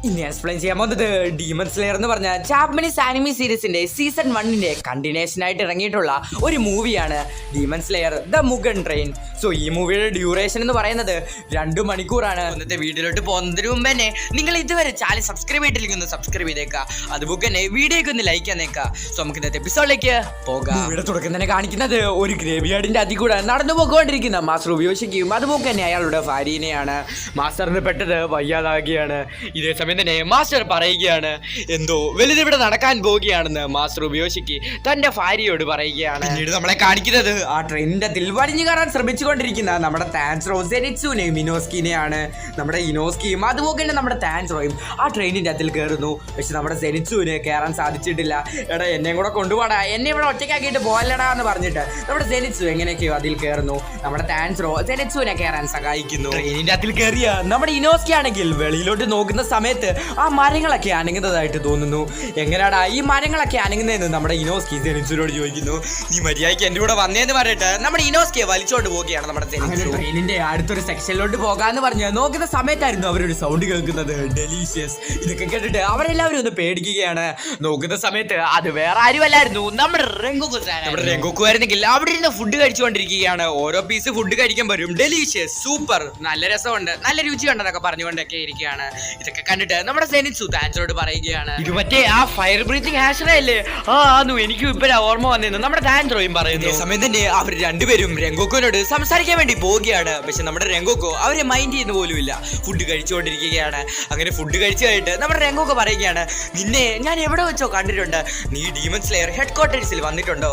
ഇനി എക്സ്പ്ലെയിൻ ചെയ്യാൻ പോകുന്നത് ഡീമൺ സ്ലെയർ എന്ന് പറഞ്ഞ ജാപ്പനീസ് ആനിമി സീരീസിന്റെ സീസൺ 1ന്റെ കണ്ടിന്യൂഷൻ ആയിട്ട് ഇറങ്ങിയിട്ടുള്ള ഒരു മൂവിയാണ് demon slayer the Mugen train. So ഈ മൂവിയുടെ ഡ്യൂറേഷൻ എന്ന് പറയുന്നത് 2 മണിക്കൂറാണ്. ഇന്നത്തെ വീഡിയോയിലോട്ട് പോകുന്നതിന് മുമ്പ് തന്നെ നിങ്ങൾ ഇതുവരെ ചാനൽ സബ്സ്ക്രൈബ് ചെയ്തിട്ടില്ലെങ്കിൽ സബ്സ്ക്രൈബ് ചെയ്തേക്കുക. അതുപോലെ തന്നെ വീഡിയോയ്ക്ക് ഒന്ന് ലൈക്ക് തന്നേക്കുക. സോ നമുക്ക് ഇന്നത്തെ എപ്പിസോഡിലേക്ക് പോകാം. ഇവിടെ തുടക്കം തന്നെ കാണിക്കുന്നത് ഒരു ഗ്രേവ് യാർഡിന്റെ അതിൽ കൂടെ നടന്നു പോയിക്കൊണ്ടിരിക്കുന്ന മാസ്റ്റർ ഉപയോഗിക്കുകയും അതുപോലെ തന്നെ അയാളുടെ ഭാര്യനെയാണ്. മാസ്റ്ററിന് പെട്ടത് വയ്യാതാകുകയാണ്. ഇതേ സമയം തന്നെ മാസ്റ്റർ പറയുകയാണ് എന്തോ വലുതിവിടെ നടക്കാൻ പോവുകയാണെന്ന് മാസ്റ്റർ ഉപയോഗിക്ക് തന്റെ ഭാര്യയോട് പറയുകയാണ്. പിന്നീട് നമ്മളെ കാണിക്കുന്നത് ആ ട്രെയിനിന്റെ അതിൽ വലിഞ്ഞു കയറാൻ ശ്രമിച്ചുകൊണ്ടിരിക്കുന്ന നമ്മുടെ താൻസ്രോ സെനിറ്റ്സുനെയും ഇനോസ്കിനെയാണ്. നമ്മുടെ ഇനോസ്കിയും അതുപോലെ തന്നെ നമ്മുടെ താൻസ്രോയും ആ ട്രെയിനിന്റെ അതിൽ കയറുന്നു. പക്ഷെ നമ്മുടെ സെനിറ്റ്സുവിന് കയറാൻ സാധിച്ചിട്ടില്ല. എടാ എന്നെ കൂടെ കൊണ്ടുപോടാ, എന്നെ ഇവിടെ ഒറ്റയ്ക്കാക്കിയിട്ട് പോലടാ എന്ന് പറഞ്ഞിട്ട് നമ്മുടെ സെനിറ്റ്സു എങ്ങനെയൊക്കെയോ അതിൽ കയറുന്നു. നമ്മുടെ താൻസ്രോ സെനിറ്റ്സുവിനെ കയറാൻ സഹായിക്കുന്നു. ട്രെയിനിന്റെ അതിൽ കയറിയ നമ്മുടെ ഇനോസ്കി ആണെങ്കിൽ വെളിയിലോട്ട് നോക്കുന്ന സമയത്ത് ആ മരങ്ങളൊക്കെ അനങ്ങുന്നതായിട്ട് തോന്നുന്നു. എങ്ങനെയാടാ ഈ മരങ്ങളൊക്കെ അനങ്ങുന്നതെന്ന് നമ്മുടെ ഇനോസ്കി സെനിറ്റ്സുവിനോട് ചോദിക്കുന്നു. നീ മര്യാദയ്ക്ക് എന്റെ കൂടെ വന്നേന്ന് പറഞ്ഞിട്ട് നമ്മുടെ ഇനോസ്കിയെ വലിച്ചോണ്ട് പോവുകയാണ് നമ്മുടെ ട്രെയിനിന്റെ അടുത്തൊരു സെക്ഷനിലോട്ട് പോകാന്ന് പറഞ്ഞ് നോക്കുന്ന സമയത്തായിരുന്നു അവരൊരു സൗണ്ട് കേൾക്കുന്നത്, ഡെലീഷ്യസ്. ഇതൊക്കെ കേട്ടിട്ട് അവരെല്ലാവരും ഒന്ന് പേടിക്കുകയാണ്. നോക്കുന്ന സമയത്ത് അത് വേറെ ആരുമല്ലായിരുന്നു, നമ്മുടെ റെങ്കോക്കു ആയിരുന്നെങ്കിൽ അവിടെ ഇരുന്ന് ഫുഡ് കഴിച്ചുകൊണ്ടിരിക്കുകയാണ്. ഓരോ പീസ് ഫുഡ് കഴിക്കുമ്പോഴും ഡെലീഷ്യസ്, സൂപ്പർ, നല്ല രസമുണ്ട്, നല്ല രുചിയുണ്ടെന്നൊക്കെ പറഞ്ഞുകൊണ്ടൊക്കെ ഇരിക്കുകയാണ്. ഇതൊക്കെ കണ്ടിട്ട് നമ്മുടെ സെനിറ്റ്സു താൻസ്രോട് പറയുകയാണ്, ഇത് മറ്റേ ആ ഫയർ ബ്രീത്തിങ് ഹാഷറല്ലേ? എനിക്കും ഇപ്പഴാ ഓർമ്മ വന്നെന്ന് നമ്മുടെ താൻസ്രോയും പറയുന്നു. സമയം തന്നെ അവർ രണ്ടുപേരും രംഗോക്കോനോട് സംസാരിക്കാൻ വേണ്ടി പോവുകയാണ്. പക്ഷെ നമ്മുടെ രംഗോക്കോ അവരെ മൈൻഡ് ചെയ്യുന്ന പോലും ഇല്ല, ഫുഡ് കഴിച്ചുകൊണ്ടിരിക്കുകയാണ്. അങ്ങനെ ഫുഡ് കഴിച്ചു കഴിഞ്ഞിട്ട് നമ്മുടെ രംഗോക്കോ പറയുകയാണ്, നിന്നെ ഞാൻ എവിടെ വെച്ചോ കണ്ടിട്ടുണ്ട്, നീ ഡീമൺ സ്ലെയർ ഹെഡ് ക്വാർട്ടേഴ്സിൽ വന്നിട്ടുണ്ടോ?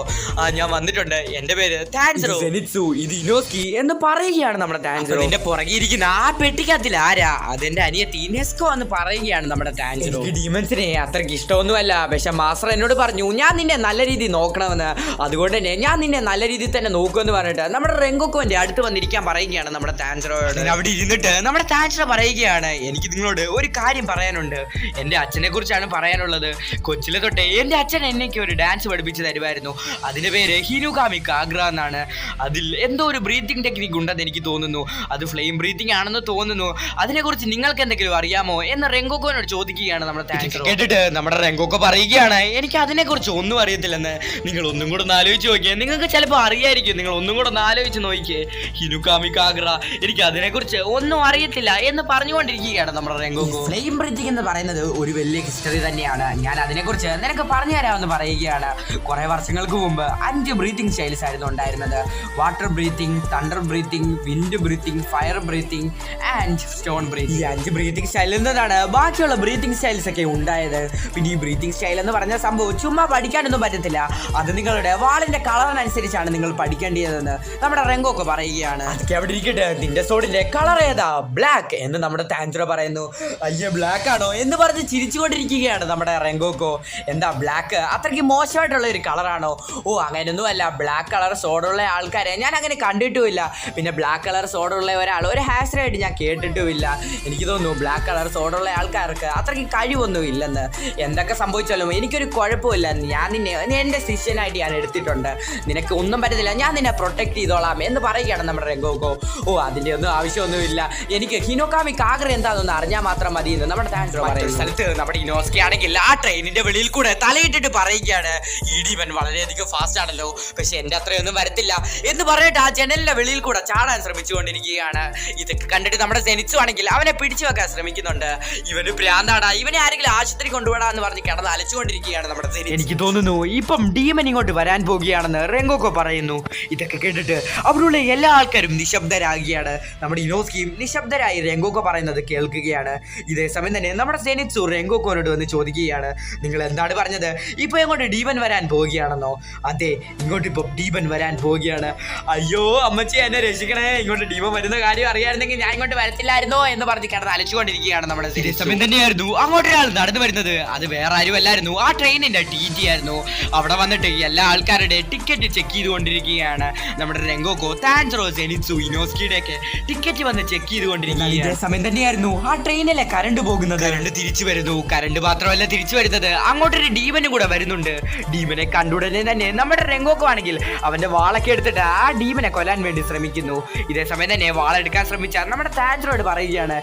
ഞാൻ വന്നിട്ടുണ്ട്, എന്റെ പേര് താൻസ്രോ. സെനിറ്റ്സു ഇത് ഇനോസ്കി എന്ന് പറയുകയാണ് നമ്മുടെ താൻസ്രോ. നിന്റെ പുറകെ ഇരിക്കുന്ന ആ പെട്ടിക്കത്തിൽ ആരാ? അതെന്റെ അനിയത്തി നെസ്കോ എന്ന് പറയുകയാണ് നമ്മുടെ താൻസ്രോ. ഡീമൺസിനെ അത്രയ്ക്ക് ഇഷ്ടമൊന്നുമല്ല, പക്ഷെ മാസ്റ്റർ എന്നോട് പറഞ്ഞു ഞാൻ നിന്നെ നല്ല രീതിയിൽ നോക്കണമെന്ന്, അതുകൊണ്ട് തന്നെ ഞാൻ നിന്നെ നല്ല രീതിയിൽ തന്നെ നോക്കുമെന്ന് പറഞ്ഞിട്ട് നമ്മുടെ റെങ്കോക്കോന്റെ അടുത്ത് വന്നിരിക്കാൻ പറയുകയാണ് നമ്മുടെ താൻസ്രോയോട്. അവിടെ ഇരുന്നിട്ട് നമ്മുടെ താൻസ്രോ പറയുകയാണ്, എനിക്ക് നിങ്ങളോട് ഒരു കാര്യം പറയാനുണ്ട്. എൻ്റെ അച്ഛനെ കുറിച്ചാണ് പറയാനുള്ളത്. കൊച്ചിലെ തൊട്ടേ എൻ്റെ അച്ഛൻ എന്നേക്ക് ഒരു ഡാൻസ് പഠിപ്പിച്ച് തരുമായിരുന്നു. അതിൻ്റെ പേര് ഹിനുകാമി കാഗ്ര എന്നാണ്. അതിൽ എന്തോ ഒരു ബ്രീത്തിങ് ടെക്നിക്ക് ഉണ്ടെന്ന് എനിക്ക് തോന്നുന്നു. അത് ഫ്ലെയിം ബ്രീത്തിങ് ആണെന്ന് തോന്നുന്നു. അതിനെക്കുറിച്ച് നിങ്ങൾക്ക് എന്തെങ്കിലും അറിയാമോ എന്ന് റെങ്കോക്കോനോട് ചോദിക്കുകയാണ് നമ്മുടെ താൻസ്രോ. കേട്ടിട്ട് നമ്മുടെ റെങ്കോക്കോ പറയുകയാണ്, എനിക്ക് അതിനെക്കുറിച്ച് ഒന്നും അറിയത്തില്ലെന്ന്. നിങ്ങൾ ഒന്നും കൂടെ ഒന്ന് ആലോചിച്ച് നോക്കിയേ, നിങ്ങൾക്ക് ചിലപ്പോൾ അറിയായിരിക്കും. നിങ്ങൾ ഒന്നും കൂടെ ഒന്ന് ആലോചിച്ച് നോക്കിയേ, ഹിനുകാമി കാഗ്ര, എനിക്ക് അതിനെക്കുറിച്ച് ഒന്നും അറിയത്തില്ല എന്ന് പറഞ്ഞുകൊണ്ടിരിക്കുകയാണ് നമ്മുടെ റെങ്കോക്കോ. ഫ്ലെയിം ബ്രീത്തിങ് എന്ന് പറയുന്നത് ഒരു വലിയ ഹിസ്റ്ററി തന്നെയാണ്. ഞാൻ അതിനെക്കുറിച്ച് നിനക്ക് പറഞ്ഞു തരാമെന്ന് പറയുകയാണ്. കുറെ വർഷങ്ങൾക്ക് മുമ്പ് 5 ബ്രീത്തിങ് സ്റ്റൈൽസ് ആയിരുന്നു ഉണ്ടായിരുന്നത്. Water breathing, thunder breathing, wind breathing, fire breathing and stone breathing. ഈ 5 ബ്രീത്തിങ് സ്റ്റൈലിൽ നിന്നാണ് ബാക്കിയുള്ള ബ്രീത്തിങ് സ്റ്റൈൽസ് ഒക്കെ ഉണ്ടായത്. പിന്നെ ഈ ബ്രീത്തിങ് സ്റ്റൈൽ എന്ന് പറഞ്ഞ സംഭവം ചുമ്മാ പഠിക്കാനൊന്നും പറ്റത്തില്ല. അത് നിങ്ങളുടെ വാളിന്റെ കളറിനനുസരിച്ചാണ് നിങ്ങൾ പഠിക്കേണ്ടതെന്ന് നമ്മുടെ റെങ്കോക്കോ പറയുകയാണ്. അതൊക്കെ അവിടെ ഇരിക്കട്ടെ, നിന്റെ സോഡിന്റെ കളർ ഏതാ? ബ്ലാക്ക് എന്ന് നമ്മുടെ താൻസ്രോ പറയുന്നു. അയ്യോ ബ്ലാക്ക് ആണോ എന്ന് പറഞ്ഞ് ചിരിച്ചുകൊണ്ടിരിക്കുകയാണ് നമ്മുടെ റെങ്കോക്കോ. എന്താ ബ്ലാക്ക് അത്രയ്ക്ക് മോശമായിട്ടുള്ള ഒരു കളറാണോ? ഓ അങ്ങനെയൊന്നും അല്ല, ബ്ലാക്ക് കളർ സോഡുള്ള ആൾക്കാരെ ഞാൻ അങ്ങനെ കണ്ടിട്ടുമില്ല. പിന്നെ ബ്ലാക്ക് കളർ സോഡുള്ള ഒരാൾ ഒരു ഹാഷറായിട്ട് ഞാൻ കേട്ടിട്ടുമില്ല. എനിക്ക് തോന്നുന്നു ബ്ലാക്ക് കളർ സോഡുള്ള ആൾക്കാർക്ക് അത്രയ്ക്ക് കഴിവൊന്നും ഇല്ലെന്ന്. എന്തൊക്കെ സംഭവിച്ചാലും എനിക്കൊരു കുഴപ്പമില്ല. ഞാൻ നിന്നെ എൻ്റെ ശിഷ്യനായിട്ട് ഞാൻ എടുത്തിട്ടുണ്ട്. നിനക്ക് ഒന്നും പറ്റത്തില്ല, ഞാൻ നിന്നെ പ്രൊട്ടക്ട് ചെയ്തോളാം എന്ന് പറയുകയാണ് നമ്മുടെ റെങ്കോക്കോ. ഓ അതിൻ്റെ ഒന്നും ആവശ്യമൊന്നുമില്ല, എനിക്ക് ഹിനോകാമി കാഗ്ര എന്താണെന്ന് അറിഞ്ഞാൽ മാത്രം മതി എന്ന് നമ്മുടെ താൻസ്രോ പറയുന്ന സ്ഥലത്ത് നമ്മുടെ ഇനോസ്കി ആണെങ്കിൽ ആ ട്രെയിനിന്റെ വെളിയിൽ കൂടെ തലയിട്ടിട്ട് പറയുകയാണ്, ഈ ഡീമൻ വളരെയധികം ഫാസ്റ്റ് ആണല്ലോ, പക്ഷെ എൻ്റെ അത്രയൊന്നും വരത്തില്ല എന്ന് പറഞ്ഞിട്ട് ആ ജനലിന്റെ വെളിയിൽ കൂടെ ചാടാൻ ശ്രമിച്ചുകൊണ്ടിരിക്കുകയാണ്. ഇതൊക്കെ കണ്ടിട്ട് നമ്മുടെ സെനിറ്റ്സു ആണെങ്കിൽ അവനെ പിടിച്ചു വെക്കാൻ ശ്രമിക്കുന്നുണ്ട്. ഇവന് ഭ്രാന്താടാ, ഇവനെ ആരെങ്കിലും ആശുപത്രി കൊണ്ടുപോടാന്ന് പറഞ്ഞ് കിടന്ന് അലച്ചുകൊണ്ടിരിക്കുകയാണ് നമ്മുടെ സെനിറ്റ്സു. എനിക്ക് തോന്നുന്നു ഇപ്പം ഡീമൻ ഇങ്ങോട്ട് വരാൻ പോകുകയാണെന്ന് റെങ്കോക്കോ പറയുന്നു. ഇതൊക്കെ കേട്ടിട്ട് അവിടെയുള്ള എല്ലാ ആൾക്കാരും നിശബ്ദരാകുകയാണ്. നമ്മുടെ ഇനോസ്കിയും നിശബ്ദരായി റെങ്കോക്കോ പറയുന്നത് കേൾക്കുകയാണ്. ഇതേ സമയം തന്നെ നമ്മുടെ സെനിറ്റ്സു റെങ്കോക്കോനോട് വന്ന് ചോദിക്കുകയാണ്, നിങ്ങൾ എന്താണ് പറഞ്ഞത്? ഇപ്പൊ ഇങ്ങോട്ട് ഡീമൻ വരാൻ പോവുകയാണെന്നോ? അതെ, ഇങ്ങോട്ട് ഇപ്പൊ ഡീമൻ വരാൻ പോവുകയാണ്. അയ്യോ അമ്മച്ചി എന്നെ രക്ഷിക്കണേ, ഇങ്ങോട്ട് ഡീമൻ വരുന്ന കാര്യം അറിയായിരുന്നെങ്കിൽ ഞാൻ ഇങ്ങോട്ട് വരത്തില്ലായിരുന്നോ എന്ന് പറഞ്ഞ് കിടന്ന് അലച്ചുകൊണ്ടിരിക്കുകയാണ് നമ്മുടെ സമയം തന്നെയായിരുന്നു അങ്ങോട്ടൊരാൾ നടന്നു വരുന്നത്. അത് വേറെ ആരുമല്ലായിരുന്നു, ആ ട്രെയിനിന്റെ ടി ആയിരുന്നു. അവിടെ വന്നിട്ട് എല്ലാ ആൾക്കാരുടെ ടിക്കറ്റ് ചെക്ക് ചെയ്തുകൊണ്ടിരിക്കുകയാണ്. നമ്മുടെ റെങ്കോക്കോ, താൻസ്രോ, സെനിറ്റ്സു, ഇനോസ്കിയുടെ ഒക്കെ ടിക്കറ്റ് വന്ന് ചെക്ക് ചെയ്തുകൊണ്ടിരിക്കുകയാണ്. സമയം തന്നെയായിരുന്നു ആ ട്രെയിനിലെ കറണ്ട് പോകുന്നത്. കറണ്ട് തിരിച്ചു വരുന്നു. കറണ്ട് മാത്രമല്ല തിരിച്ചു വരുന്നത്, അങ്ങോട്ടൊരു ഡീമനും കൂടെ വരുന്നുണ്ട്. ഡീമനെ കണ്ടുടനെ തന്നെ നമ്മുടെ റെങ്കോക്കോ ആണെങ്കിൽ അവന്റെ വാളൊക്കെ എടുത്തിട്ട് ആ ഡീമനെ കൊല്ലാൻ വേണ്ടി ശ്രമിക്കുന്നു. ഇതേ സമയം തന്നെ വാളെടുക്കാൻ ശ്രമിച്ചാൽ നമ്മുടെ താൻസ്രോയോട് പറയുകയാണ്,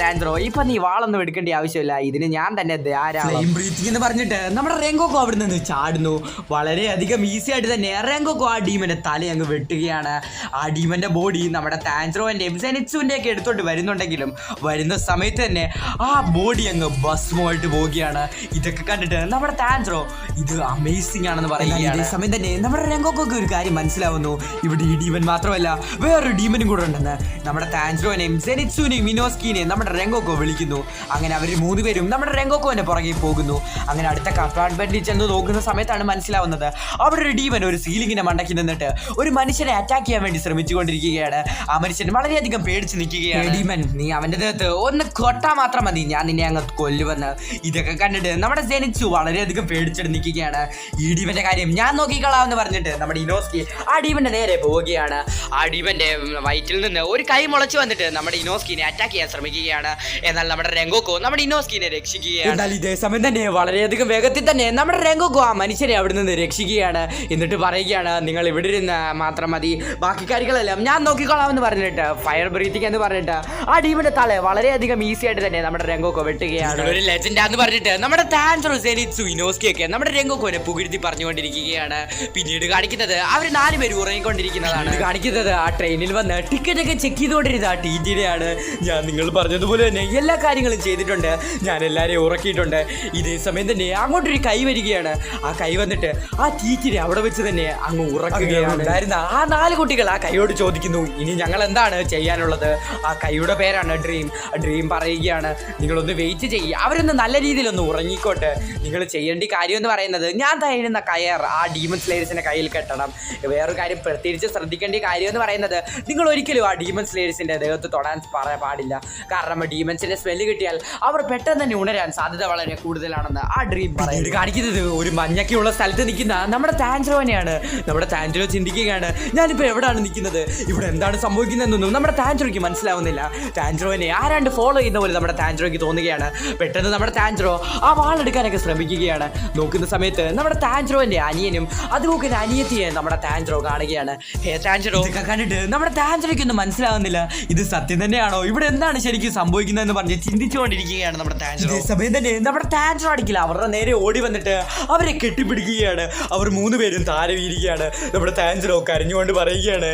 താൻസ്രോ ഇപ്പൊ നീ വാള വാളൊന്നും എടുക്കേണ്ട ആവശ്യമില്ല, ഇതിന് ഞാൻ തന്നെ ധാരാളം ബ്രീത്തിങ് എന്ന് പറഞ്ഞിട്ട് നമ്മുടെ റെങ്കോക്കോ അവിടെ നിന്ന് ചാടുന്നു. വളരെയധികം ഈസി ആയിട്ട് തന്നെ റെങ്കോക്കോ ആ ഡീമന്റെ തല അങ്ങ് വെട്ടുകയാണ്. ആ ഡീമന്റെ ബോഡി നമ്മുടെ താൻജറോന്റെയും സെനിറ്റ്സുവിന്റെ ഒക്കെ എടുത്തോണ്ട് വരുന്നുണ്ടെങ്കിലും വരുന്ന സമയത്ത് തന്നെ ആ ബോഡി അങ്ങ് ഭസ്മമായിട്ട് പോവുകയാണ്. ഇതൊക്കെ കണ്ടിട്ട് നമ്മുടെ താൻജറോ ഇത് അമേസിംഗ് ആണെന്ന് പറയുകയാണ്. ഈ സമയം തന്നെ നമ്മുടെ റെങ്കോക്കോക്ക് ഒരു കാര്യം മനസ്സിലാവുന്നു, ഇവിടെ ഈ ഡീമൻ മാത്രമല്ല വേറൊരു ഡീമനും കൂടെ ഉണ്ടെന്ന്. നമ്മുടെ താൻജറോനെയും സെനിറ്റ്സുവിനെയും മിനോസ്കിനെയും നമ്മുടെ റെങ്കോക്കോ വിളിക്കുന്നു. അങ്ങനെ അവർ 3 പേരും നമ്മുടെ റെങ്കോക്കോനെ പുറകെ പോകുന്നു. അങ്ങനെ അടുത്ത കമ്പാർട്ട്മെന്റിൽ ചെന്ന് നോക്കുന്ന സമയത്താണ് മനസ്സിലാവുന്നത് അവിടെ ഒരു ഡീമൻ ഒരു സീലിങ്ങിനെ മണ്ടക്കി നിന്നിട്ട് ഒരു മനുഷ്യനെ അറ്റാക്ക് ചെയ്യാൻ വേണ്ടി ശ്രമിച്ചുകൊണ്ടിരിക്കുകയാണ്. ആ മനുഷ്യൻ വളരെയധികം പേടിച്ച് നിൽക്കുകയാണ്. ഡീമൻ, നീ അവന്റെ ദേഹത്ത് ഒന്ന് കൊട്ടാ മാത്രം മതി, ഞാൻ നിന്നെ അങ്ങ് കൊല്ലുവെന്ന്. ഇതൊക്കെ കണ്ടിട്ട് നമ്മുടെ സെനിറ്റ്സു വളരെയധികം പേടിച്ചിട്ട് നിൽക്കുകയാണ്. ഈ ഡീമന്റെ കാര്യം ഞാൻ നോക്കിക്കളാമെന്ന് പറഞ്ഞിട്ട് നമ്മുടെ ഇനോസ്കി ആ ഡീമന്റെ നേരെ പോവുകയാണ്. ആ ഡീമന്റെ വയറ്റിൽ നിന്ന് ഒരു കൈ മുളച്ചു വന്നിട്ട് നമ്മുടെ ഇനോസ്കിനെ അറ്റാക്ക് ചെയ്യാൻ ശ്രമിക്കുകയാണ്. എന്നാൽ നമ്മുടെ റെങ്കോക്കോ നമ്മുടെ ഇനോസ്കിനെ രക്ഷിക്കുകയാണ്. എന്നാൽ ഇതേ സമയം തന്നെ വളരെയധികം വേഗത്തിൽ തന്നെ നമ്മുടെ റെങ്കോക്കോ ആ മനുഷ്യനെ അവിടെ നിന്ന് രക്ഷിക്കുകയാണ്. എന്നിട്ട് പറയുകയാണ്, നിങ്ങൾ ഇവിടെ ഇരുന്ന് മാത്രം മതി, ബാക്കി കാര്യങ്ങളെല്ലാം ഞാൻ നോക്കിക്കൊള്ളാമെന്ന് പറഞ്ഞിട്ട് ഫയർ ബ്രീത്തിങ് എന്ന് പറഞ്ഞിട്ട് ആ ഡീമന്റെ തല വളരെയധികം ഈസി ആയിട്ട് തന്നെ നമ്മുടെ റെങ്കോക്കോ വെട്ടുകയാണ്. ഒരു ലെജൻഡാന്ന് പറഞ്ഞിട്ട് നമ്മുടെ താൻജറോ, സെനിറ്റ്സു, ഇനോസ്കിയൊക്കെ നമ്മുടെ റെങ്കോക്കോനെ പുകഴ്ത്തി പറഞ്ഞുകൊണ്ടിരിക്കുകയാണ്. പിന്നീട് കാണിക്കുന്നത് അവർ 4 പേരും ഉറങ്ങിക്കൊണ്ടിരിക്കുന്നതാണ്. കാണിക്കുന്നത് ആ ട്രെയിനിൽ വന്ന് ടിക്കറ്റ് ഒക്കെ ചെക്ക് ചെയ്തുകൊണ്ടിരുന്ന ആ ടീറ്റിനെയാണ്. ഞാൻ നിങ്ങൾ പറഞ്ഞതുപോലെ തന്നെ എല്ലാ കാര്യങ്ങളും ചെയ്തിട്ടുണ്ട്, ഞാൻ എല്ലാവരെയും ഉറക്കിയിട്ടുണ്ട്. ഇതേ സമയം തന്നെ അങ്ങോട്ടൊരു കൈ വരികയാണ്. ആ കൈ വന്നിട്ട് ആ ടീറ്റിനെ അവിടെ വെച്ച് തന്നെ അങ്ങ് ഉറക്കുകയാണ്. ഉണ്ടായിരുന്ന ആ 4 കുട്ടികൾ ആ കൈയോട് ചോദിക്കുന്നു, ഇനി ഞങ്ങൾ എന്താണ് ചെയ്യാനുള്ളത്? ആ കൈയുടെ പേരാണ് ഡ്രീം. ഡ്രീം പറയുകയാണ്, നിങ്ങളൊന്ന് വെയിറ്റ് ചെയ്യുക, അവരൊന്ന് നല്ല രീതിയിലൊന്ന് ഉറങ്ങിക്കോട്ടെ. നിങ്ങൾ ചെയ്യേണ്ട കാര്യം എന്ന് പറയുന്നത് ഞാൻ തരുന്ന കയർ ആ ഡീമൺ സ്ലേയേഴ്സിന്റെ കയ്യിൽ കെട്ടണം. വേറൊരു കാര്യം പ്രത്യേകിച്ച് ശ്രദ്ധിക്കേണ്ട കാര്യം എന്ന് പറയുന്നത്, നിങ്ങൾ ഒരിക്കലും ആ ഡീമൺ സ്ലേയേഴ്സിന്റെ ദേഹത്ത് തൊടാൻ പാടില്ല. കാരണം ഡീമൺസിന്റെ സ്മെല്ല് കിട്ടിയാൽ അവർ പെട്ടെന്ന് തന്നെ ഉണരാൻ സാധ്യത വളരെ കൂടുതലാണെന്ന് ആ ഡ്രീം പറയുന്നത്. കാണിക്കുന്നത് ഒരു മഞ്ഞൊക്കെയുള്ള സ്ഥലത്ത് നിൽക്കുന്ന നമ്മുടെ താൻജറോനെയാണ്. നമ്മുടെ താൻജറോ ചിന്തിക്കുകയാണ്, ഞാനിപ്പോൾ എവിടെയാണ് നിൽക്കുന്നത്, ഇവിടെ എന്താണ് സംഭവിക്കുന്നതെന്നൊന്നും നമ്മുടെ താൻജറോയ്ക്ക് മനസ്സിലാവുന്നില്ല. താൻജറോനെ ആരാണ്ട് ഫോളോ ചെയ്യുന്ന പോലെ നമ്മുടെ താൻജറോയ്ക്ക് തോന്നുകയാണ്. പെട്ടെന്ന് നമ്മുടെ താൻജറോ ആ വാളെടുക്കാനൊക്കെ ശ്രമിക്കുകയാണ്. നോക്കുന്ന സമയത്ത് നമ്മുടെ താൻജറോന്റെ അനിയനും അതുപോലെ അനിയത്തിയെ നമ്മുടെ താൻജറോ കാണുകയാണ്. ഹേ താൻജറോ, ഇതൊക്കെ കണ്ടിട്ട് നമ്മുടെ താൻജറോയ്ക്കൊന്നും മനസ്സിലാവുന്നില്ല, ഇത് സത്യം തന്നെയാണോ, ഇവിടെ എന്താണ് ശരിക്കും സംഭവിക്കുന്നതെന്ന് പറഞ്ഞ് ചിന്തിച്ചുകൊണ്ടിരിക്കുകയാണ് നമ്മുടെ താൻജറോ. ഈ സമയം തന്നെ നമ്മുടെ താൻജറോ അടിക്കില്ല, അവരുടെ നേരെ ഓടി വന്നിട്ട് അവരെ കെട്ടിപ്പിടിക്കുകയാണ്. അവർ 3 പേരും താര വീഴുകയാണ്. നമ്മുടെ താൻജറോ കരഞ്ഞുകൊണ്ട് പറയുകയാണ്,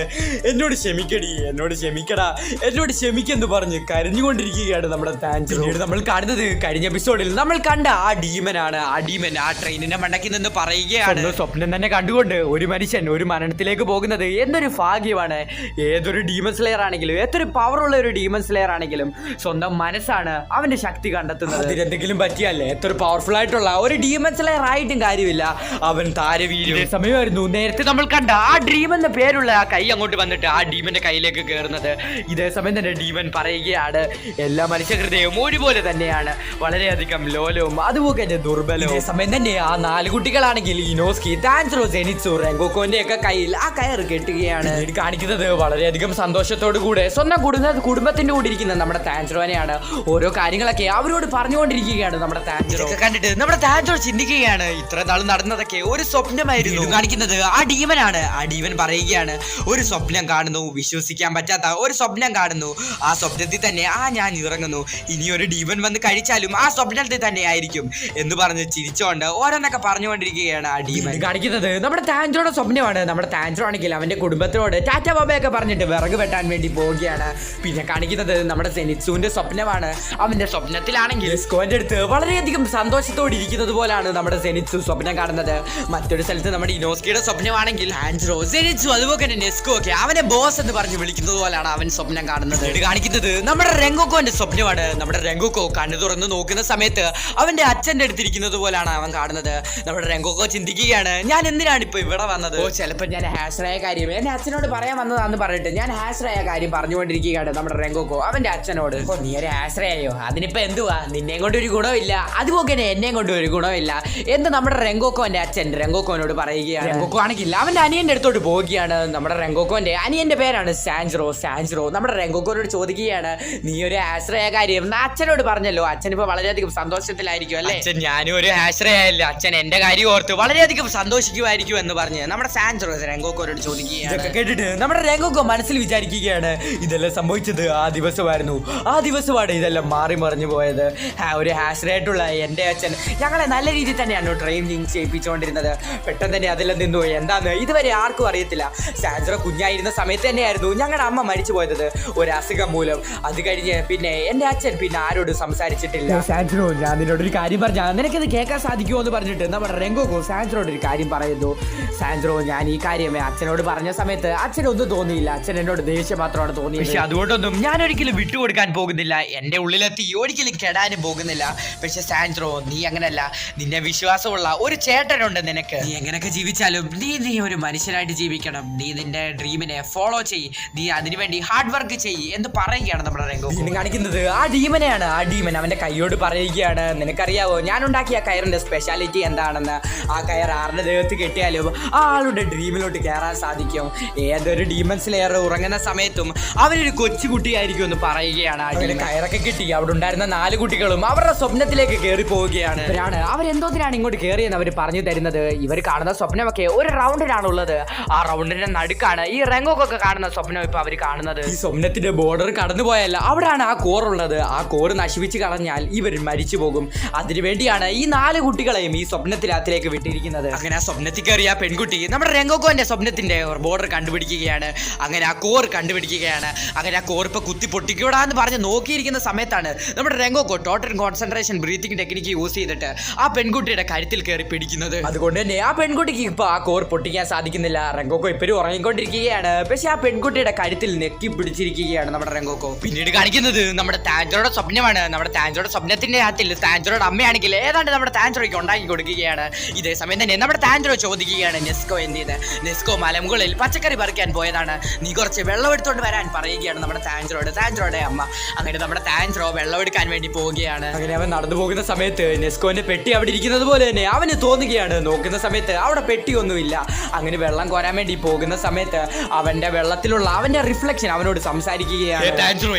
എന്നോട് ക്ഷമിക്കടി, എന്നോട് ക്ഷമിക്കടാ, എന്നോട് ക്ഷമിക്കെന്ന് പറഞ്ഞ് കരഞ്ഞുകൊണ്ടിരിക്കുകയാണ് നമ്മുടെ താൻജറോ. നമ്മൾ കാണുന്നത് കഴിഞ്ഞ എപ്പിസോഡിൽ നമ്മൾ കണ്ട ആ ഡീമനാണ്. ആ ഡീമൻ ആ ട്രെയിനിന്റെ മണ്ടക്കി നിന്ന് പറയുകയാണ്, സ്വപ്നം തന്നെ കണ്ടുകൊണ്ട് ഒരു മനുഷ്യൻ ഒരു മരണത്തിലേക്ക് പോകുന്നത് എന്തൊരു ഭാഗ്യമാണ്. ഏതൊരു ഡീമൺ സ്ലെയർ ആണെങ്കിലും എത്ര പവറുള്ള ഒരു ഡീമൺ സ്ലെയർ ആണെങ്കിലും സ്വന്തം മനസ്സാണ് അവന്റെ ശക്തി കണ്ടെത്തുന്നത്. അതിനെന്തെങ്കിലും പറ്റിയല്ലേ എത്ര പവർഫുൾ ആയിട്ടുള്ള ഒരു ഡീമൺ സ്ലെയർ ആയിട്ടും കാര്യമില്ല, അവൻ താര വീഴും. സമയമായിരുന്നു നേരത്തെ നമ്മൾ കണ്ട ആ ഡ്രീം എന്ന പേരുള്ള ആ കൈ അങ്ങോട്ട് വന്നിട്ട് ആ ഡീമന്റെ കയ്യിലേക്ക് കയറുന്നത്. ഇതേ സമയം തന്നെ ഡീമൻ പറയുകയാണ്, എല്ലാ മനുഷ്യഹൃദയവും ഒരുപോലെ തന്നെയാണ്, വളരെയധികം ലോലവും അതുപോലെ തന്നെ ദുർബലവും. ഇതേ സമയം തന്നെ ആ 4 കുട്ടികളാണെങ്കിൽ ഇനോസ്കി, താൻജറോ, സെനിറ്റ്സു, റെങ്കോക്കോന്റെ ഒക്കെ കയ്യിൽ ആ കയറ് കെട്ടുകയാണ്. കാണിക്കുന്നത് വളരെയധികം സന്തോഷത്തോടു കൂടെ സ്വന്തം കുടുംബത്തിന്റെ കൂടെ ഇരിക്കുന്ന നമ്മുടെ താൻജറോനെയാണ്. ഓരോ കാര്യങ്ങളൊക്കെ അവരോട് പറഞ്ഞുകൊണ്ടിരിക്കുകയാണ് നമ്മുടെ താൻജറോ. കണ്ടിട്ട് നമ്മുടെ താൻജറോ ചിന്തിക്കുകയാണ്, ഇത്ര നാൾ നടന്നതൊക്കെ ഒരു സ്വപ്നമായിരുന്നു. കാണിക്കുന്നത് ആ ഡീമനാണ്. ആ ഡീമൻ പറയുകയാണ്, ഒരു സ്വപ്നം കാണുന്നു, വിശ്വസിക്കാൻ പറ്റാത്ത ഒരു സ്വപ്നം കാണുന്നു, ആ സ്വപ്നത്തിൽ തന്നെ ഞാൻ ഇറങ്ങുന്നു, ഇനി ഒരു ഡീമൻ വന്ന് കഴിച്ചാലും ആ സ്വപ്നത്തിൽ തന്നെ ആയിരിക്കും എന്ന് പറഞ്ഞ് ചിരിച്ചോണ്ട് ഓരോന്നൊക്കെ പറഞ്ഞുകൊണ്ടിരിക്കുകയാണ് ആ ഡീമൻ. കാണിക്കുന്നത് നമ്മുടെ താൻജറോയുടെ സ്വപ്നമാണ്. നമ്മുടെ താൻജറോ ആണെങ്കിൽ അവന്റെ കുടുംബത്തിനോട് ടാറ്റ ബാബയൊക്കെ പറഞ്ഞിട്ട് വിറക് വെട്ടാൻ വേണ്ടി പോവുകയാണ്. പിന്നെ കാണിക്കുന്നത് നമ്മുടെ സെനിറ്റ്സുവിന്റെ സ്വപ്നമാണ്. അവന്റെ സ്വപ്നത്തിലാണെങ്കിൽ നെസ്കോന്റെ അടുത്ത് വളരെയധികം സന്തോഷത്തോടെ ഇരിക്കുന്നത് പോലാണ് നമ്മുടെ സെനിറ്റ്സു സ്വപ്നം കാണുന്നത്. മറ്റൊരു സ്ഥലത്ത് നമ്മുടെ ഇനോസ്കിയുടെ സ്വപ്നമാണെങ്കിൽ ആൻജറോ, സെനിറ്റ്സു അതുപോലെ തന്നെ നെസ്കോ ഒക്കെ അവനെ ബോസ് എന്ന് പറഞ്ഞ് വിളിക്കുന്നത് പോലാണ് അവൻ സ്വപ്നം കാണുന്നത്. കാണിക്കുന്നത് നമ്മുടെ റെങ്കോക്കോന്റെ സ്വപ്നമാണ്. നമ്മുടെ റെങ്കോക്കോ കണ്ണു തുറന്ന് നോക്കുന്ന സമയത്ത് അവന്റെ അച്ഛന്റെ അടുത്തിരിക്കുന്നത് പോലാണ് അവൻ കാണുന്നത്. നമ്മുടെ റെങ്കോക്കോ ചിന്തിക്കുകയാണ്, ഞാൻ എന്തിനാണ് ഇപ്പൊ ഇവിടെ വന്നത്? ചിലപ്പോൾ ഞാൻ ഹാഷറായ കാര്യം എന്റെ അച്ഛനോട് പറയാൻ വന്നതാന്ന് പറഞ്ഞിട്ട് ഞാൻ ഹാഷറായ കാര്യം പറഞ്ഞുകൊണ്ടിരിക്കുകയാണ് നമ്മുടെ റെങ്കോക്കോ അവന്റെ അച്ഛനോട്. നീ ഒരു ഹാഷറയോ, അതിനിപ്പോ എന്തുവാ, നിന്നെയും കൊണ്ട് ഒരു ഗുണമില്ല, അതുപോലെ തന്നെ എന്നെയും കൊണ്ട് ഒരു ഗുണമില്ല എന്ന് നമ്മുടെ റെങ്കോക്കോന്റെ അച്ഛൻ റെങ്കോക്കോനോട് പറയുകയാണ്. റെങ്കോക്കോ ആണെങ്കിൽ അവന്റെ അനിയന്റെ അടുത്തോട്ട് പോവുകയാണ്. നമ്മുടെ റെങ്കോക്കോന്റെ അനിയന്റെ പേരാണ് സാൻജറോ. സാൻജറോ നമ്മുടെ റെങ്കോക്കോനോട് ചോദിക്കുകയാണ്, നീ ഒരു ഹാഷറായ കാര്യം അച്ഛനോട് പറഞ്ഞല്ലോ, അച്ഛൻ ഇപ്പൊ വളരെയധികം സന്തോഷത്തിലായിരിക്കും അല്ലേ? അച്ഛൻ, ഞാനും ഒരു ഹാഷറയായില്ല, അച്ഛൻ എന്റെ കാര്യം ഓർത്ത് വളരെയധികം സന്തോഷിക്കുമായിരിക്കും എന്ന് പറഞ്ഞ് നമ്മുടെ സാൻജറോ രംഗോക്കോരോട് ചോദിക്കുകയാണ്. കേട്ടിട്ട് നമ്മുടെ രംഗോക്കോ മനസ്സിൽ വിചാരിക്കുകയാണ് ഇതെല്ലാം സംഭവിച്ചത് ആ ദിവസമായിരുന്നു. ആ ദിവസമാണ് ഇതെല്ലാം മാറി മറിഞ്ഞു പോയത്. ഒരു ഹാഷറായിട്ടുള്ള എൻ്റെ അച്ഛൻ ഞങ്ങളെ നല്ല രീതിയിൽ തന്നെയാണ് ട്രെയിനിങ് ചെയ്യിപ്പിച്ചുകൊണ്ടിരുന്നത്. പെട്ടെന്ന് തന്നെ അതെല്ലാം നിന്നു. എന്താന്ന് ഇതുവരെ ആർക്കും അറിയത്തില്ല. സാൻജറോ കുഞ്ഞായിരുന്ന സമയത്ത് തന്നെയായിരുന്നു ഞങ്ങളുടെ അമ്മ മരിച്ചു പോയത് ഒരു അസുഖം മൂലം. അത് കഴിഞ്ഞ് പിന്നെ എൻ്റെ അച്ഛൻ പിന്നെ ആരോടും സംസാരിച്ചിട്ടില്ല. സാൻജറോ, ഞാൻ നിന്നോടൊരു കാര്യം പറഞ്ഞാൽ നിനക്കത് കേൾക്കാൻ സാധിക്കുമോ എന്ന് പറഞ്ഞിട്ട് നമ്മുടെ രംഗോക്കോ സാൻജറോട് ഒരു കാര്യം പറയുന്നു. സാൻജറോ, ഞാൻ ഈ കാര്യം അച്ഛനോട് പറഞ്ഞ സമയത്ത് അച്ഛനൊന്നും തോന്നിയില്ല. അച്ഛൻ എന്നോട് ദേഷ്യം മാത്രമാണ് തോന്നിയത്. പക്ഷെ അതുകൊണ്ടൊന്നും ഞാൻ ഒരിക്കലും വിട്ടുകൊടുക്കാൻ പോകുന്നില്ല. എൻ്റെ ഉള്ളിലെത്തി ഒരിക്കലും കെടാനും പോകുന്നില്ല. പക്ഷെ സാൻജറോ, നീ അങ്ങനല്ല. നിന്നെ വിശ്വാസമുള്ള ഒരു ചേട്ടനുണ്ട് നിനക്ക്. നീ എങ്ങനെയൊക്കെ ജീവിച്ചാലും നീ ഒരു മനുഷ്യനായിട്ട് ജീവിക്കണം. നീ നിന്റെ ഡ്രീമിനെ ഫോളോ ചെയ്യ്. നീ അതിനുവേണ്ടി ഹാർഡ് വർക്ക് ചെയ്യ് എന്ന് പറയുകയാണ് നമ്മുടെ രംഗോ. കാണിക്കുന്നത് ആ ഡീമനെയാണ്. ആ ഡീമൻ അവന്റെ കൈയോട് പറയുകയാണ്, നിനക്കറിയാവോ ഞാൻ ഉണ്ടാക്കിയ കയറിന്റെ സ്പെഷ്യാലിറ്റി എന്താണെന്ന്? ആ കയർ ആരുടെ ദേഹത്ത് കെട്ടിയാലും ആ ആളുടെ ഡ്രീമിലോട്ട് കയറാൻ സാധിക്കും. ഏതൊരു ഡീമൺ സ്ലെയർ ഉറങ്ങുന്ന സമയത്തും അവനൊരു കൊച്ചുകുട്ടിയായിരിക്കും എന്ന് പറയുകയാണ്. അതിന് കയറൊക്കെ കിട്ടി അവിടെ ഉണ്ടായിരുന്ന 4 കുട്ടികളും അവരുടെ സ്വപ്നത്തിലേക്ക് കയറി പോവുകയാണ്. അവരെന്തോത്തിനാണ് ഇങ്ങോട്ട് കയറിയെന്ന് അവർ പറഞ്ഞു തരുന്നത്. ഇവർ കാണുന്ന സ്വപ്നമൊക്കെ ഒരു റൗണ്ടിനാണുള്ളത്. ആ റൗണ്ടിന്റെ നടുക്കാണ് ഈ റെങ്കോക്കൊക്കെ കാണുന്ന സ്വപ്നം ഇപ്പൊ അവർ കാണുന്നത്. ഈ സ്വപ്നത്തിന്റെ ബോർഡർ കടന്നുപോയല്ല അവിടെയാണ് ആ കോറുള്ളത്. ആ കോറ് നശിപ്പിച്ച് കളഞ്ഞാൽ ഇവർ മരിച്ചു പോകും. അതിനുവേണ്ടിയാണ് ഈ 4 കുട്ടികളെയും ഈ സ്വപ്നത്തിനകത്തിലേക്ക് വിട്ടിരിക്കുന്നത്. അങ്ങനെ ആ സ്വപ്നത്തിൽ കയറിയ പെൺകുട്ടി നമ്മുടെ രംഗോക്കോന്റെ സ്വപ്നത്തിന്റെ ബോർഡർ കണ്ടുപിടിക്കുകയാണ്. അങ്ങനെ ആ കോർ കണ്ടുപിടിക്കുകയാണ്. അങ്ങനെ ആ കോർ ഇപ്പൊ കുത്തി പൊട്ടിക്കൂടാന്ന് പറഞ്ഞ് നോക്കിയിരിക്കുന്ന സമയത്താണ് നമ്മുടെ രംഗോക്കോ total concentration breathing technique use ചെയ്തിട്ട് ആ പെൺകുട്ടിയുടെ കരുത്തിൽ കയറി പിടിക്കുന്നത്. അതുകൊണ്ട് തന്നെ ആ പെൺകുട്ടിക്ക് ഇപ്പൊ ആ കോർ പൊട്ടിക്കാൻ സാധിക്കുന്നില്ല. രംഗോക്കോ ഇപ്പോഴും ഉറങ്ങിക്കൊണ്ടിരിക്കുകയാണ്. പക്ഷെ ആ പെൺകുട്ടിയുടെ കരുത്തിൽ നെക്കി പിടിച്ചിരിക്കുകയാണ് നമ്മുടെ രംഗോക്കോ. പിന്നീട് കാണിക്കുന്നത് നമ്മുടെ താൻജറോയുടെ സ്വപ്നമാണ്. നമ്മുടെ താൻജറോയുടെ സ്വപ്നത്തിന്റെ അകത്തിൽ താൻജറോയുടെ അമ്മയാണെങ്കിൽ ഏതാണ്ട് നമ്മുടെ താൻജറോയ്ക്ക് ഉണ്ടാക്കി കൊടുക്കുകയാണ്. ഇതേ സമയം തന്നെ നമ്മുടെ താൻജറോ ചോദിക്കുകയാണ്, നെസ്കോ എന്ത് ചെയ്ത്? നെസ്കോ മലമുകളിൽ പച്ചക്കറി പറിക്കാൻ പോയതാണ്, നീ കുറച്ച് വെള്ളം എടുത്തോണ്ട് വരാൻ പറയുകയാണ് നമ്മുടെ താൻജറോയുടെ അമ്മ. അങ്ങനെ നമ്മുടെ താൻജറോ വെള്ളം എടുക്കാൻ വേണ്ടി പോവുകയാണ്. അങ്ങനെ അവൻ നടന്നു പോകുന്ന സമയത്ത് നെസ്കോന്റെ പെട്ടി അവിടെ ഇരിക്കുന്നത് പോലെ തന്നെ അവന് തോന്നുകയാണ്. നോക്കുന്ന സമയത്ത് അവിടെ പെട്ടിയൊന്നുമില്ല. അങ്ങനെ വെള്ളം കോരാൻ വേണ്ടി പോകുന്ന സമയത്ത് അവന്റെ വെള്ളത്തിലുള്ള അവന്റെ റിഫ്ലക്ഷൻ അവനോട് സംസാരിക്കുകയാണ്.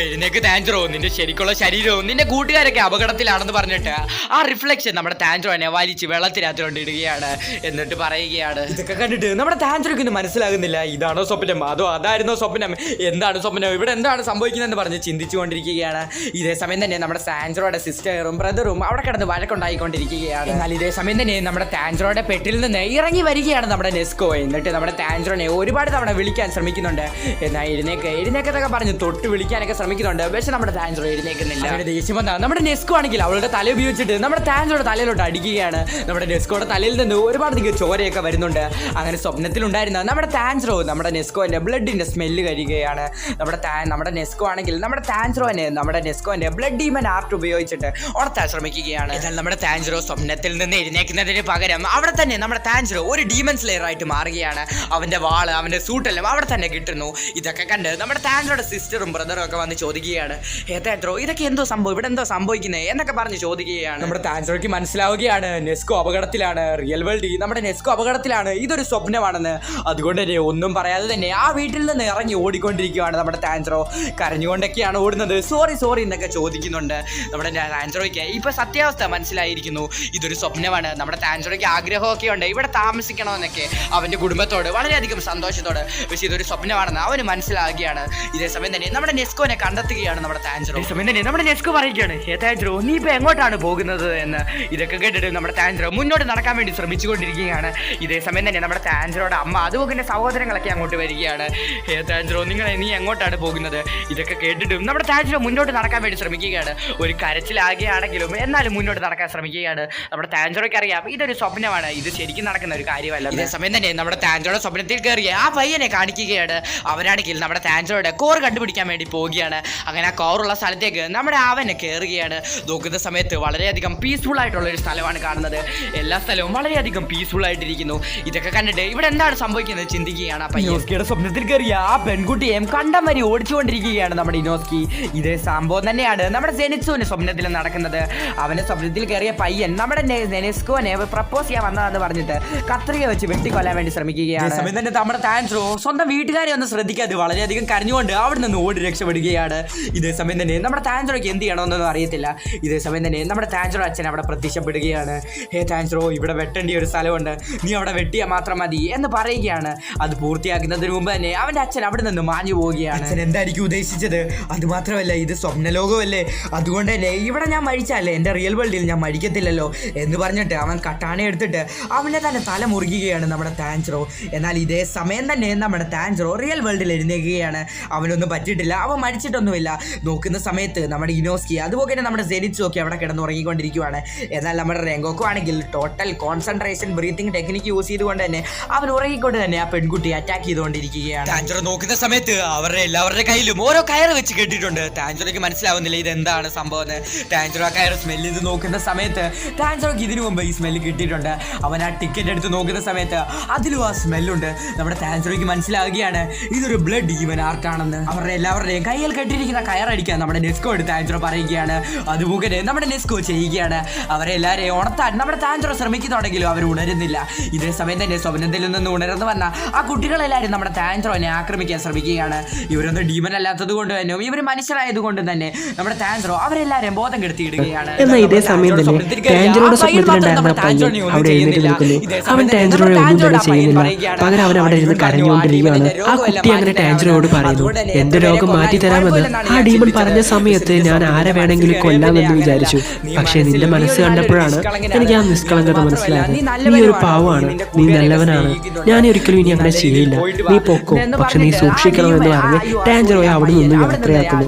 താൻജറോ, നിന്റെ ശരിക്കുള്ള ശരീരവും നിന്റെ കൂട്ടുകാരൊക്കെ അപകടത്തിലാണെന്ന് പറഞ്ഞിട്ട് ആ റിഫ്ലക്ഷൻ നമ്മുടെ താൻജറോനെ വലിച്ച് വെള്ളത്തിനകത്തോണ്ട് ഇടുകയാണ്. എന്നിട്ട് പറയുകയാണ്, ഇതൊക്കെ കണ്ടിട്ട് നമ്മുടെ താൻജറോയ്ക്ക് മനസ്സിലാകുന്നില്ല ഇതാണോ സ്വപ്നം അതോ അതായിരുന്നോ സ്വപ്നം, എന്താണ് സ്വപ്നം, ഇവിടെ എന്താണ് സംഭവിക്കുന്നതെന്ന് പറഞ്ഞ് ചിന്തിച്ചുകൊണ്ടിരിക്കുകയാണ്. ഇതേ സമയം തന്നെ നമ്മുടെ താൻജറോയുടെ സിസ്റ്ററും ബ്രദറും അവിടെ കിടന്ന് വഴക്കുണ്ടായിക്കൊണ്ടിരിക്കുകയാണ്. എന്നാൽ ഇതേ സമയം തന്നെ നമ്മുടെ താൻജറോയുടെ പെട്ടിൽ നിന്ന് ഇറങ്ങി വരികയാണ് നമ്മുടെ നെസ്കോ. എന്നിട്ട് നമ്മുടെ താൻജറോനെ ഒരുപാട് തവണ വിളിക്കാൻ ശ്രമിക്കുന്നുണ്ട്. എന്നാൽ എഴുന്നേക്കൊക്കെ പറഞ്ഞ് തൊട്ട് വിളിക്കാനൊക്കെ ശ്രമിക്കുന്നുണ്ട്. പക്ഷെ നമ്മുടെ താൻജറോ എഴുന്നേക്കുന്നില്ല. ദേഷ്യം വന്നാൽ നമ്മുടെ നെസ്കോ ആണെങ്കിൽ അവളുടെ തല ഉപയോഗിച്ചിട്ട് നമ്മുടെ താൻജറോയുടെ തലയിലോട്ട് അടിക്കുകയാണ്. നമ്മുടെ നെസ്കോയുടെ തലയിൽ നിന്ന് ഒരുപാട് ചോരയൊക്കെ വരുന്നുണ്ട്. അങ്ങനെ സ്വപ്നത്തിലുണ്ടായിരുന്ന നമ്മുടെ താൻജറോ നമ്മുടെ നെസ്കോന്റെ ബ്ലഡിന്റെ സ്മെല്ല് കഴിയുകയാണ്. നമ്മുടെ നെസ്കോ ആണെങ്കിൽ നമ്മുടെ നെസ്കോന്റെ ബ്ലഡ് ഡീമൻ ആർട്ട് ഉപയോഗിച്ചിട്ട് ഉണർത്താൻ ശ്രമിക്കുകയാണ്. എന്നാൽ നമ്മുടെ താൻജറോ സ്വപ്നത്തിൽ നിന്ന് എഴുന്നേക്കുന്നതിന് പകരം അവിടെ തന്നെ നമ്മുടെ താൻജറോ ഒരു ഡീമൻ സ്ലെയർ ആയിട്ട് മാറുകയാണ്. അവന്റെ വാള് അവന്റെ സൂട്ടെല്ലാം അവിടെ തന്നെ കിട്ടുന്നു. ഇതൊക്കെ കണ്ട് നമ്മുടെ താൻജറോയുടെ സിസ്റ്ററും ബ്രദറും ഒക്കെ വന്ന് ചോദിക്കുകയാണ്, താൻജറോ ഇതൊക്കെ എന്തോ സംഭവം, ഇവിടെ എന്തോ സംഭവിക്കുന്നത് എന്നൊക്കെ പറഞ്ഞ് ചോദിക്കുകയാണ്. നമ്മുടെ താൻജറോയ്ക്ക് മനസ്സിലാവുകയാണ് നെസ്കോ അപകടത്തിലാണ്, റിയൽ വേൾഡ് നമ്മുടെ നെസ്കോ അപകടത്തിലാണ്, ഇതൊരു സ്വപ്നമാണെന്ന്. അതുകൊണ്ട് തന്നെ ഒന്നും പറയാതെ തന്നെ ആ വീട്ടിൽ നിന്ന് ഇറങ്ങി ഓടിക്കൊണ്ടിരിക്കുകയാണ് നമ്മുടെ താൻജറോ. കരഞ്ഞുകൊണ്ടൊക്കെയാണ് ഓടുന്നത്. സോറി എന്നൊക്കെ ചോദിക്കുന്നുണ്ട്. നമ്മുടെ താൻജറോയ്ക്ക് ഇപ്പൊ സത്യാവസ്ഥ മനസ്സിലായിരിക്കുന്നു. ഇതൊരു സ്വപ്നമാണ്. നമ്മുടെ താൻജറോയ്ക്ക് ആഗ്രഹമൊക്കെ ഉണ്ട് ഇവിടെ താമസിക്കണമെന്നൊക്കെ അവന്റെ കുടുംബത്തോട് വളരെയധികം സന്തോഷത്തോട്. പക്ഷെ ഇതൊരു സ്വപ്നമാണെന്ന് അവന് മനസ്സിലാക്കുകയാണ്. ഇതേ സമയം തന്നെ നമ്മുടെ നെസ്കോനെ കണ്ടെത്തുകയാണ് നമ്മുടെ താൻജറോ. ഈ സമയം തന്നെ നമ്മുടെ നെസ്കോ പറയുകയാണ്, താൻജറോ നീ ഇപ്പൊ എങ്ങോട്ടാണ് പോകുന്നത് എന്ന്. ഇതൊക്കെ കേട്ടിട്ട് നമ്മുടെ താൻജറോ മുന്നോട്ട് നടക്കാൻ വേണ്ടി ശ്രമിച്ചുകൊണ്ടിരിക്കുകയാണ്. ഇതേ സമയം തന്നെ നമ്മുടെ താൻജറോയുടെ അമ്മ അതുപോലെ സഹോദരങ്ങളൊക്കെ അങ്ങോട്ട് വരികയാണ്. താൻജറോ നീ എങ്ങോട്ടാണ് പോകുന്നത്? ഇതൊക്കെ കേട്ടിട്ടും നമ്മുടെ താൻജറോ മുന്നോട്ട് നടക്കാൻ വേണ്ടി ശ്രമിക്കുകയാണ്. ഒരു കരച്ചിലാകുകയാണെങ്കിലും എന്നാലും മുന്നോട്ട് നടക്കാൻ ശ്രമിക്കുകയാണ്. നമ്മുടെ താൻജറോയ്ക്ക് അറിയാം ഇതൊരു സ്വപ്നമാണ്, ഇത് ശരിക്കും നടക്കുന്ന ഒരു കാര്യമല്ല. ഇതേ സമയം തന്നെ നമ്മുടെ താൻജറോയുടെ സ്വപ്നത്തിൽ കയറിയ ആ പയ്യനെ കാണിക്കുകയാണ്. അവനാണെങ്കിൽ നമ്മുടെ താൻജറോയുടെ കോർ കണ്ടുപിടിക്കാൻ വേണ്ടി പോവുകയാണ്. അങ്ങനെ ആ കോറുള്ള സ്ഥലത്തേക്ക് നമ്മുടെ അവനെ കയറുകയാണ്. നോക്കുന്ന സമയത്ത് വളരെയധികം പീസ്ഫുൾ ആയിട്ടുള്ള ഒരു സ്ഥലമാണ് കാണുന്നത്. എല്ലാ സ്ഥലവും വളരെയധികം പീസ്ഫുൾ ആയിട്ടിരിക്കുന്നു. ഇതൊക്കെ കണ്ടിട്ട് ഇവിടെ എന്താണ് സംഭവിക്കുന്നത് ചിന്തിക്കുകയാണ്. അപ്പൊ ഇനോസ്കിയുടെ സ്വപ്നത്തിൽ കയറിയ ആ പെൺകുട്ടിയെയും കണ്ടം വരി ഓടിച്ചുകൊണ്ടിരിക്കുകയാണ് നമ്മുടെ ഇനോസ്കി. ഇതേ സംഭവം തന്നെയാണ് നമ്മുടെ സെനിറ്റ്സുവിന്റെ സ്വപ്നത്തിൽ നടക്കുന്നത്. അവന്റെ സ്വപ്നത്തിൽ കയറിയ പയ്യൻ നമ്മുടെ നെസ്കോനെ പ്രപ്പോസ് ചെയ്യാൻ വന്നതെന്ന് പറഞ്ഞിട്ട് കത്രിക വെച്ച് വെട്ടിക്കൊല്ലാൻ വേണ്ടി ശ്രമിക്കുകയാണ്. സമയം തന്നെ നമ്മുടെ താൻജറോ സ്വന്തം വീട്ടുകാരെ ഒന്ന് ശ്രദ്ധിക്കാതെ വളരെയധികം കരഞ്ഞുകൊണ്ട് അവിടെ നിന്ന് ഓടി രക്ഷപ്പെടുകയാണ്. ഇതേ സമയം തന്നെ നമ്മുടെ താൻജറോയ്ക്ക് എന്ത് ചെയ്യണമെന്നൊന്നും അറിയത്തില്ല. ഇതേ സമയം തന്നെ നമ്മുടെ താൻജറോ അച്ഛൻ അവിടെ പ്രത്യക്ഷപ്പെടുകയാണ്. ഹേ താൻസ്രോ, ഇവിടെ വെട്ടേണ്ട ഒരു സ്ഥലമുണ്ട്, നീ അവിടെ വെട്ടിയാൽ മാത്രം മതി എന്ന് പറയുകയാണ്. അത് പൂർത്തിയാക്കുന്നതിന് മുമ്പ് തന്നെ അവൻ്റെ അച്ഛൻ അവിടെ നിന്ന് മാഞ്ഞു പോവുകയാണ്. അച്ഛൻ എന്തായിരിക്കും ഉദ്ദേശിച്ചത്? അത് മാത്രമല്ല, ഇത് സ്വപ്നലോകമല്ലേ, അതുകൊണ്ട് തന്നെ ഇവിടെ ഞാൻ മരിച്ചാലേ എൻ്റെ റിയൽ വേൾഡിൽ ഞാൻ മരിക്കത്തില്ലല്ലോ എന്ന് പറഞ്ഞിട്ട് അവൻ കട്ടാന എടുത്തിട്ട് അവൻ്റെ തന്നെ തല മുറിക്കുകയാണ് നമ്മുടെ താൻസ്രോ. എന്നാൽ ഇതേ സമയം തന്നെ നമ്മുടെ താൻസ്രോ റിയൽ വേൾഡിൽ എഴുന്നേൽക്കുകയാണ്. അവനൊന്നും പറ്റിയിട്ടില്ല, അവൻ മരിച്ചിട്ടൊന്നുമില്ല. നോക്കുന്ന സമയത്ത് നമ്മുടെ ഇനോസ്കി അതുപോലെ തന്നെ നമ്മുടെ സെനിറ്റ്സും അവിടെ കിടന്നുറങ്ങിക്കൊണ്ടിരിക്കുകയാണ്. എന്നാൽ നമ്മുടെ റെങ്കോക്കു ആണെങ്കിൽ total concentration breathing technique use ചെയ്തുകൊണ്ട് തന്നെ അവൻ ഉറങ്ങിക്കൊണ്ട് തന്നെ ആ പെൺകുട്ടി അറ്റാക്ക് ചെയ്തുകൊണ്ടിരിക്കുകയാണ്. താൻസ്രോ നോക്കുന്ന സമയത്ത് അവരുടെ എല്ലാവരുടെ കയ്യിലും ഓരോ കയറ് വെച്ച് കെട്ടിയിട്ടുണ്ട്. താൻസ്രോയ്ക്ക് മനസ്സിലാവുന്നില്ല ഇതെന്താണ് സംഭവം. താൻസ്രോ ആ കയറ് സ്മെല്ല് ചെയ്ത് നോക്കുന്ന സമയത്ത് താൻസ്രോയ്ക്ക് ഇതിനു മുമ്പ് ഈ സ്മെല്ല് കിട്ടിയിട്ടുണ്ട്. അവൻ ആ ടിക്കറ്റ് എടുത്ത് നോക്കുന്ന സമയത്ത് അതിലും ആ സ്മെല്ലുണ്ട്. നമ്മുടെ താൻസ്രോയ്ക്ക് മനസ്സിലാവുകയാണ് ഇതൊരു ബ്ലഡ് ഡീമൻ ആർട്ടാണെന്ന്. അവരുടെ എല്ലാവരുടെയും കയ്യിൽ കെട്ടിയിരിക്കുന്ന കയറടിക്കാൻ നമ്മുടെ നെസ്കോ എടുത്ത് താൻസ്രോ പറയുകയാണ്. അതുപോലെ നമ്മുടെ നെസ്കോ ചെയ്യുകയാണ്. അവരെ എല്ലാവരെയും ഉണർത്താൻ നമ്മുടെ താൻസ്രോ ശ്രമിക്കുന്നുണ്ടെങ്കിലും അവർ ഉണരുന്നില്ല. ഇതേ സമയം തന്നെ സ്വപ്നത്തിൽ നിന്ന് ഉണർന്നു വന്ന ആ കുട്ടികളെല്ലാവരും നമ്മുടെ താൻസ്രോനെ ആക്രമിക്കാൻ ശ്രമിക്കുകയാണ്. ഇവരൊന്നും ഡീമൻ അല്ലാത്തത് കൊണ്ട് തന്നെ ഇവർ മനുഷ്യരായത് കൊണ്ട് തന്നെ നമ്മുടെ താൻസ്രോ അവരെല്ലാവരെയും ബോധം കെടുത്തിയിടുകയാണ്. ഇതേ സമയം തന്നെ ടാൻജറോയുടെ സ്വപ്നത്തിലുണ്ടായിരുന്ന പയ്യൻ അവിടെ എഴുന്നേറ്റ് നിൽക്കുന്നു. അവൻ ടാൻജറോയെ ഒന്നും തന്നെ ചെയ്യുന്നില്ല, പകരം അവൻ അവിടെ ഇരുന്ന് കരഞ്ഞുകൊണ്ടിരിക്കുകയാണ്. ആ കുട്ടി അങ്ങനെ ടാൻജറോയോട് പറയുന്നു, എന്റെ രോഗം മാറ്റി തരാമെന്ന്. ആ ഡീമൺ പറഞ്ഞ സമയത്ത് ഞാൻ ആരെ വേണമെങ്കിലും കൊല്ലാമെന്ന് വിചാരിച്ചു, പക്ഷെ നിന്റെ മനസ്സ് കണ്ടപ്പോഴാണ് എനിക്ക് ആ നിഷ്കളങ്കത മനസ്സിലായത്. നീ ഒരു പാവമാണ്, നീ നല്ലവനാണ്, ഞാൻ ഒരിക്കലും ഇനി അങ്ങനെ ചെയ്യില്ല, നീ പൊക്കോ, പക്ഷെ നീ സൂക്ഷിക്കണമെന്ന് പറഞ്ഞ് ടാൻജറോയെ അവിടെ നിന്ന് യാത്രയാക്കുന്നു.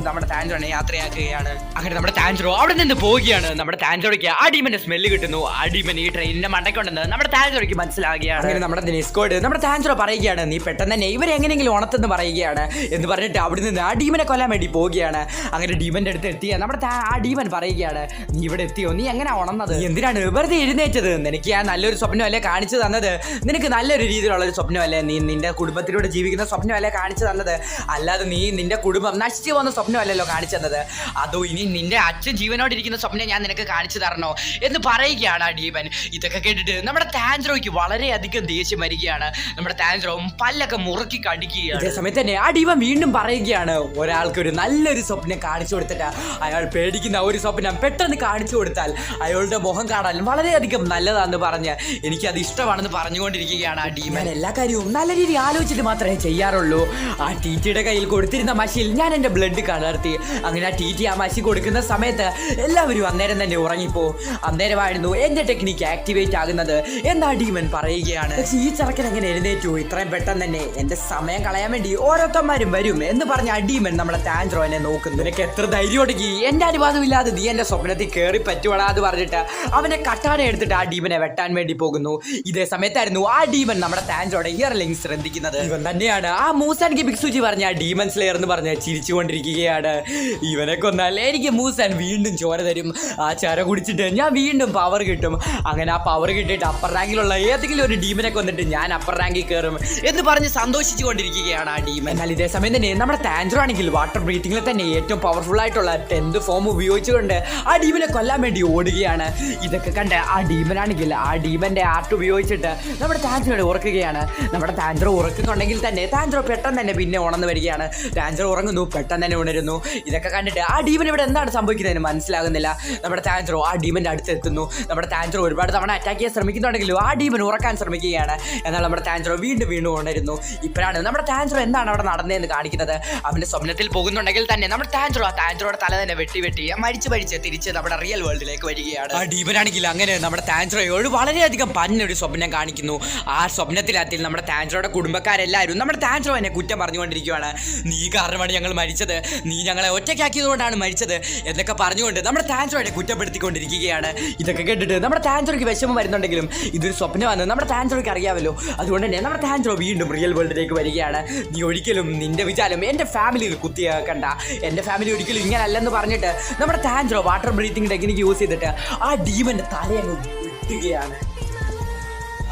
അങ്ങനെ നമ്മുടെ താൻസ്രോ അവിടെ നിന്ന് പോവുകയാണ്. നമ്മുടെ താൻസ്രോയ്ക്ക് ആ ഡീമന്റെ സ്മെല്ല് കിട്ടുന്നു. ആ ഡീമൻ ഈ ട്രെയിനിന്റെ മണ്ടയ്ക്കുണ്ടെന്ന് നമ്മുടെ താൻസ്രോയ്ക്ക് മനസ്സിലാവുകയാണ്. അങ്ങനെ നമ്മുടെ നെസ്കോഡ് നമ്മുടെ താൻസ്രോ പറയുകയാണ്, നീ പെട്ടെന്ന് തന്നെ ഇവരെ എങ്ങനെയെങ്കിലും ഉണർത്തെന്ന് പറയുകയാണ്. എന്ന് പറഞ്ഞിട്ട് അവിടെ നിന്ന് ആ ഡീമനെ കൊല്ലാൻ വേണ്ടി പോവുകയാണ്. അങ്ങനെ ഡീമന്റെ അടുത്ത് എത്തിയ നമ്മുടെ ആ ഡീമൻ പറയുകയാണ്, നീ ഇവിടെ എത്തിയോ, നീ എങ്ങനെ ഉണർന്നത്, എന്തിനാണ് വെറുതെ എഴുന്നേറ്റത്, നിനക്ക് ഞാൻ നല്ലൊരു സ്വപ്നമല്ലേ കാണിച്ചു തന്നത്, നിനക്ക് നല്ലൊരു രീതിയിലുള്ള ഒരു സ്വപ്നമല്ലേ, നീ നിന്റെ കുടുംബത്തിലൂടെ ജീവിക്കുന്ന സ്വപ്നമല്ലേ കാണിച്ചു തന്നത്, അല്ലാതെ നീ നിന്റെ കുടുംബം നശിച്ചു പോകുന്ന സ്വപ്നമല്ലല്ലോ കാണിച്ചു തന്നത്, അതോ ഇനി നിന്റെ അച്ഛൻ ജീവനോടിരിക്കുന്ന സ്വപ്നം ഞാൻ നിനക്ക് കാണിച്ചു തരണോ എന്ന് പറയുകയാണ് ആ ഡീമൻ. ഇതൊക്കെ കേട്ടിട്ട് നമ്മുടെ താൻസ്രോയ്ക്ക് വളരെയധികം ദേഷ്യം വരികയാണ്. നമ്മുടെ താൻസ്രോ പല്ലൊക്കെ മുറുക്കി കടിക്കുകയാണ്. അതേ സമയത്ത് തന്നെ ആ ഡീമൻ വീണ്ടും പറയുകയാണ്, ഒരാൾക്ക് ഒരു നല്ലൊരു സ്വപ്നം കാണിച്ചു കൊടുത്തിട്ട് അയാൾ പേടിക്കുന്ന ഒരു സ്വപ്നം പെട്ടെന്ന് കാണിച്ചു കൊടുത്താൽ അയാളുടെ മുഖം കാണാൻ വളരെയധികം നല്ലതാണെന്ന് പറഞ്ഞ് എനിക്കത് ഇഷ്ടമാണെന്ന് പറഞ്ഞുകൊണ്ടിരിക്കുകയാണ് ആ ഡീമൻ. എല്ലാ കാര്യവും നല്ല രീതിയിൽ ആലോചിച്ചിട്ട് മാത്രമേ ചെയ്യാറുള്ളൂ. ആ ടീറ്റിയുടെ കയ്യിൽ കൊടുത്തിരുന്ന മഷിയിൽ ഞാൻ എൻ്റെ ബ്ലഡ് കലർത്തി. അങ്ങനെ ആ ടീറ്റി ആ മഷി കൊടുക്കുന്ന സമയത്ത് എല്ലാവരും അന്നേരം തന്നെ ഉറങ്ങിപ്പോ. അന്നേരമായിരുന്നു എൻ്റെ ടെക്നിക്ക് ആക്ടിവേറ്റ് ആകുന്നത് എന്താ ഡീമൻ പറയുകയാണ്. പക്ഷേ ഈ ചെറുക്കൻ എങ്ങനെ എഴുന്നേറ്റു ഇത്രയും പെട്ടെന്ന് തന്നെ, എൻ്റെ സമയം കളയാൻ വേണ്ടി ഓരോരുത്തന്മാരും വരും എന്ന് പറഞ്ഞ ആ ഡീമൻ നമ്മളെ താൻസ്രോനെ നോക്കുന്നു. നിനക്ക് എത്ര ധൈര്യം ഒടുക്കി എൻ്റെ അനുവാദമില്ലാതെ നീ എൻ്റെ സ്വപ്നത്തിൽ കയറി പറ്റുവാടാ എന്ന് പറഞ്ഞിട്ട് അവനെ കട്ടാന എടുത്തിട്ട് ആ ഡീമനെ വെട്ടാൻ വേണ്ടി പോകുന്നു. ഇതേ സമയത്തായിരുന്നു ആ ഡീമൻ നമ്മുടെ താൻസ്രോയുടെ ഇയർലിംഗ് ശ്രദ്ധിക്കുന്നത്. ഇവൻ തന്നെയാണ് ആ മൂസാൻ ഗിബിക്സുചി പറഞ്ഞ ആ ഡീമൻ സ്ലെയർ എന്ന് പറഞ്ഞ് ചിരിച്ചുകൊണ്ടിരിക്കുകയാണ്. ഇവനെ കൊന്നാൽ എനിക്ക് മൂസാൻ വീണ്ടും ചോര തരും, ആ ചോര കുടിച്ചിട്ട് ഞാൻ വീണ്ടും പവർ കിട്ടും, അങ്ങനെ ആ പവർ കിട്ടിയിട്ട് അപ്പർ റാങ്കിലുള്ള ഏതെങ്കിലും ഒരു ഡീമനെ കൊന്നിട്ട് ഞാൻ അപ്പർ റാങ്കിൽ കയറും എന്ന് പറഞ്ഞ് സന്തോഷിച്ചു കൊണ്ടിരിക്കുകയാണ് ആ ഡീമൻ. എന്നാൽ ഇതേ സമയം തന്നെ നമ്മുടെ താൻസ്രോ ആണെങ്കിൽ വാട്ടർ ബ്രീത്തിങ്ങിൽ തന്നെ ഏറ്റവും പവർഫുൾ ആയിട്ടുള്ള 10th ഫോം ഉപയോഗിച്ചുകൊണ്ട് ആ ഡീമനെ കൊല്ലാൻ വേണ്ടി ഓടുകയാണ്. ഇതൊക്കെ കണ്ട് ആ ഡീമനാണെങ്കിൽ ആ ഡീമന്റെ ആർട്ട് ഉപയോഗിച്ചിട്ട് നമ്മുടെ താൻസ്രോയെ ഉറക്കുകയാണ്. നമ്മുടെ താൻസ്രോ ഉറക്കുന്നുണ്ടെങ്കിൽ തന്നെ താൻസ്രോ പെട്ടെന്ന് തന്നെ പിന്നെ ഉണർന്നു വരികയാണ്. താൻസ്രോ ഉറങ്ങുന്നു, പെട്ടെന്ന് തന്നെ ഉണരുന്നു. ഇതൊക്കെ കണ്ടിട്ട് ആ ഡീമൻ ഇവിടെ എന്താണ് സംഭവിക്കുന്നതെന്ന് മനസ്സിലാകുന്നില്ല. നമ്മുടെ താൻസ്രോ ആ ഡീമന്റെ അടുത്ത് എത്തുന്നു. നമ്മുടെ താൻസ്രോ ഒരുപാട് തവണ അറ്റാക്ക് ചെയ്യാൻ ശ്രമിക്കുന്നുണ്ടെങ്കിലും ആ ഡീമൻ ഉറക്കാൻ ശ്രമിക്കുകയാണ്. എന്നാൽ നമ്മുടെ താൻസ്രോ വീണ്ടും ഉണരുന്നു. ഇപ്പോഴാണ് നമ്മുടെ താൻസ്രോ എന്താണ് അവിടെ നടന്നതെന്ന് കാണിക്കുന്നത്. അവന്റെ സ്വപ്നത്തിൽ പോകുന്നുണ്ടെങ്കിൽ തന്നെ നമ്മുടെ താൻസ്രോയുടെ തല തന്നെ വെട്ടി മരിച്ച് തിരിച്ച് നമ്മുടെ റിയൽ വേൾഡിലേക്ക് വരികയാണ്. ആ ഡീമനാണെങ്കിൽ അങ്ങനെ നമ്മുടെ താൻസ്രോയോട് വളരെയധികം പന്നൊരു സ്വപ്നം കാണിക്കുന്നു. ആ സ്വപ്നത്തിനകത്തിൽ നമ്മുടെ താൻസ്രോയുടെ കുടുംബക്കാരെല്ലാവരും നമ്മുടെ താൻസ്രോനെ കുറ്റം പറഞ്ഞുകൊണ്ടിരിക്കുകയാണ്. നീ കാരണമാണ് ഞങ്ങൾ മരിച്ചത്, നീ ഞങ്ങളെ ഒറ്റയ്ക്കാക്കിയതുകൊണ്ടാണ് മരിച്ചത് എന്നൊക്കെ പറഞ്ഞുകൊണ്ട് നമ്മുടെ താൻസ്രോയെ കുറ്റപ്പെടുത്തിക്കൊണ്ടിരിക്കുകയാണ്. ഇതൊക്കെ കേട്ടിട്ട് നമ്മുടെ താൻസ്രോയ്ക്ക് വിഷമം വരുന്നുണ്ടെങ്കിലും ഇതൊരു സ്വപ്നമാണ് നമ്മുടെ താൻസ്രോയ്ക്ക് അറിയാമല്ലോ. അതുകൊണ്ട് തന്നെ നമ്മുടെ താൻസ്രോ വീണ്ടും റിയൽ വേൾഡിലേക്ക് വരികയാണ്. നീ ഒരിക്കലും നിന്റെ വിചാരം എൻ്റെ ഫാമിലിയിൽ കുത്തിയാക്കണ്ട, എൻ്റെ ഫാമിലി ഒരിക്കലും ഇങ്ങനെ അല്ലെന്ന് പറഞ്ഞിട്ട് നമ്മുടെ താൻസ്രോ വാട്ടർ ബ്രീത്തിങ് ടെക്നിക്ക് യൂസ് ചെയ്തിട്ട് ആ ഡീമന്റെ തലയങ്ങ് വെട്ടുകയാണ്.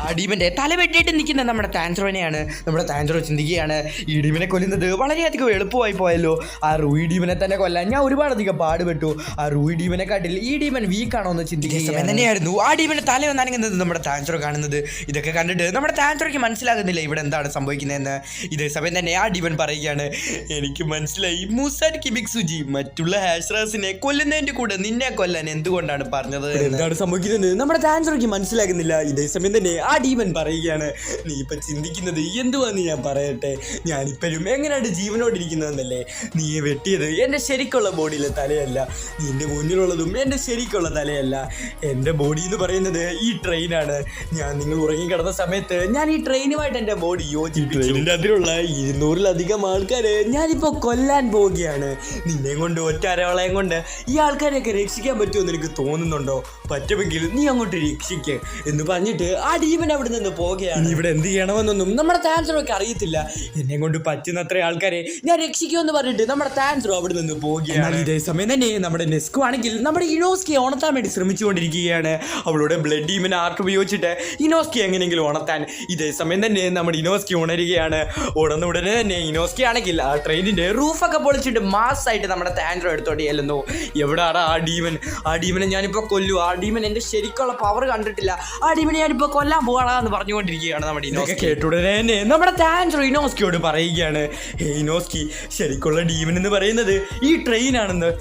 ആ ആ ഡീമന്റെ തല വെട്ടിയിട്ട് നിൽക്കുന്ന നമ്മുടെ താൻജറോനെയാണ്. നമ്മുടെ താൻജറോ ചിന്തിക്കുകയാണ്, ഈ ഡീമനെ കൊല്ലുന്നത് വളരെയധികം എളുപ്പമായി പോയല്ലോ. ആ റൂയി ഡീമനെ തന്നെ കൊല്ലാൻ ഞാൻ ഒരുപാടധികം പാടുപെട്ടു. ആ റൂയി ഡീമനെ കാട്ടിൽ ഈ ഡീമൻ വീക്കാണോ എന്ന് ചിന്തിക്കുക തന്നെയായിരുന്നു. ആ ഡീമന്റെ തല വന്നനങ്ങുന്നത് നമ്മുടെ താൻജറോ കാണുന്നത്. ഇതൊക്കെ കണ്ടിട്ട് നമ്മുടെ താൻജറോയ്ക്ക് മനസ്സിലാകുന്നില്ല ഇവിടെ എന്താണ് സംഭവിക്കുന്നതെന്ന്. ഇതേ സമയം തന്നെ ആ ഡീമൻ പറയുകയാണ്, എനിക്ക് മനസ്സിലായി മുസാൻ കിബിക്സുജി മറ്റുള്ള ഹാഷ്റാസിനെ കൊല്ലുന്നതിന്റെ കൂടെ നിന്നെ കൊല്ലാൻ എന്തുകൊണ്ടാണ് പറഞ്ഞത്. എന്താണ് സംഭവിക്കുന്നത് നമ്മുടെ താൻജറോയ്ക്ക് മനസ്സിലാകുന്നില്ല. ഇതേ സമയം തന്നെ ആ ഡീമൻ പറയുകയാണ്, നീ ഇപ്പൊ ചിന്തിക്കുന്നത് എന്തുവാന്ന് ഞാൻ പറയട്ടെ. ഞാനിപ്പോഴും എങ്ങനെയാണ് ജീവനോടിരിക്കുന്നതെന്നല്ലേ. നീ വെട്ടിയത് എൻ്റെ ശരിക്കുള്ള ബോഡിയിലെ തലയല്ല, നിന്റെ മുന്നിലുള്ളതും എൻ്റെ ശരിക്കുള്ള തലയല്ല. എൻ്റെ ബോഡി എന്ന് പറയുന്നത് ഈ ട്രെയിനാണ്. ഞാൻ നിങ്ങൾ ഉറങ്ങിക്കിടന്ന സമയത്ത് ഞാൻ ഈ ട്രെയിനുമായിട്ട് എൻ്റെ ബോഡി യോജിപ്പിച്ചു. ട്രെയിനിൻ്റെ അതിലുള്ള 200-ലധികം ആൾക്കാരെ ഞാനിപ്പോൾ കൊല്ലാൻ പോവുകയാണ്. നിന്നെ കൊണ്ട് ഒറ്റ അരവളയം കൊണ്ട് ഈ ആൾക്കാരെയൊക്കെ രക്ഷിക്കാൻ പറ്റുമെന്ന് എനിക്ക് തോന്നുന്നുണ്ടോ? പറ്റുമെങ്കിൽ നീ അങ്ങോട്ട് രക്ഷിക്ക് എന്ന് പറഞ്ഞിട്ട് ആ ഡീമൻ അവിടെ നിന്ന് പോവുകയാണ്. ഇവിടെ എന്ത് ചെയ്യണമെന്നൊന്നും നമ്മുടെ താൻജറോയ്ക്ക് അറിയത്തില്ല. എന്നെ കൊണ്ട് പറ്റുന്നത്ര ആൾക്കാരെ ഞാൻ രക്ഷിക്കുമെന്ന് പറഞ്ഞിട്ട് നമ്മുടെ താൻജറോ അവിടെ നിന്ന് പോവുകയാണ്. ഇതേ സമയം തന്നെ നമ്മുടെ നെസ്കോ ആണെങ്കിൽ നമ്മുടെ ഇനോസ്കിയെ ഉണർത്താൻ വേണ്ടി ശ്രമിച്ചുകൊണ്ടിരിക്കുകയാണ്. അവളുടെ ബ്ലഡ് ഡീമൻ ആർട്ട് ഉപയോഗിച്ചിട്ട് ഇനോസ്കി എങ്ങനെയെങ്കിലും ഉണർത്താൻ. ഇതേ സമയം തന്നെ നമ്മുടെ ഇനോസ്കി ഉണരുകയാണ്. ഉടനെ തന്നെ ഇനോസ്കി ആണെങ്കിൽ ആ ട്രെയിനിന്റെ റൂഫൊക്കെ പൊളിച്ചിട്ട് മാസ്സായിട്ട് നമ്മുടെ താൻജറോ എടുത്തോണ്ട് ചെല്ലുന്നു. എവിടെയാണ് ആ ഡീമൻ? ആ ഡീമനെ ഞാനിപ്പോൾ കൊല്ലു. ആ ഡീമൻ എൻ്റെ ശരിക്കുള്ള പവർ കണ്ടിട്ടില്ല. ആ ഡീമനെ ഞാനിപ്പോൾ കൊല്ലാൻ പോകണമെന്ന് പറഞ്ഞുകൊണ്ടിരിക്കുകയാണ് നമ്മുടെ ഇനോസ്കി. കേട്ടുടനെ തന്നെ നമ്മുടെ താൻജറോ ഇനോസ്കിയോട് പറയുകയാണ്, ഹേ ഇനോസ്കി, ശരിക്കുള്ള ഡീമൻ എന്ന് പറയുന്നത് ഈ ട്രെയിനാണെന്ന്.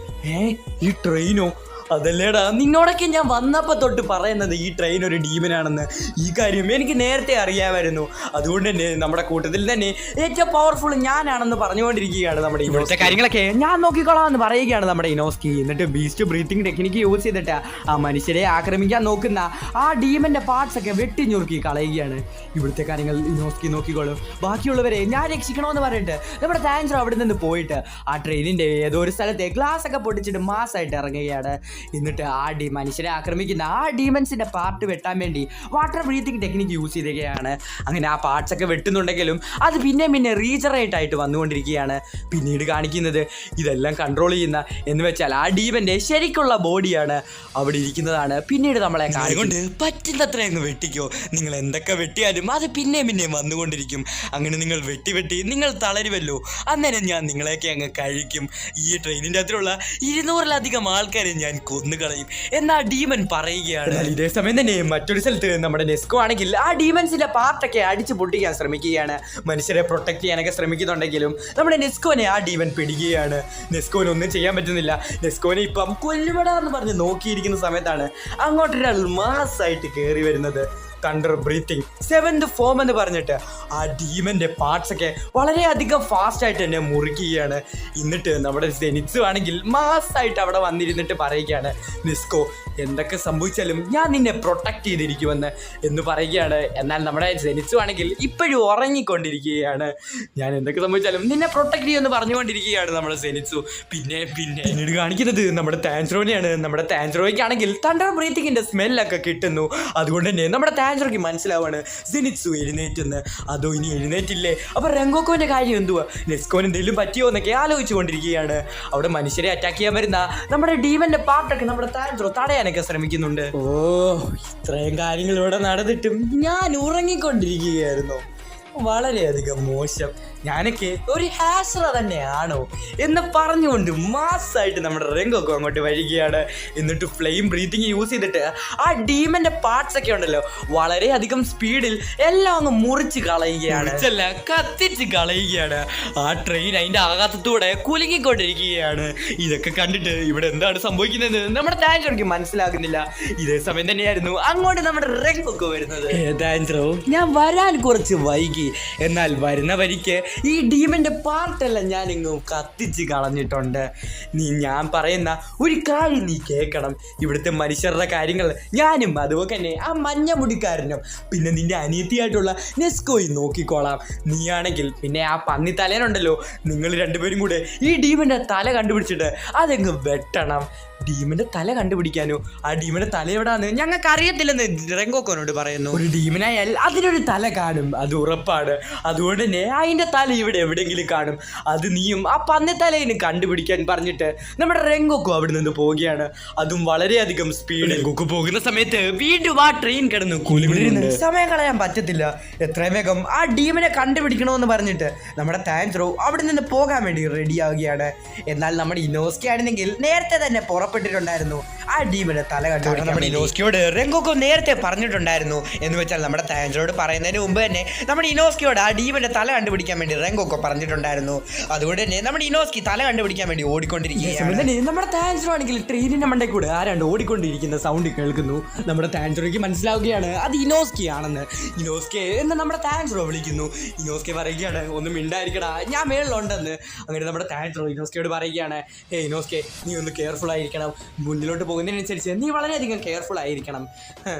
ഈ ട്രെയിനോ? അതല്ലേടാ നിന്നോടൊക്കെ ഞാൻ വന്നപ്പോൾ തൊട്ട് പറയുന്നത് ഈ ട്രെയിൻ ഒരു ഡീമനാണെന്ന്. ഈ കാര്യം എനിക്ക് നേരത്തെ അറിയാമായിരുന്നു. അതുകൊണ്ട് തന്നെ നമ്മുടെ കൂട്ടത്തിൽ തന്നെ ഏറ്റവും പവർഫുൾ ഞാനാണെന്ന് പറഞ്ഞുകൊണ്ടിരിക്കുകയാണ് നമ്മുടെ ഇവിടുത്തെ കാര്യങ്ങളൊക്കെ ഞാൻ നോക്കിക്കോളാം എന്ന് പറയുകയാണ് നമ്മുടെ ഇനോസ്കി. എന്നിട്ട് ബീസ്റ്റ് ബ്രീത്തിങ് ടെക്നിക്ക് യൂസ് ചെയ്തിട്ട് ആ മനുഷ്യരെ ആക്രമിക്കാൻ നോക്കുന്ന ആ ഡീമന്റെ പാർട്സ് ഒക്കെ വെട്ടിഞ്ഞുറുക്കി കളയുകയാണ്. ഇവിടുത്തെ കാര്യങ്ങൾ ഇനോസ്കി നോക്കിക്കോളും. ബാക്കിയുള്ളവരെ ഞാൻ രക്ഷിക്കണമെന്ന് പറഞ്ഞിട്ട് നമ്മുടെ താൻജറോ അവിടെ നിന്ന് പോയിട്ട് ആ ട്രെയിനിന്റെ ഏതോ ഒരു സ്ഥലത്തെ ഗ്ലാസ് ഒക്കെ പൊട്ടിച്ചിട്ട് മാസ്സായിട്ട് ഇറങ്ങുകയാണ്. എന്നിട്ട് ആ മനുഷ്യരെ ആക്രമിക്കുന്ന ആ ഡീമൻസിന്റെ പാർട്ട് വെട്ടാൻ വേണ്ടി വാട്ടർ ബ്രീത്തിങ് ടെക്നിക്ക് യൂസ് ചെയ്യുകയാണ്. അങ്ങനെ ആ പാർട്സ് ഒക്കെ വെട്ടുന്നുണ്ടെങ്കിലും അത് പിന്നെ റീജറേറ്റ് ആയിട്ട് വന്നുകൊണ്ടിരിക്കുകയാണ്. പിന്നീട് കാണിക്കുന്നത് ഇതെല്ലാം കൺട്രോൾ ചെയ്യുന്ന എന്ന് വെച്ചാൽ ആ ഡീമന്റെ ശരിക്കുള്ള ബോഡിയാണ് അവിടെ ഇരിക്കുന്നതാണ്. പിന്നീട് നമ്മളെ കൊണ്ട് പറ്റുന്നത്ര അങ്ങ് വെട്ടിക്കോ. നിങ്ങൾ എന്തൊക്കെ വെട്ടിയാലും അത് പിന്നെ വന്നുകൊണ്ടിരിക്കും. അങ്ങനെ നിങ്ങൾ വെട്ടി നിങ്ങൾ തളരുമല്ലോ, അന്നേരം ഞാൻ നിങ്ങളെയൊക്കെ അങ്ങ് കഴിക്കും. ഈ ട്രെയിനിൻ്റെ അകത്തുള്ള 200-ലധികം ആൾക്കാരെ ഞാൻ കൊന്നുകളയും എന്നാ ഡീമൻ പറയുകയാണ്. ഇതേ സമയം തന്നെ മറ്റൊരു സ്ഥലത്ത് നമ്മുടെ നെസ്കോ ആണെങ്കിൽ ആ ഡീമൻസിന്റെ പാർട്ടൊക്കെ അടിച്ചു പൊട്ടിക്കാൻ ശ്രമിക്കുകയാണ്. മനുഷ്യരെ പ്രൊട്ടക്ട് ചെയ്യാനൊക്കെ ശ്രമിക്കുന്നുണ്ടെങ്കിലും നമ്മുടെ നെസ്കോനെ ആ ഡീമൻ പിടിക്കുകയാണ്. നെസ്കോനെ ഒന്നും ചെയ്യാൻ പറ്റുന്നില്ല. നെസ്കോനെ ഇപ്പം കൊല്ലുപെടാന്ന് പറഞ്ഞ് നോക്കിയിരിക്കുന്ന സമയത്താണ് അങ്ങോട്ടൊരാൾ മാസ്സായിട്ട് കയറി വരുന്നത്. തണ്ടർ ബ്രീത്തിങ് 7th ഫോം എന്ന് പറഞ്ഞിട്ട് ആ ഡീമന്റെ പാർട്സ് ഒക്കെ വളരെയധികം ഫാസ്റ്റായിട്ട് തന്നെ മുറിക്കുകയാണ്. എന്നിട്ട് നമ്മുടെ സെനിറ്റ്സു ആണെങ്കിൽ മാസ്സായിട്ട് അവിടെ വന്നിരുന്നിട്ട് പറയുകയാണ്, നെസ്കോ എന്തൊക്കെ സംഭവിച്ചാലും ഞാൻ നിന്നെ പ്രൊട്ടക്ട് ചെയ്തിരിക്കുമെന്ന് എന്ന് പറയുകയാണ്. എന്നാൽ നമ്മുടെ സെനിറ്റ്സു ആണെങ്കിൽ ഇപ്പോഴും ഉറങ്ങിക്കൊണ്ടിരിക്കുകയാണ്. ഞാൻ എന്തൊക്കെ സംഭവിച്ചാലും നിന്നെ പ്രൊട്ടക്ട് ചെയ്യുമെന്ന് പറഞ്ഞുകൊണ്ടിരിക്കുകയാണ് നമ്മുടെ സെനിറ്റ്സു. പിന്നീട് കാണിക്കുന്നത് നമ്മുടെ താൻജറോനെയാണ്. നമ്മുടെ താൻജറോയ്ക്കാണെങ്കിൽ തണ്ടർ ബ്രീത്തിങ്ങിന്റെ സ്മെല്ലൊക്കെ കിട്ടുന്നു. അതുകൊണ്ട് തന്നെ നമ്മുടെ താൻജറോയ്ക്ക് മനസ്സിലാവാണ് സെനിറ്റ്സു എഴുന്നേറ്റെന്ന്. അതോ ഇനി എഴുന്നേറ്റില്ലേ? അപ്പോൾ റെങ്കോക്കോന്റെ കാര്യം എന്തുവാ? നെസ്കോന് എന്തെങ്കിലും പറ്റിയോ എന്നൊക്കെ ആലോചിച്ചു കൊണ്ടിരിക്കുകയാണ്. അവിടെ മനുഷ്യരെ അറ്റാക്ക് ചെയ്യാൻ വരുന്ന നമ്മുടെ ഡീമന്റെ പാർട്ടൊക്കെ നമ്മുടെ താൻജറോ തടയാനൊക്കെ ശ്രമിക്കുന്നുണ്ട്. ഇത്രയും കാര്യങ്ങൾ ഇവിടെ നടന്നിട്ടും ഞാൻ ഉറങ്ങിക്കൊണ്ടിരിക്കുകയായിരുന്നു. വളരെയധികം മോശം. ഞാനൊക്കെ ഒരു ഹാസറ തന്നെയാണോ എന്ന് പറഞ്ഞുകൊണ്ട് മാസ്സായിട്ട് നമ്മുടെ റെങ്കോക്കോ അങ്ങോട്ട് വരികയാണ്. എന്നിട്ട് ഫ്ലെയിം ബ്രീത്തിങ് യൂസ് ചെയ്തിട്ട് ആ ഡീമന്റെ പാർട്സ് ഒക്കെ ഉണ്ടല്ലോ വളരെയധികം സ്പീഡിൽ എല്ലാം അങ്ങ് മുറിച്ച് കളയുകയാണ്. കത്തിച്ച് കളയുകയാണ്. ആ ട്രെയിൻ അതിന്റെ ആഘാതത്തോടെ കുലുങ്ങിക്കൊണ്ടിരിക്കുകയാണ്. ഇതൊക്കെ കണ്ടിട്ട് ഇവിടെ എന്താണ് സംഭവിക്കുന്നത് നമ്മുടെ താൻജറോയ്ക്ക് മനസ്സിലാകുന്നില്ല. ഇതേ സമയം തന്നെയായിരുന്നു അങ്ങോട്ട് നമ്മുടെ റെങ്കോക്കോ വരുന്നത്. താൻജറോ, ഞാൻ വരാൻ കുറച്ച് വൈകി, എന്നാൽ വരുന്ന വരിക്ക് ഈ ഡീമന്റെ പാർട്ടെല്ലാം ഞാൻ ഇങ്ങും കത്തിച്ച് കളഞ്ഞിട്ടുണ്ട്. ഞാൻ പറയുന്ന ഒരു കാര്യം നീ കേൾക്കണം. ഇവിടുത്തെ മനുഷ്യരുടെ കാര്യങ്ങൾ ഞാനും അതുപോലെ തന്നെ ആ മഞ്ഞ മുടിക്കാരനും പിന്നെ നിന്റെ അനിയത്തിയായിട്ടുള്ള നെസ്കോയും നോക്കിക്കോളാം. നീയാണെങ്കിൽ പിന്നെ ആ പന്നി തലേനുണ്ടല്ലോ, നിങ്ങൾ രണ്ടുപേരും കൂടെ ഈ ഡീമന്റെ തല കണ്ടുപിടിച്ചിട്ട് അതങ്ങ് വെട്ടണം. ഡീമന്റെ തല കണ്ടുപിടിക്കാനോ? ആ ഡീമന്റെ തല എവിടാന്ന് ഞങ്ങൾക്ക് അറിയത്തില്ലെന്ന് റെങ്കോക്കോനോട് പറയുന്നു. ഒരു ഡീമനായാൽ അതിനൊരു തല കാണും, അത് ഉറപ്പാണ്. അതുകൊണ്ട് തന്നെ അതിന്റെ തല ഇവിടെ എവിടെയെങ്കിലും കാണും. അത് നീയും ആ പന്നിത്തലേന് കണ്ടുപിടിക്കാൻ പറഞ്ഞിട്ട് നമ്മുടെ റെങ്കോക്കോ അവിടെ നിന്ന് പോവുകയാണ്. അതും വളരെയധികം സ്പീഡ്. റെങ്കോക്കോ പോകുന്ന സമയത്ത് വീണ്ടും ആ ട്രെയിൻ കിടന്നു കുലുങ്ങിരുന്ന് സമയം കളയാൻ പറ്റത്തില്ല. എത്രയും വേഗം ആ ഡീമനെ കണ്ടുപിടിക്കണമെന്ന് പറഞ്ഞിട്ട് നമ്മുടെ താൻജറോ അവിടെ നിന്ന് പോകാൻ വേണ്ടി റെഡി ആവുകയാണ്. എന്നാൽ നമ്മുടെ ഇനോസ്കി ആയിരുന്നെങ്കിൽ നേരത്തെ തന്നെ പുറപ്പെട്ടിട്ടുണ്ടായിരുന്നു ആ ഡീമനെ തല കണ്ടുപിടിക്കാൻ. നമ്മുടെ ഇനോസ്കിയോട് റെങ്കോക്കോ നേരത്തെ പറഞ്ഞിട്ടുണ്ടായിരുന്നു. എന്ന് വെച്ചാൽ നമ്മുടെ താൻജറോട് പറയുന്നതിന് മുമ്പ് തന്നെ നമ്മുടെ ഇനോസ്കിയോട് ആ ഡീമന്റെ തല കണ്ടുപിടിക്കാൻ വേണ്ടി റെങ്കോക്കോ പറഞ്ഞിട്ടുണ്ടായിരുന്നു. അതുകൊണ്ട് തന്നെ നമ്മുടെ ഇനോസ്കി തല കണ്ടുപിടിക്കാൻ വേണ്ടി ഓടിക്കൊണ്ടിരിക്കുകയാണ്. നമ്മുടെ താൻജറോ ആണെങ്കിൽ ട്രെയിനിന്റെ മണ്ടേ കൂടെ ആരാണ്ട് ഓടിക്കൊണ്ടിരിക്കുന്ന സൗണ്ട് കേൾക്കുന്നു. നമ്മുടെ താൻജറോയ്ക്ക് മനസ്സിലാവുകയാണ് അത് ഇനോസ്കി ആണെന്ന്. ഇനോസ്കി എന്ന് നമ്മുടെ താൻജറോ വിളിക്കുന്നു. ഇനോസ്കി പറയുകയാണ് ഒന്ന് മിണ്ടായിരിക്കടാ, ഞാൻ മേളിലുണ്ടെന്ന്. അങ്ങനെ നമ്മുടെ താൻജറോ ഇനോസ്കിയോട് പറയുകയാണ്, ഹേ ഇനോസ്കി, നീ ഒന്ന് കെയർഫുൾ ആയിരിക്കണം. മുന്നിലോട്ട് പോകുന്നതിനനുസരിച്ച് നീ വളരെയധികം കെയർഫുൾ ആയിരിക്കണം.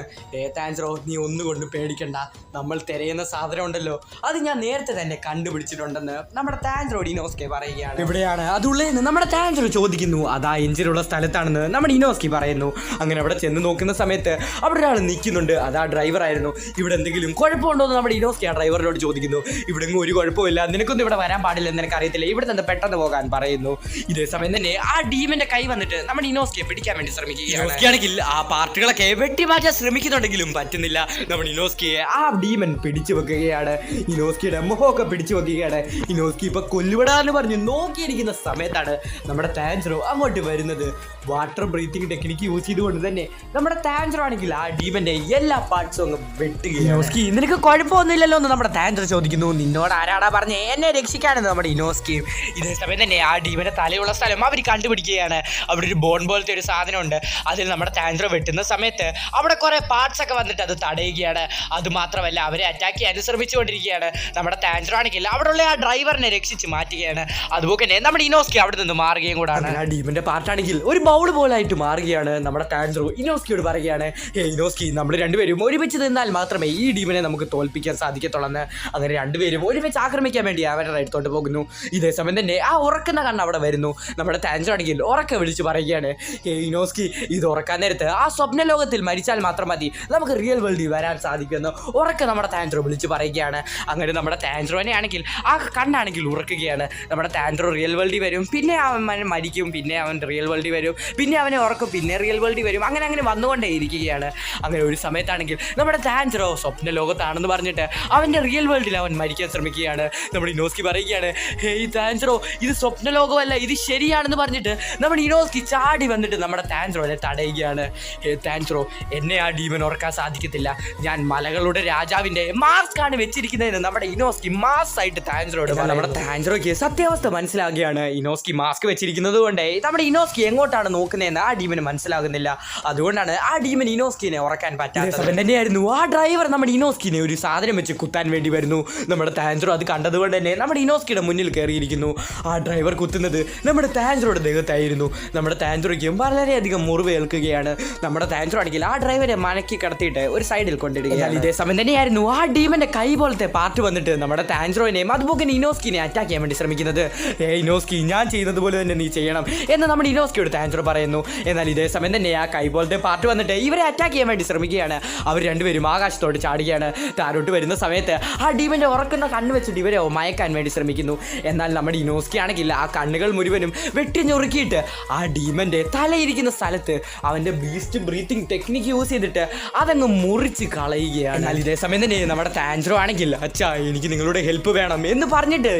താൻജറോ, നീ ഒന്നുകൊണ്ടും പേടിക്കണ്ട. നമ്മൾ തിരയുന്ന സാധനം ഉണ്ടല്ലോ, അത് ഞാൻ നേരത്തെ തന്നെ കണ്ടുപിടിച്ചിട്ടുണ്ടെന്ന് നമ്മുടെ താൻജറോട് ഇനോസ്കി പറയുകയാണ്. എവിടെയാണ് അതുള്ളതെന്ന് നമ്മുടെ താൻജറോ ചോദിക്കുന്നു. അതാ എഞ്ചിനുള്ള സ്ഥലത്താണെന്ന് നമ്മുടെ ഇനോസ്കി പറയുന്നു. അങ്ങനെ അവിടെ ചെന്ന് നോക്കുന്ന സമയത്ത് അവിടെ ഒരാൾ നിൽക്കുന്നുണ്ട്. അതാ ഡ്രൈവർ ആയിരുന്നു. ഇവിടെ എന്തെങ്കിലും കുഴപ്പമുണ്ടോ എന്ന് നമ്മുടെ ഇനോസ്കി ആ ഡ്രൈവറിനോട് ചോദിക്കുന്നു. ഇവിടെ ഒരു കുഴപ്പമില്ല, നിനക്കൊന്നും ഇവിടെ വരാൻ പാടില്ലെന്ന് എനിക്ക് അറിയത്തില്ല, ഇവിടെ നിന്ന് പെട്ടെന്ന് പോകാൻ പറയുന്നു. ഇതേ സമയം തന്നെ ആ ഡീമന്റെ കൈ വന്നിട്ട് നമ്മുടെ ഇനോസ്കിയെ പിടിക്കാൻ വേണ്ടി ശ്രമിക്കുകയാണെങ്കിൽ ആ പാർട്ടികളൊക്കെ വെട്ടിമാറ്റാൻ ശ്രമിക്കുന്നുണ്ടെങ്കിലും പറ്റുന്നില്ല. നമ്മുടെ ഇനോസ്കിയെ ആ ഡീമൻ പിടിച്ചു വെക്കുകയാണ്. ഇനോസ്കിയുടെ മുഖമൊക്കെ പിടിച്ചു വെക്കുകയാണ്. ഇനോസ്കി ഇപ്പൊ കൊല്ലുവിടാന്ന് പറഞ്ഞ് നോക്കിയിരിക്കുന്ന സമയത്താണ് നമ്മുടെ താൻജറോ അങ്ങോട്ട് വരുന്നത്. വാട്ടർ ബ്രീത്തിങ് ടെക്നിക്ക് യൂസ് ചെയ്തുകൊണ്ട് തന്നെ നമ്മുടെ താൻജറോ ആണെങ്കിൽ ആ ഡീമന്റെ എല്ലാ പാർട്സും അങ്ങ് വെട്ടുകയാണ്. ഇനോസ്കി, നിനക്ക് കുഴപ്പമൊന്നുമില്ലല്ലോ എന്ന് നമ്മുടെ താൻജറോ ചോദിക്കുന്നു. നിന്നോട് ആരാടാ പറഞ്ഞേ എന്നെ രക്ഷിക്കാനെന്ന് നമ്മുടെ ഇനോസ്കി. ഇതേ സമയം തന്നെ ആ ഡീമന്റെ തലയുള്ള സ്ഥലം അവർ കണ്ടുപിടിക്കുകയാണ്. അവിടെ ഒരു ബോൺ പോലത്തെ ഒരു സാധനമുണ്ട്. അതിൽ നമ്മുടെ താൻജറോ വെട്ടുന്ന സമയത്ത് അവിടെ കുറെ പാർട്സ് ഒക്കെ വന്നിട്ട് അത് തടയുകയാണ്. അതുമാത്രമല്ല അവരെ അറ്റാക്ക് ചെയ്യാൻ ശ്രമിച്ചുകൊണ്ടിരിക്കുകയാണ്. നമ്മുടെ താൻജറോ ആണെങ്കിൽ അവിടെയുള്ള ആ ഡ്രൈവറിനെ രക്ഷിച്ച് മാറ്റുകയാണ്. അതുപോലെ തന്നെ നമ്മുടെ ഇനോസ്കി അവിടെ നിന്ന് മാറുകയും കൂടാണ്. ആ ഡീമന്റെ പാർട്ടാണെങ്കിൽ ഒരു ബൗൾ പോലായിട്ട് മാറുകയാണ്. നമ്മുടെ താൻജറോ ഇനോസ്കിയോട് പറയുകയാണ്, ഇനോസ്കി, നമ്മൾ രണ്ടുപേരും ഒരുമിച്ച് നിന്നാൽ മാത്രമേ ഈ ഡീമിനെ നമുക്ക് തോൽപ്പിക്കാൻ സാധിക്കത്തുള്ളെന്ന്. അങ്ങനെ രണ്ടുപേരും ഒരുമിച്ച് ആക്രമിക്കാൻ വേണ്ടി അവരുടെ അടുത്തോട്ട് പോകുന്നു. ഇതേ സമയം തന്നെ ആ ഉറക്കുന്ന കണ്ണ് അവിടെ വരുന്നു. നമ്മുടെ താൻജറോ ആണെങ്കിൽ ഉറക്കെ വിളിച്ച് പറയുകയാണ്, ഇനോസ്കി, ഇത് ഉറക്കാൻ നേരത്ത് ആ സ്വപ്ന ലോകത്തിൽ മരിച്ചാൽ മാത്രം മതി നമുക്ക് റിയൽ വേൾഡിൽ വരാൻ സാധിക്കുമെന്ന് ഉറക്കെ നമ്മുടെ താൻജറോ വിളിച്ച് പറയുകയാണ്. അങ്ങനെ നമ്മുടെ താൻജറോനെ ആണെങ്കിൽ ആ കണ്ണാണെങ്കിൽ ഉറക്കുകയാണ്. നമ്മുടെ താൻജറോ റിയൽ വേൾഡിൽ വരും, പിന്നെ അവൻ മരിക്കും, പിന്നെ അവൻ റിയൽ വേൾഡിൽ വരും, പിന്നെ അവനെ ഉറക്കും, പിന്നെ റിയൽ വേൾഡിൽ വരും. അങ്ങനെ വന്നുകൊണ്ടേ ഇരിക്കുകയാണ്. അങ്ങനെ ഒരു സമയത്താണെങ്കിൽ നമ്മുടെ താൻജറോ സ്വപ്ന ലോകത്താണെന്ന് പറഞ്ഞിട്ട് അവൻ്റെ റിയൽ വേൾഡിൽ അവൻ മരിക്കാൻ ശ്രമിക്കുകയാണ്. നമ്മുടെ ഇനോസ്കി പറയുകയാണ്, ഹേയ് താൻജറോ, ഇത് സ്വപ്ന ലോകമല്ല, ഇത് ശരിയാണെന്ന് പറഞ്ഞിട്ട് നമ്മുടെ ഇനോസ്കി ചാടി വന്നിട്ട് നമ്മുടെ താൻജറോനെ തടയുകയാണ്. ഹേ താൻജറോ, എന്നെ ആ ഡീമൻ ഉറക്കാൻ സാധിക്കത്തില്ല. ഞാൻ മലകളുടെ രാജാവിൻ്റെ മാസ്ക് ആണ് വെച്ചിരിക്കുന്നതെന്ന് നമ്മുടെ ഇനോസ്കി മാസ് ആയിട്ട് താൻജറോട്. നമ്മുടെ താൻജറോയ്ക്ക് സത്യാവസ്ഥ മനസ്സിലാവുകയാണ്. ഇനോസ്കി മാസ്ക് വെച്ചിരിക്കുന്നത് കൊണ്ട് നമ്മുടെ ഇനോസ്കി എങ്ങോട്ടാണ് നോക്കുന്നതെന്ന് ആ ഡീമന് മനസ്സിലാകുന്നില്ല. അതുകൊണ്ടാണ് ആ ഡീമൻ ഇനോസ്കിനെ ഉറക്കാൻ പറ്റാത്തത്. തന്നെയായിരുന്നു ആ ഡ്രൈവർ നമ്മുടെ ഇനോസ്കിനെ ഒരു സാധനം വെച്ച് കുത്താൻ വേണ്ടി വരുന്നു. നമ്മുടെ താൻജറോ അത് കണ്ടതുകൊണ്ട് തന്നെ നമ്മുടെ ഇനോസ്കിയുടെ മുന്നിൽ കയറിയിരിക്കുന്നു. ആ ഡ്രൈവർ കുത്തുന്നത് നമ്മുടെ താൻജറോയുടെ ദേഹത്തായിരുന്നു. നമ്മുടെ താൻജറോയ്ക്ക് വളരെയധികം മുറിവ് ഏൽക്കുകയാണ്. നമ്മുടെ താൻജറോ ആണെങ്കിൽ ആ ഡ്രൈവറെ മലക്കി കടത്തിയിട്ട് ഒരു സൈഡിൽ കൊണ്ടിടുകയാണ്. ഇതേ സമയം തന്നെയായിരുന്നു ആ ഡീമന്റെ കൈ പോലത്തെ പാർട്ട് വന്നിട്ട് നമ്മുടെ താൻജറോനെയും അതുപോലെ ഇനോസ്കിനെ അറ്റാക്ക് ചെയ്യാൻ വേണ്ടി ശ്രമിക്കുന്നത്. ഇനോസ്കി, ഞാൻ ചെയ്യുന്നത് പോലെ തന്നെ നീ ചെയ്യണം എന്ന് നമ്മുടെ ഇനോസ്കിയോട് താൻജറോ പറയുന്നു. എന്നാൽ ഇതേ സമയം തന്നെ ആ കൈ പോലത്തെ പാർട്ട് വന്നിട്ട് ഇവരെ അറ്റാക്ക് ചെയ്യാൻ വേണ്ടി ശ്രമിക്കുകയാണ്. അവർ രണ്ടുപേരും ആകാശത്തോട് ചാടുകയാണ്. താരോട്ട് വരുന്ന സമയത്ത് ആ ഡീമന്റെ ഉറക്കുന്ന കണ്ണ് വെച്ചിട്ട് ഇവരെ മയക്കാൻ വേണ്ടി ശ്രമിക്കുന്നു. എന്നാൽ നമ്മുടെ ഇനോസ്കി ആണെങ്കിൽ ആ കണ്ണുകൾ മുഴുവനും വെട്ടിഞ്ഞുറുക്കിയിട്ട് ആ ഡീമന്റെ തലയിരിക്കുന്ന സ്ഥലത്ത് അവന്റെ ബീസ്റ്റ് ബ്രീത്തിങ് ടെക്നിക്ക് യൂസ് ചെയ്തിട്ട് അതങ്ങ് മുറിച്ച് കളയുകയാണ്. എന്നാൽ ഇതേ സമയം തന്നെ നമ്മുടെ താൻജറോ ആണെങ്കിൽ, അച്ഛാ, എനിക്ക് നിങ്ങളുടെ ഹെൽപ്പ് വേണം എന്ന് പറഞ്ഞിട്ട്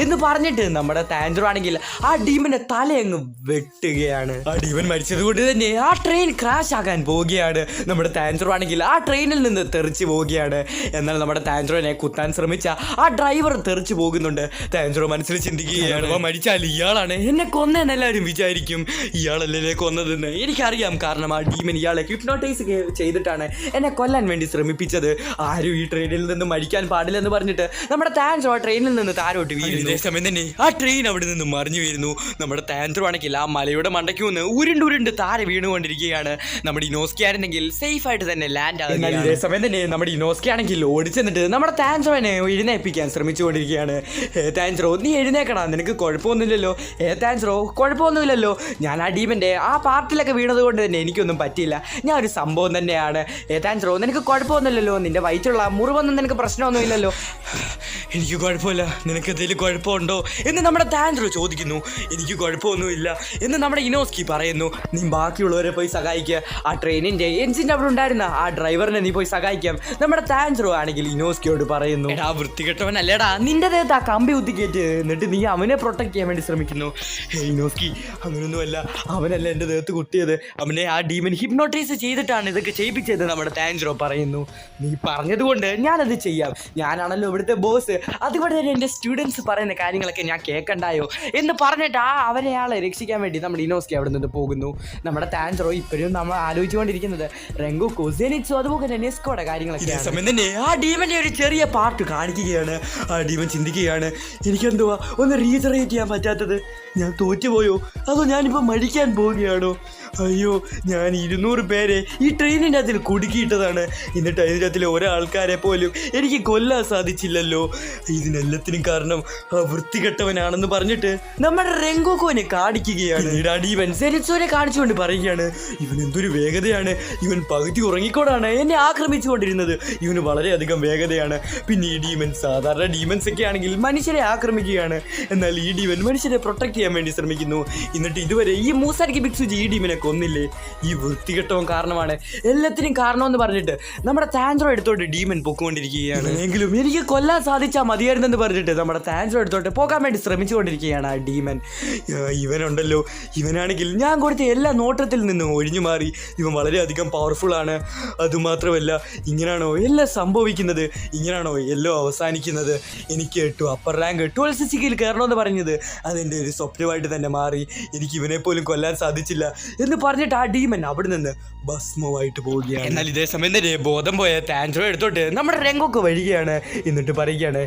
എന്ന് പറഞ്ഞിട്ട് നമ്മുടെ താൻജറോ ആണെങ്കിൽ ആ ഡീമന്റെ തലയങ്ങ് വെട്ടുകയാണ്. ആ ഡീമൻ മരിച്ചത് കൊണ്ട് തന്നെ ആ ട്രെയിൻ ക്രാഷ് ആകാൻ പോവുകയാണ്. നമ്മുടെ താൻജറോ ആണെങ്കിൽ ആ ട്രെയിനിൽ നിന്ന് തെറിച്ച് പോവുകയാണ്. എന്നാൽ നമ്മുടെ താൻജറോനെ കുത്താൻ ശ്രമിച്ച ആ ഡ്രൈവർ തെറിച്ച് പോകുന്നുണ്ട്. താൻജറോ മനസ്സിൽ ചിന്തിക്കുകയാണ്, മരിച്ചാൽ ഇയാളാണ് എന്നെ കൊന്നതെന്ന് എല്ലാവരും വിചാരിക്കും. ഇയാളല്ലേ കൊന്നതെന്ന് എനിക്കറിയാം. കാരണം ആ ഡീമൻ ഇയാളെ ഹിപ്നോട്ടൈസ് ചെയ്തിട്ടാണ് എന്നെ കൊല്ലാൻ വേണ്ടി ശ്രമിപ്പിച്ചത്. ആരും ഈ ട്രെയിനിൽ നിന്ന് മരിക്കാൻ പാടില്ലെന്ന് പറഞ്ഞിട്ട് നമ്മുടെ താൻജറോ ആ ട്രെയിനിൽ നിന്ന് താരോട്ട് വീഴുന്നു. ഇതേ സമയം തന്നെ ആ ട്രെയിൻ അവിടെ നിന്ന് മറിഞ്ഞു വീഴുന്നു. നമ്മുടെ താൻജറോ ആണെങ്കിൽ ആ മലയുടെ മണ്ടയ്ക്ക് നിന്ന് ഉരുണ്ടുരുണ്ട് താര വീണുകൊണ്ടിരിക്കുകയാണ്. നമ്മുടെ ഇനോസ്കി ആയിരുന്നെങ്കിൽ സേഫ് ആയിട്ട് തന്നെ ലാൻഡ് ആകും. ഇതേ സമയം തന്നെ നമ്മുടെ ഇനോസ്കി ആണെങ്കിൽ ഓടിച്ചെന്നിട്ട് നമ്മുടെ താൻജറോനെ എഴുന്നേൽപ്പിക്കാൻ ശ്രമിച്ചുകൊണ്ടിരിക്കുകയാണ്. താൻജറോ, നീ എഴുന്നേക്കടാ, നിനക്ക് കുഴപ്പമൊന്നുമില്ലല്ലോ. താൻജറോ, കുഴപ്പമൊന്നും കുഴപ്പമൊന്നുമില്ലല്ലോ, ഞാൻ ആ ഡീമൻ്റെ ആ പാർട്ടിലൊക്കെ വീണത് കൊണ്ട് തന്നെ എനിക്കൊന്നും പറ്റിയില്ല, ഞാൻ ഒരു സംഭവം തന്നെയാണ്. താൻജറോ നിനക്ക് കുഴപ്പമൊന്നുമില്ലല്ലോ, നിൻ്റെ വയറ്റുള്ള മുറിവൊന്നും നിനക്ക് പ്രശ്നമൊന്നുമില്ലല്ലോ. എനിക്ക് കുഴപ്പമില്ല, നിനക്ക് എന്തെങ്കിലും കുഴപ്പമുണ്ടോ എന്ന് നമ്മുടെ താൻജറോ ചോദിക്കുന്നു. എനിക്ക് കുഴപ്പമൊന്നുമില്ല എന്ന് നമ്മുടെ ഇനോസ്കി പറയുന്നു. നീ ബാക്കിയുള്ളവരെ പോയി സഹായിക്കുക, ആ ട്രെയിനിൻ്റെ എൻജിൻ്റെ അവിടെ ഉണ്ടായിരുന്ന ആ ഡ്രൈവറിനെ നീ പോയി സഹായിക്കാം. നമ്മുടെ താൻജറോ ആണെങ്കിൽ ഇനോസ്കിയോട് പറയുന്നു, എടാ വൃത്തികെട്ടവനല്ലേടാ, നിന്റെ ദേഹത്ത് ആ കമ്പി കുത്തിക്കേറ്റ് എന്നിട്ട് നീ അവനെ പ്രൊട്ടക്ട് ചെയ്യാൻ വേണ്ടി ശ്രമിക്കുന്നു. ഇനോസ്കി അങ്ങനൊന്നുമല്ല, അവനല്ല എൻ്റെ ദേഹത്ത് കുത്തിയത്, അവനെ ആ ഡീമൻ ഹിപ്നോട്ടൈസ് ചെയ്തിട്ടാണ് ഇതൊക്കെ ചെയ്യിപ്പിച്ചത് നമ്മുടെ താൻജറോ പറയുന്നു. നീ പറഞ്ഞതുകൊണ്ട് ഞാനത് ചെയ്യാം, ഞാനാണല്ലോ ഇവിടുത്തെ ബോസ്, അതുകൊണ്ട് തന്നെ എൻ്റെ സ്റ്റുഡൻസ് പറയുന്ന കാര്യങ്ങളൊക്കെ ഞാൻ കേൾക്കണ്ടായോ എന്ന് പറഞ്ഞിട്ട് അവരെയാളെ രക്ഷിക്കാൻ വേണ്ടി നമ്മുടെ ഇനോസ്കി അവിടെ നിന്ന് പോകുന്നു. നമ്മുടെ താൻജറോ ഇപ്പോഴും നമ്മൾ ആലോചിച്ചുകൊണ്ടിരിക്കുന്നത് റെങ്കോക്കു, സെനിറ്റ്സു അതുപോലെ തന്നെ നെസ്കോയുടെ കാര്യങ്ങളൊക്കെ. സമയം തന്നെ ആ ഡീമൻ്റെ ഒരു ചെറിയ പാർട്ട് കാണിക്കുകയാണ്. ആ ഡീമൻ ചിന്തിക്കുകയാണ്, എനിക്കെന്തുവാ ഒന്ന് റീജറേറ്റ് ചെയ്യാൻ പറ്റാത്തത്, ഞാൻ തോറ്റുപോയോ അതോ ഞാനിപ്പോൾ മരിക്കാൻ പോവുകയാണോ? അയ്യോ, ഞാൻ 200 പേരെ ഈ ട്രെയിനിൻ്റെ അതിൽ കുടുക്കിയിട്ടതാണ്, എന്നിട്ട് അതിൻ്റെ അതിലെ ഒരാൾക്കാരെ പോലും എനിക്ക് കൊല്ലാൻ സാധിച്ചില്ലല്ലോ. ഇതിനെല്ലാത്തിനും കാരണം ആ വൃത്തികെട്ടവനാണെന്ന് പറഞ്ഞിട്ട് നമ്മുടെ റെങ്കോക്കോനെ കാണിക്കുകയാണ്. ഡീമൻ സെനിറ്റ്സുവിനെ കാണിച്ചുകൊണ്ട് പറയുകയാണ്, ഇവൻ എന്തൊരു വേഗതയാണ്, ഇവൻ പകുതി ഉറങ്ങിക്കോടാണ് എന്നെ ആക്രമിച്ചുകൊണ്ടിരുന്നത്, ഇവന് വളരെയധികം വേഗതയാണ്. പിന്നെ ഈ ഡീമൻ സാധാരണ ഡീമൻസ് ഒക്കെ ആണെങ്കിൽ മനുഷ്യരെ ആക്രമിക്കുകയാണ്, എന്നാൽ ഈ ഡീമൻ മനുഷ്യരെ പ്രൊട്ടക്ട് ചെയ്യാൻ വേണ്ടി ശ്രമിക്കുന്നു. എന്നിട്ട് ഇതുവരെ ഈ മൂസാരിക്ക് ബിക്സുജി ഈ ഡീമനെ കൊന്നില്ലേ, ഈ വൃത്തികെട്ടവൻ കാരണമാണ് എല്ലാത്തിനും കാരണമെന്ന് പറഞ്ഞിട്ട് നമ്മുടെ താൻജറോ എടുത്തോട്ട് ഡീമൻ പൊക്കുകൊണ്ടിരിക്കുകയാണ്. എങ്കിലും എനിക്ക് കൊല്ലാൻ സാധിച്ചാൽ മതിയായിരുന്നെന്ന് പറഞ്ഞിട്ട് നമ്മുടെ താൻജറോ എടുത്തോട്ട് പോകാൻ വേണ്ടി ശ്രമിച്ചുകൊണ്ടിരിക്കുകയാണ് ആ ഡീമൻ. ഇവനുണ്ടല്ലോ, ഇവനാണെങ്കിൽ ഞാൻ കൊടുത്ത എല്ലാ നോട്ടത്തിൽ നിന്നും ഒഴിഞ്ഞു മാറി, ഇവൻ വളരെയധികം പവർഫുൾ ആണ്. അതുമാത്രമല്ല, ഇങ്ങനെയാണോ എല്ലാം സംഭവിക്കുന്നത്, ഇങ്ങനെയാണോ എല്ലാം അവസാനിക്കുന്നത്. എനിക്ക് അപ്പർ റാങ്ക് 1260 കയറണമെന്ന് പറഞ്ഞത് അതെൻ്റെ ഒരു സ്വപ്നമായിട്ട് തന്നെ മാറി, എനിക്ക് ഇവനെ പോലും കൊല്ലാൻ സാധിച്ചില്ല എന്ന് പറഞ്ഞിട്ട് ആ ഡീമൻ അവിടെ നിന്ന് ഭസ്മമായിട്ട് പോവുകയാണ്. എന്നാൽ ഇതേ സമയം തന്നെ ബോധം പോയ താൻജറോ എടുത്തോട്ട് നമ്മുടെ രംഗൊക്കെ വരികയാണ്. എന്നിട്ട് പറയുകയാണ്,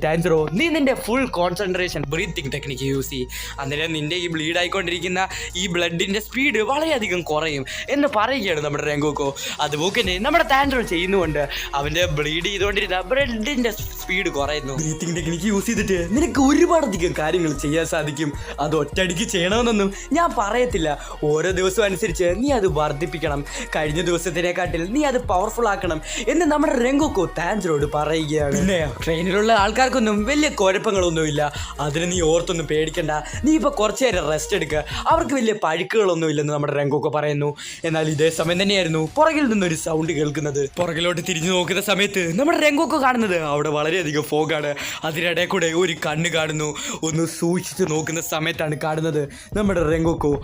താൻജറോ നീ നിന്റെ full concentration breathing technique use ചെയ്യും, അന്നേരം നിന്റെ ഈ ബ്ലീഡ് ആയിക്കൊണ്ടിരിക്കുന്ന ഈ ബ്ലഡിൻ്റെ സ്പീഡ് വളരെയധികം കുറയും എന്ന് പറയുകയാണ് നമ്മുടെ രംഗോക്കോ. അതുപോലെ തന്നെ നമ്മുടെ താൻജറോ ചെയ്യുന്നുകൊണ്ട് അവൻ്റെ ബ്ലീഡ് ചെയ്തുകൊണ്ടിരുന്ന ബ്ലഡിൻ്റെ സ്പീഡ് കുറയുന്നു. ബ്രീത്തിങ് ടെക്നിക്ക് യൂസ് ചെയ്തിട്ട് നിനക്ക് ഒരുപാടധികം കാര്യങ്ങൾ ചെയ്യാൻ സാധിക്കും. അത് ഒറ്റയടിക്ക് ചെയ്യണമെന്നൊന്നും ഞാൻ പറയത്തില്ല, ഓരോ ദിവസവും അനുസരിച്ച് നീ അത് വർദ്ധിപ്പിക്കണം, കഴിഞ്ഞ ദിവസത്തിനെക്കാട്ടിൽ നീ അത് പവർഫുൾ ആക്കണം എന്ന് നമ്മുടെ രംഗോക്കോ താൻജറോട് പറയുകയാണ്. പിന്നെ ട്രെയിനിലുള്ള ആൾക്കാർക്കൊന്നും വലിയ കുഴപ്പങ്ങളൊന്നുമില്ല, അതിന് നീ ഓർത്തൊന്നും പേടിക്കണ്ട, നീ ഇപ്പോൾ കുറച്ച് നേരം റെസ്റ്റ് എടുക്കുക, അവർക്ക് വലിയ പഴുക്കുകളൊന്നും ഇല്ലെന്ന് നമ്മുടെ രംഗോക്കോ പറയുന്നു. എന്നാൽ ഇതേ സമയം തന്നെയായിരുന്നു പുറകിൽ നിന്നൊരു സൗണ്ട് കേൾക്കുന്നത്. പുറകിലോട്ട് തിരിഞ്ഞു നോക്കുന്ന സമയത്ത് നമ്മുടെ രംഗോക്കോ കാണുന്നത് അവിടെ വളരെയധികം ഫോഗാണ്. അതിനിടെ കൂടെ ഒരു കണ്ണ് കാണുന്നു. ഒന്ന് സൂക്ഷിച്ച് നോക്കുന്ന സമയത്താണ് കാണുന്നത് നമ്മുടെ രംഗോക്കോ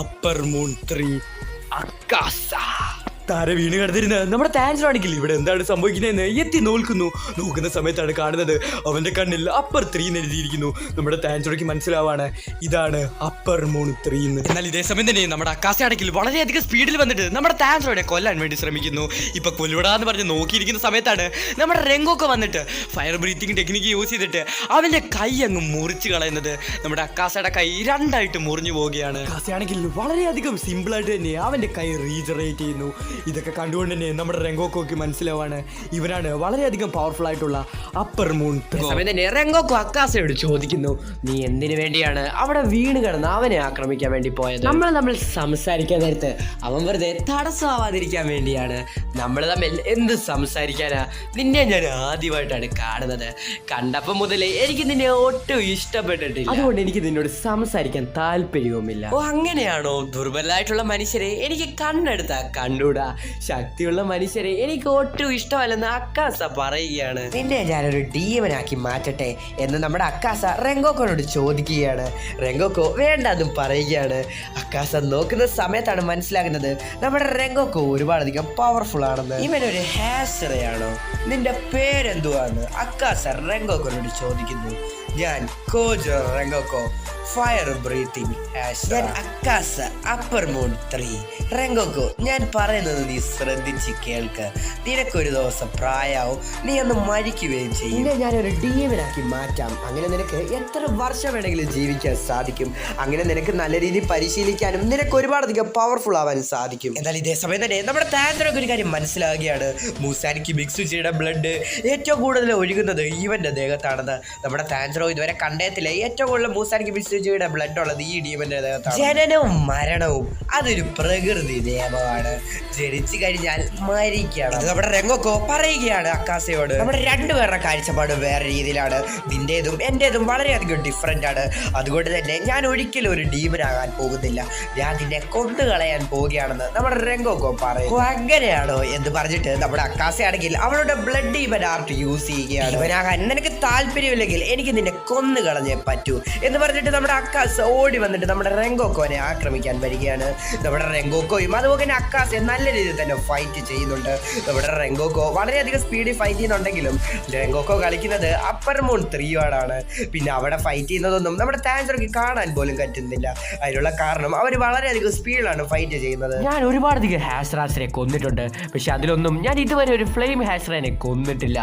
അപ്പർ മൂൺ 3 അക്കാസ താര വീണ് കിടന്നിരുന്ന നമ്മുടെ താൻജറോ ആണെങ്കിൽ ഇവിടെ എന്താണ് സംഭവിക്കുന്നതെന്ന് എത്തി നോക്കുന്ന സമയത്താണ് കാണുന്നത് അവൻ്റെ കണ്ണിൽ അപ്പർ 3 എന്ന് എഴുതിയിരിക്കുന്നു. നമ്മുടെ താൻജറോയ്ക്ക് മനസ്സിലാവാണ് ഇതാണ് അപ്പർ മൂൺ 3 എന്ന്. എന്നാൽ ഇതേ സമയം തന്നെ നമ്മുടെ അക്കാസ ആണെങ്കിൽ വളരെയധികം സ്പീഡിൽ വന്നിട്ട് നമ്മുടെ താൻജറോനെ കൊല്ലാൻ വേണ്ടി ശ്രമിക്കുന്നു. ഇപ്പൊ കൊല്ലുവിടാന്ന് പറഞ്ഞ് നോക്കിയിരിക്കുന്ന സമയത്താണ് നമ്മുടെ രംഗോക്കെ വന്നിട്ട് ഫയർ ബ്രീത്തിങ് ടെക്നിക്ക് യൂസ് ചെയ്തിട്ട് അവൻ്റെ കൈ അങ്ങ് മുറിച്ച് കളയുന്നത്. നമ്മുടെ അക്കാസയുടെ കൈ 2ആയിട്ട് മുറിഞ്ഞു പോവുകയാണ്. അക്കാസയാണെങ്കിൽ വളരെയധികം സിമ്പിളായിട്ട് തന്നെ അവൻ്റെ കൈ റീജനറേറ്റ് ചെയ്യുന്നു. ഇതൊക്കെ കണ്ടുകൊണ്ട് തന്നെ നമ്മുടെ രംഗോക്കോക്ക് മനസ്സിലാവാണ് ഇവനാണ് വളരെയധികം പവർഫുൾ ആയിട്ടുള്ള അപ്പർ മൂൺ. സമയം തന്നെ രംഗോക്കോ അക്കാസയോട് ചോദിക്കുന്നു, നീ എന്തിനു വേണ്ടിയാണ് അവിടെ വീണ് കിടന്ന് അവനെ ആക്രമിക്കാൻ വേണ്ടി പോയത്? നമ്മൾ സംസാരിക്കാൻ നേരത്ത് അവൻ വെറുതെ തടസ്സമാവാതിരിക്കാൻ വേണ്ടിയാണ്. നമ്മൾ തമ്മിൽ എന്ത് സംസാരിക്കാനാ, നിന്നെ ഞാൻ ആദ്യമായിട്ടാണ് കാണുന്നത്, കണ്ടപ്പോൾ മുതലേ എനിക്ക് നിന്നെ ഒട്ടും ഇഷ്ടപ്പെട്ടിട്ടില്ല, അതുകൊണ്ട് എനിക്ക് നിന്നോട് സംസാരിക്കാൻ താല്പര്യവുമില്ല. ഓ അങ്ങനെയാണോ? ദുർബലരായിട്ടുള്ള മനുഷ്യരെ എനിക്ക് കണ്ണെടുത്താ കണ്ടൂടാ, ശക്തിയുള്ള മനുഷ്യരെ എനിക്ക് ഒട്ടും ഇഷ്ടമല്ലെന്ന് അക്കാസ പറയുകയാണ്. നിന്നെ ഞാനൊരു ഡീമനാക്കി മാറ്റട്ടെ എന്ന് നമ്മുടെ അക്കാസ രംഗോക്കോനോട് ചോദിക്കുകയാണ്. രംഗോക്കോ വേണ്ട അതും പറയുകയാണ്. അക്കാസ നോക്കുന്ന സമയത്താണ് മനസ്സിലാകുന്നത് നമ്മുടെ രംഗോക്കോ ഒരുപാടധികം പവർഫുൾ ആണെന്ന്. ഇവനൊരു ഹാസറയാണോ? നിന്റെ പേരെന്തുവാന്ന് അക്കാസ രംഗോക്കോനോട് ചോദിക്കുന്നു. ഞാൻ കോജോ രംഗോക്കോ, fire breathing Hasar, അക്കാസ upper moon 3. രംഗോക്കോ ഞാൻ പറയുന്നത് നീ ശ്രദ്ധിച്ച് കേൾക്ക്, നിനക്കൊരു ദിവസം പ്രായവും നീ ഒന്ന് മരിക്കുകയും ചെയ്യും. പിന്നെ ഞാനൊരു ഡീമനാക്കി മാറ്റാം, അങ്ങനെ നിനക്ക് എത്ര വർഷം വേണമെങ്കിലും ജീവിക്കാൻ സാധിക്കും, അങ്ങനെ നിനക്ക് നല്ല രീതിയിൽ പരിശീലിക്കാനും നിനക്ക് ഒരുപാടധികം പവർഫുൾ ആവാനും സാധിക്കും. എന്നാൽ ഇതേ സമയം തന്നെ നമ്മുടെ താൻജറോക്ക് ഒരു കാര്യം മനസ്സിലാവുകയാണ്, മൂസാനിക്ക് ബിക്സുജിയുടെ ബ്ലഡ് ഏറ്റവും കൂടുതൽ ഒഴുകുന്നത് ഇവന്റെ ദേഹത്താണെന്ന്. നമ്മുടെ താൻജറോ ടാൻജറോ ഇതുവരെ കണ്ടത്തിലെ ഏറ്റവും കൂടുതൽ മൂസാനിക്ക് ബിസ്റ്റുജിയുടെ ബ്ലഡ് ഉള്ളത് ഈ ഡീമന്റെ ദേഹത്താണ്. ജനനവും മരണവും അതൊരു പ്രകൃതി നിയമമാണ്. ജനിച്ചു കഴിഞ്ഞാൽ മരിക്കണം. അത് നമ്മുടെ രംഗോക്കോ പറയുകയാണ് അക്കാസയോട്. നമ്മുടെ രണ്ടുപേരുടെ കാഴ്ചപ്പാട് വേറെ രീതിയിലാണ്. നിന്റേതും എന്റേതും വളരെയധികം ഡിഫറെന്റ് ആണ്. അതുകൊണ്ട് തന്നെ ഞാൻ ഒരിക്കലും ഒരു ഡീമനാകാൻ പോകുന്നില്ല. ഞാൻ നിന്നെ കൊന്നുകളയാൻ പോവുകയാണെന്ന് നമ്മുടെ രംഗോക്കോ പറയും. അങ്ങനെയാണോ എന്ന് പറഞ്ഞിട്ട് നമ്മുടെ അക്കാസയാണെങ്കിൽ അവളുടെ ബ്ലഡ് ഡീമൻ ആർട്ട് യൂസ് ചെയ്യുകയാണ്. ഇവനാകാൻ നിനക്ക് താല്പര്യമില്ലെങ്കിൽ എനിക്ക് നിന്നെ കൊന്നു കളഞ്ഞേ പറ്റൂ എന്ന് പറഞ്ഞിട്ട് നമ്മുടെ അക്കാസ ഓടി വന്നിട്ട് നമ്മുടെ രംഗോക്കോനെ ആക്രമിക്കാൻ വരികയാണ്. നമ്മുടെ രംഗോക്കോയും അതുപോലെ തന്നെ അക്കാസയെ നല്ല രീതിയിൽ തന്നെ ഫൈറ്റ് ചെയ്യുന്നുണ്ട്. നമ്മുടെ രംഗോക്കോ വളരെയധികം സ്പീഡിൽ ഫൈറ്റ് ചെയ്യുന്നുണ്ടെങ്കിലും രംഗോക്കോ കളിക്കുന്നത് അപ്പർ മൂൺ 3 ആണ്. പിന്നെ അവിടെ ഫൈറ്റ് ചെയ്യുന്നതൊന്നും നമ്മുടെ ടാൻജറോക്ക് കാണാൻ പോലും പറ്റുന്നില്ല. അതിനുള്ള കാരണം അവർ വളരെയധികം സ്പീഡിലാണ് ഫൈറ്റ് ചെയ്യുന്നത്. ഞാൻ ഒരുപാടധികം ഹാഷ്റാസിനെ കൊന്നിട്ടുണ്ട്, പക്ഷെ അതിലൊന്നും ഞാൻ ഇതുവരെ ഒരു ഫ്ലെയിം ഹാഷ്റനെ കൊന്നിട്ടില്ല.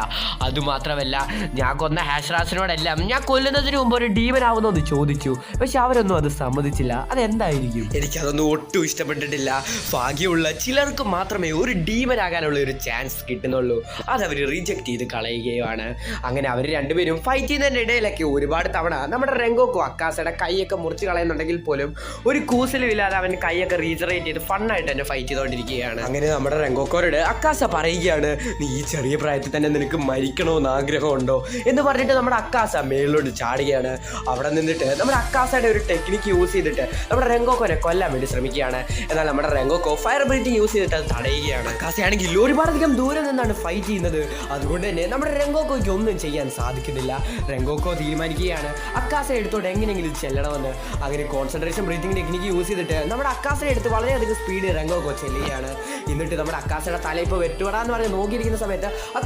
അതുമാത്രമല്ല, ഞാൻ കൊന്ന ഹാഷ്റാസിനോടെല്ലാം ഞാൻ കൊല്ലുന്നതിന് മുമ്പ് ഒരു ഡീമൻ ആവുമെന്ന് ചോദിച്ചു, പക്ഷെ അവരൊന്നും അത് സമ്മതിച്ചില്ല. അതെന്തായിരിക്കും? എനിക്കതൊന്നും ഒട്ടും ഇഷ്ടപ്പെട്ടിട്ടില്ല. ഭാഗ്യമുള്ള ചിലർക്ക് മാത്രമേ ഒരു ഡീമൻ ആകാനുള്ള ഒരു ചാൻസ് കിട്ടുന്നുള്ളൂ. അതവർ റിജക്ട് ചെയ്ത് കളയുകയാണ്. അങ്ങനെ അവർ രണ്ടുപേരും ഫൈറ്റ് ചെയ്യുന്നതിൻ്റെ ഇടയിലൊക്കെ ഒരുപാട് തവണ നമ്മുടെ രംഗോക്കോ അക്കാസയുടെ കൈയൊക്കെ മുറിച്ച് കളയുന്നുണ്ടെങ്കിൽ പോലും ഒരു കൂസലും ഇല്ലാതെ അവൻ്റെ കൈയൊക്കെ റീജറേറ്റ് ചെയ്ത് ഫണ്ണായിട്ട് തന്നെ ഫൈറ്റ് ചെയ്തുകൊണ്ടിരിക്കുകയാണ്. അങ്ങനെ നമ്മുടെ രംഗോക്കോരോട് അക്കാസ പറയുകയാണ്, നീ ഈ ചെറിയ പ്രായത്തിൽ തന്നെ നിനക്ക് മരിക്കണമെന്ന് ആഗ്രഹമുണ്ടോ എന്ന് പറഞ്ഞിട്ട് നമ്മുടെ അക്കാസ മേളിലോട്ട് ചാടുകയാണ്. അവിടെ നിന്നിട്ട് നമ്മുടെ അക്കാസയുടെ ഒരു ടെക്നിക്ക് യൂസ് ചെയ്തിട്ട് നമ്മുടെ രംഗോക്കോനെ കൊല്ലാൻ വേണ്ടി ശ്രമിക്കുകയാണ്. എന്നാൽ നമ്മുടെ രംഗോക്കോ ഫയർ ബ്രീത്തിങ് യൂസ് ചെയ്തിട്ട് അത് തടയുകയാണ്. അക്കാസയാണെങ്കിൽ ഒരുപാടധികം ദൂരം നിന്നാണ് ഫൈറ്റ് ചെയ്യുന്നത്. അതുകൊണ്ട് തന്നെ നമ്മുടെ രംഗോക്കോയ്ക്ക് ഒന്നും ചെയ്യാൻ സാധിക്കുന്നില്ല. രംഗോക്കോ തീരുമാനിക്കുകയാണ് അക്കാസ എടുത്തോട്ട് എങ്ങനെയെങ്കിലും ചെല്ലണമെന്ന്. അങ്ങനെ കോൺസെൻട്രേഷൻ ബ്രീത്തിങ് ടെക്നിക്ക് യൂസ് ചെയ്തിട്ട് നമ്മുടെ അക്കാസയെ എടുത്ത് വളരെയധികം സ്പീഡ് രംഗോക്കോ ചെല്ലുകയാണ്. എന്നിട്ട് നമ്മുടെ അക്കാസയുടെ തല ഇപ്പോൾ വെട്ടുപടാന്ന് പറഞ്ഞ് നോക്കിയിരിക്കുന്ന സമയത്ത്